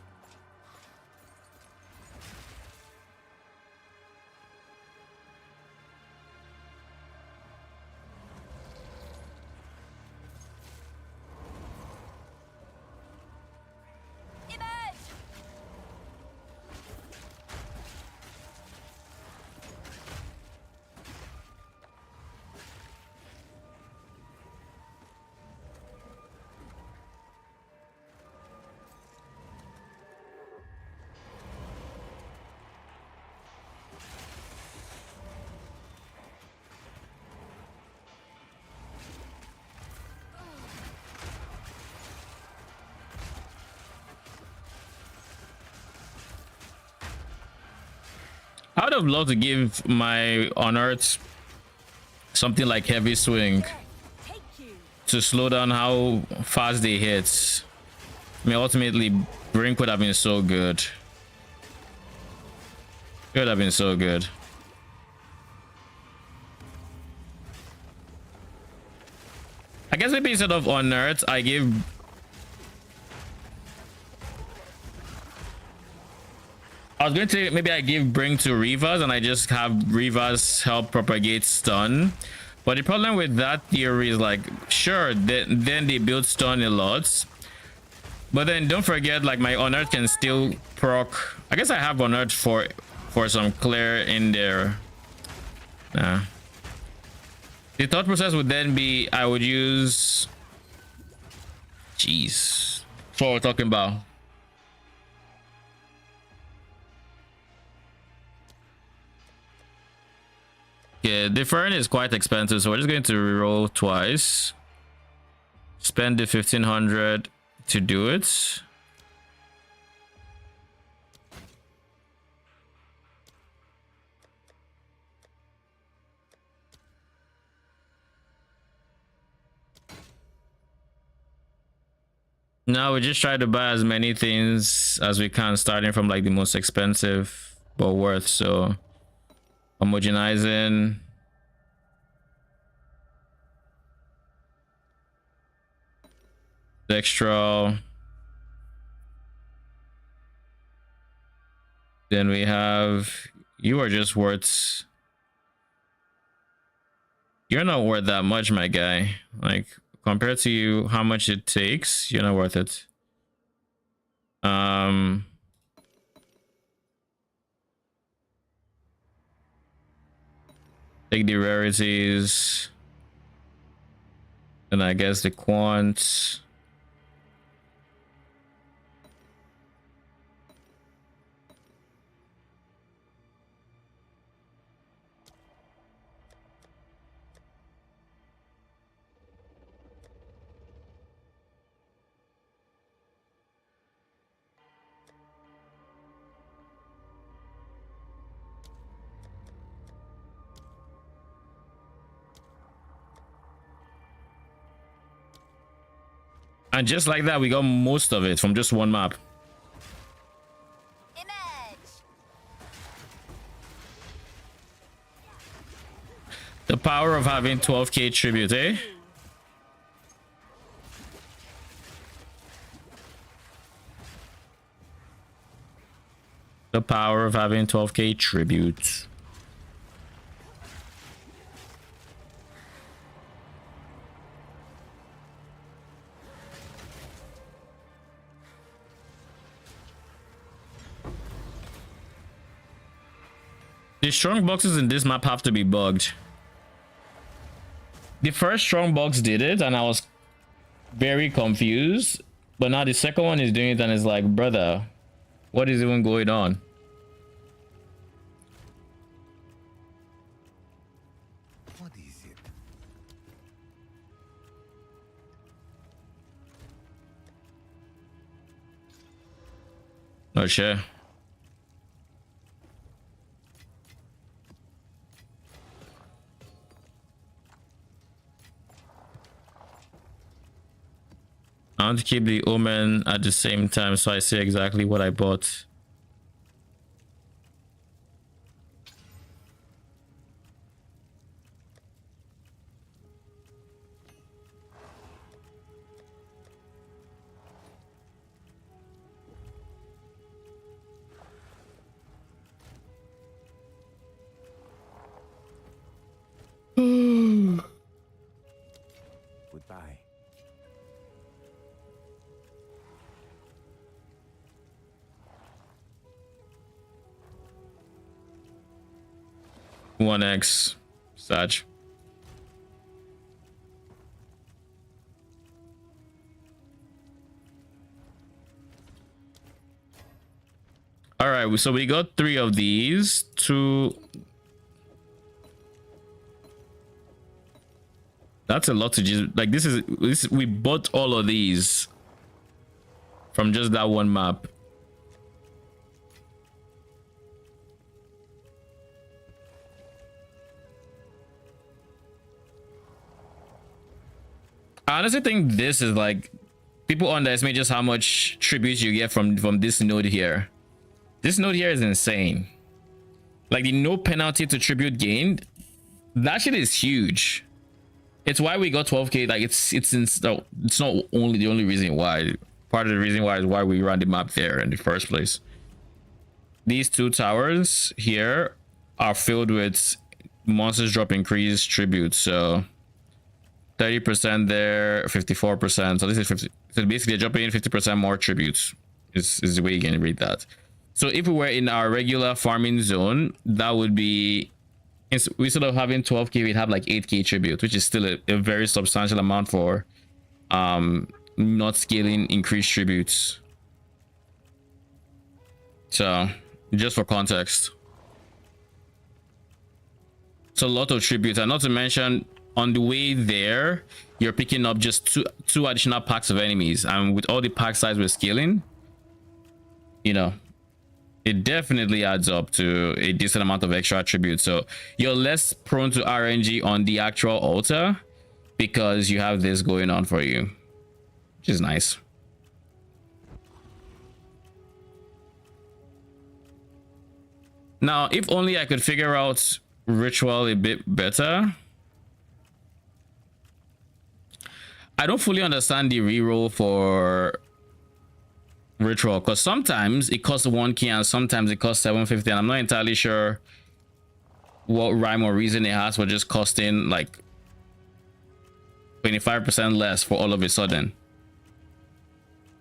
I would have loved to give my Unearth something like Heavy Swing to slow down how fast they hit. I mean, ultimately, Brink would have been so good. It would have been so good. I guess maybe instead of Unearth, I give... I was going to maybe I give Bring to Rivas and I just have Rivas help propagate stun. But the problem with that theory is like, sure, then they build stun a lot. But then don't forget, like, my Unearth can still proc. I guess I have Unearth for some clear in there. Nah. The thought process would then be I would use... Jeez. That's what we're talking about. Yeah, the Fern is quite expensive, so we're just going to reroll twice. Spend the 1500 to do it. Now we just try to buy as many things as we can, starting from like the most expensive but worth. So homogenizing, Dextral, then we have, you are just worth, you're not worth that much, my guy. Like, compared to you, how much it takes, you're not worth it. Take the rarities, and I guess the quants. And just like that, we got most of it from just one map. The power of having 12k tribute, eh? The power of having 12k tribute. The strong boxes in this map have to be bugged. The first strong box did it and I was very confused, but now the second one is doing it and it's like, brother, what is even going on? What is it? Not sure. I want to keep the Omen at the same time so I see exactly what I bought. 1x such. All right, so we got 3 of these. 2. That's a lot to just like this. We bought all of these from just that one map. I honestly think this is like, people underestimate just how much tributes you get from this node here. This node here is insane. Like the no penalty to tribute gained, that shit is huge. It's why we got 12k. Like it's not only the only reason why. Part of the reason why is why we ran the map there in the first place. These 2 towers here are filled with monsters drop increased tribute. So 30% there, 54%. So this is 50. So basically, they're dropping in 50% more tributes. Is the way you can read that. So if we were in our regular farming zone, that would be, instead of having 12k, we'd have like 8k tribute, which is still a very substantial amount for not scaling increased tributes. So just for context, it's a lot of tributes, and not to mention on the way there you're picking up just two additional packs of enemies, and with all the pack size we're scaling, you know, it definitely adds up to a decent amount of extra attributes. So you're less prone to RNG on the actual altar because you have this going on for you, which is nice. Now, if only I could figure out ritual a bit better. I don't fully understand the reroll for ritual, because sometimes it costs 1k and sometimes it costs 750, and I'm not entirely sure what rhyme or reason it has for just costing like 25% less for all of a sudden.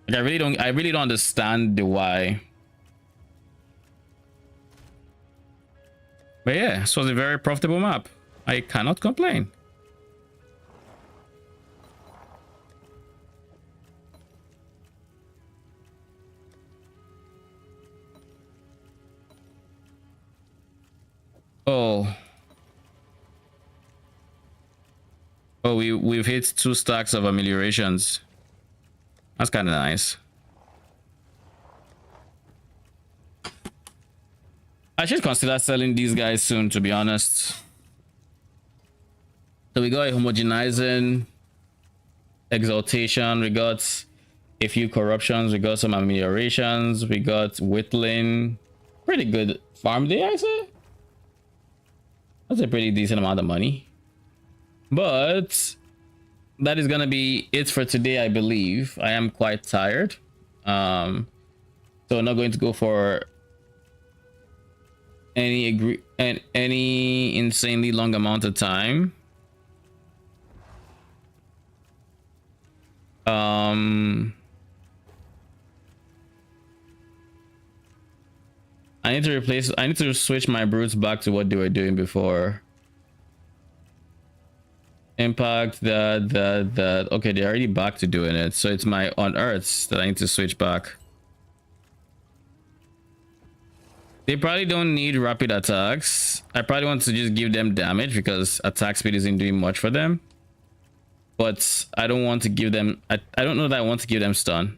Like I really don't understand the why. But yeah, this was a very profitable map. I cannot complain. Oh, we've hit 2 stacks of ameliorations. That's kind of nice. I should consider selling these guys soon, to be honest. So we got a homogenizing, exaltation, we got a few corruptions, we got some ameliorations, we got whittling. Pretty good farm day, I say. That's a pretty decent amount of money. But that is gonna be it for today, I believe. I am quite tired. So I'm not going to go for any insanely long amount of time. I need to switch my brutes back to what they were doing before. Impact that. Okay, they're already back to doing it. So it's my unearths that I need to switch back. They probably don't need rapid attacks. I probably want to just give them damage because attack speed isn't doing much for them. But I don't want to give them, I don't know that I want to give them stun.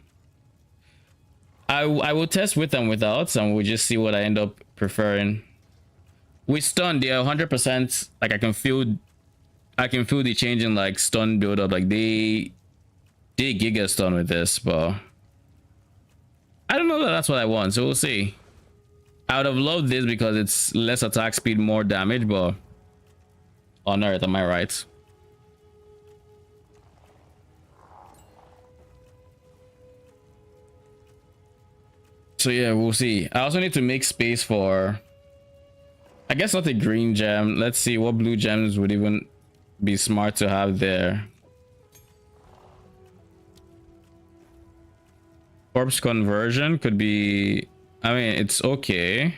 I will test with and without, and we'll just see what I end up preferring. With stun, they are 100%, like I can feel the change in like stun build up. Like they giga stun with this, but I don't know that that's what I want, so we'll see. I would have loved this because it's less attack speed, more damage, but on earth, am I right? So yeah, we'll see. I also need to make space for, I guess not a green gem. Let's see what blue gems would even be smart to have there. Corpse conversion could be, I mean, it's okay.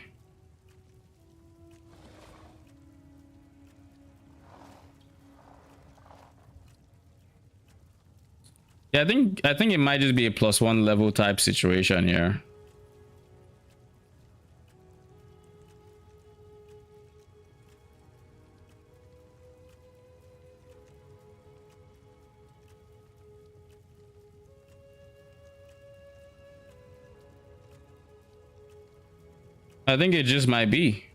Yeah, I think it might just be a +1 level type situation here. I think it just might be.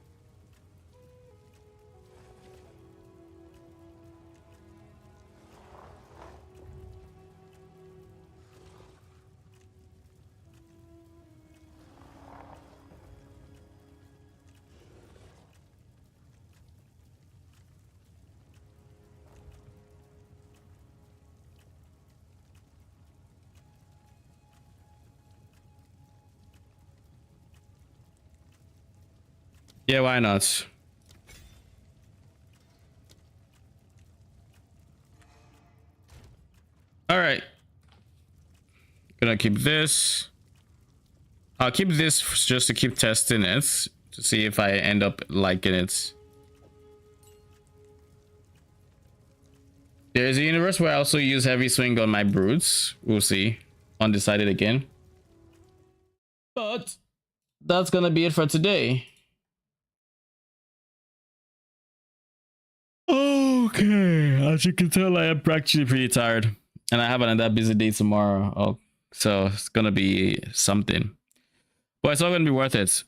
Yeah, why not? All right. Gonna keep this. I'll keep this just to keep testing it to see if I end up liking it. There's a universe where I also use heavy swing on my brutes. We'll see. Undecided again. But that's gonna be it for today. Okay, as you can tell, I am actually pretty tired, and I have another busy day tomorrow. Oh, so it's gonna be something, but it's all gonna be worth it.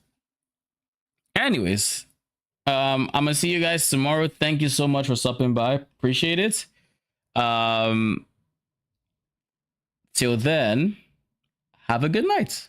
Anyways, I'm gonna see you guys tomorrow. Thank you so much for stopping by. Appreciate it. Till then, have a good night.